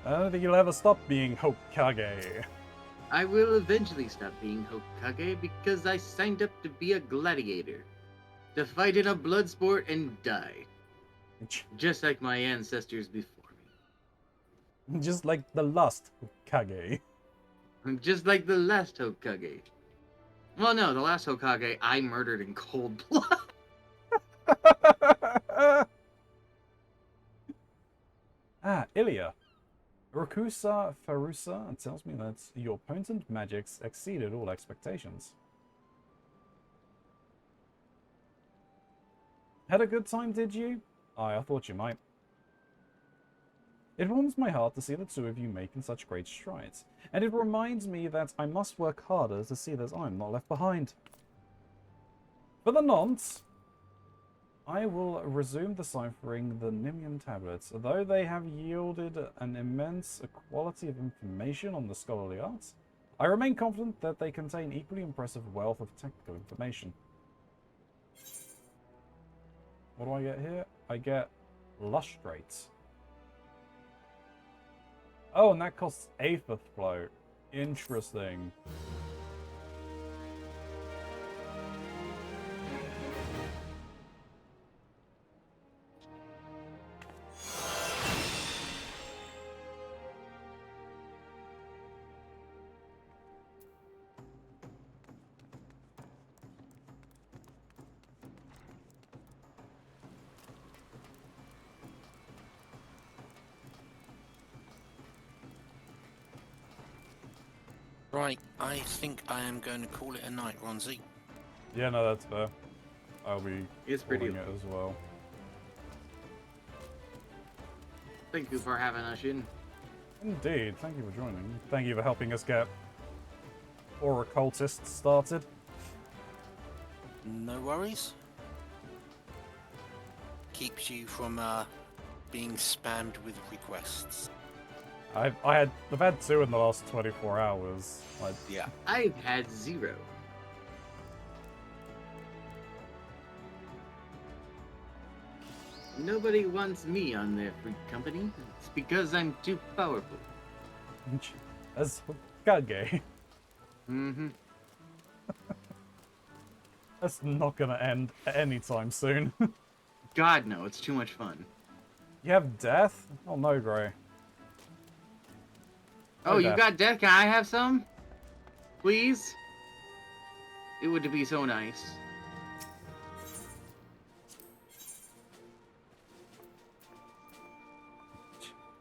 A: I don't think you'll ever stop being Hokage.
E: I will eventually stop being Hokage because I signed up to be a gladiator. To fight in a blood sport and die. Just like my ancestors before me.
A: Just like the last Hokage.
E: Just like the last Hokage. Well, no, the last Hokage I murdered in cold blood.
A: Ilya. Rakusa Farusa tells me that your potent magics exceeded all expectations. Had a good time, did you? I thought you might. It warms my heart to see the two of you making such great strides, and it reminds me that I must work harder to see that I'm not left behind. For the nonce, I will resume deciphering the Nimian tablets. Though they have yielded an immense quality of information on the scholarly arts, I remain confident that they contain equally impressive wealth of technical information. What do I get here? I get lustrates. Oh, and that costs Aether Float. Interesting.
B: Right, I think I am going to call it a night, Ronzi.
A: Yeah, no, that's fair. I'll be
E: It's pretty.
A: calling it as well.
E: Thank you for having us in.
A: Indeed, thank you for joining. Thank you for helping us get Aura Cultists started.
B: No worries. Keeps you from being spammed with requests.
A: I've had 2 in the last 24 hours.
B: Yeah.
E: I've had 0. Nobody wants me on their free company. It's because I'm too powerful.
A: As Hokage.
E: Mm-hmm.
A: That's not gonna end anytime soon.
E: God, no, it's too much fun.
A: You have death? Oh no, Gray.
E: Oh, you
A: death.
E: got death? Can I have some? Please? It would be so nice.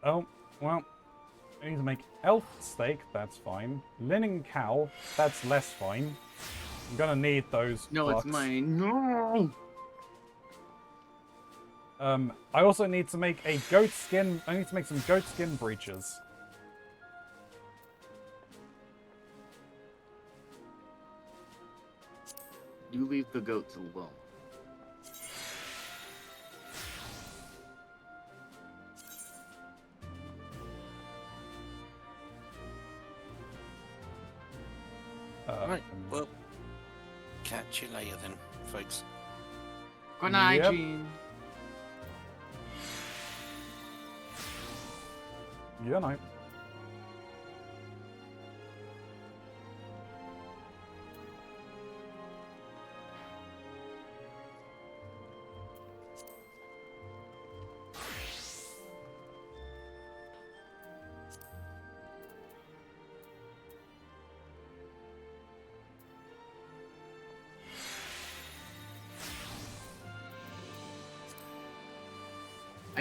A: Oh, well. I need to make elf steak, that's fine. Linen cow, that's less fine. I'm gonna need those.
E: No,
A: bucks.
E: it's mine. No!
A: I also need to make a goat skin. I need to make some goat skin breeches.
E: You leave the goats alone.
B: Right, well, catch you later then, folks.
E: Good night,
A: Yep.
E: Gene.
A: Yeah, no.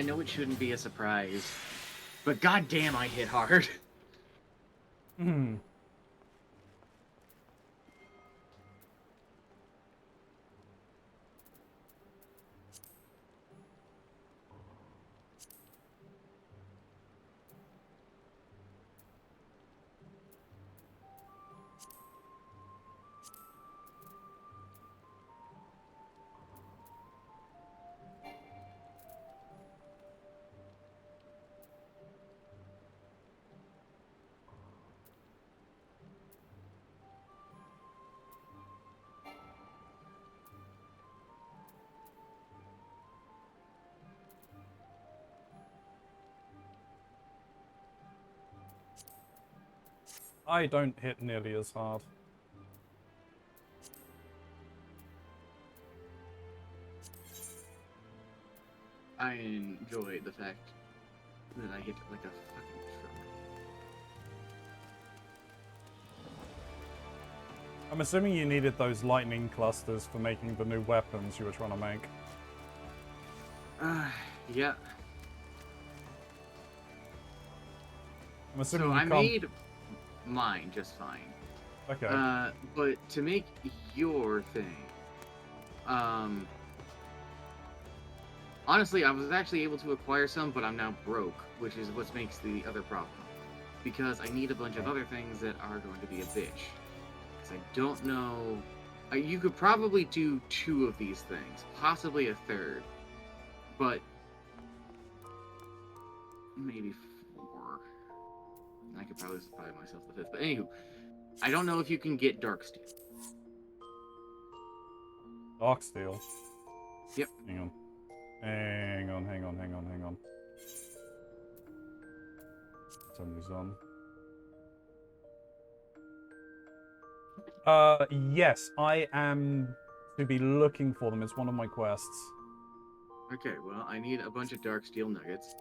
E: I know it shouldn't be a surprise, but goddamn, I hit hard.
A: Hmm. I don't hit nearly as hard.
E: I enjoy the fact that I hit like a fucking truck.
A: I'm assuming you needed those lightning clusters for making the new weapons you were trying to make.
E: Yeah.
A: I'm assuming
E: So
A: you
E: I
A: can't...
E: made mine just fine.
A: Okay.
E: But to make your thing, honestly, I was actually able to acquire some, but I'm now broke, which is what makes the other problem. Because I need a bunch of other things that are going to be a bitch. Because I don't know... you could probably do 2 of these things, possibly a 3rd, but maybe 4. I could probably supply myself the 5th. But anywho, I don't know if you can get dark steel.
A: Dark steel.
E: Yep.
A: Hang on. Hang on. Turn these on. Yes, I am to be looking for them. It's one of my quests.
E: Okay, well, I need a bunch of dark steel nuggets.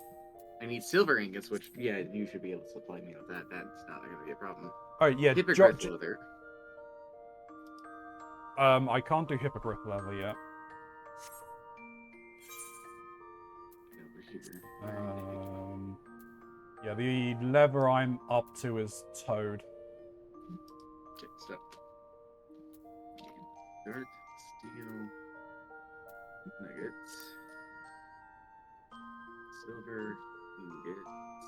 E: I need silver ingots, which, yeah, you should be able to supply me with that. That's not going to be a problem.
A: Alright, yeah,
E: Hippogriff leather.
A: I can't do hippogriff leather yet.
E: Over here.
A: Yeah, the lever I'm up to is toad.
E: Okay, so. Dark steel nuggets. Silver ingots.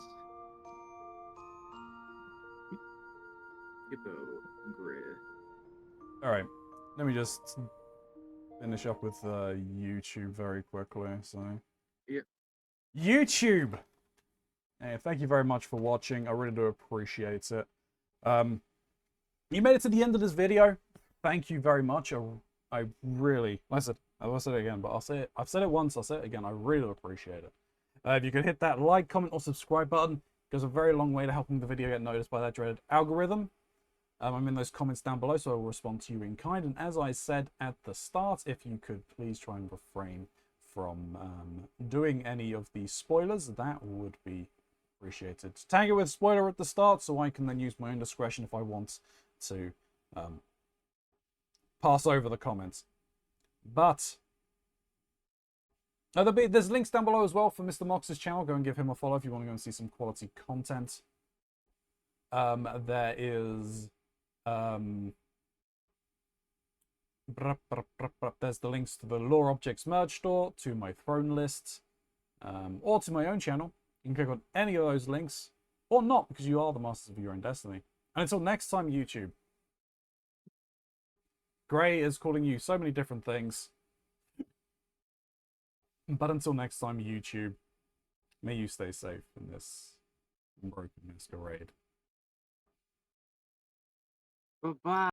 E: Hippogriff.
A: Alright, let me just finish up with YouTube very quickly, so...
E: Yep.
A: YouTube! Hey, thank you very much for watching, I really do appreciate it. You made it to the end of this video, thank you very much, I really... Like I will say it again, but I'll say it, I've said it once, I'll say it again, I really do appreciate it. If you could hit that like, comment, or subscribe button, it goes a very long way to helping the video get noticed by that dreaded algorithm. I'm in those comments down below, so I'll respond to you in kind. And as I said at the start, if you could please try and refrain from doing any of the spoilers, that would be appreciated. Tag it with spoiler at the start, so I can then use my own discretion if I want to pass over the comments. But there's links down below as well for Mr. Mox's channel. Go and give him a follow if you want to go and see some quality content. There is... there's the links to the Lore Objects merge store, to my throne list, or to my own channel. You can click on any of those links, or not, because you are the masters of your own destiny. And until next time, YouTube. Gray is calling you so many different things. But until next time, YouTube, may you stay safe in this broken masquerade.
E: Bye-bye.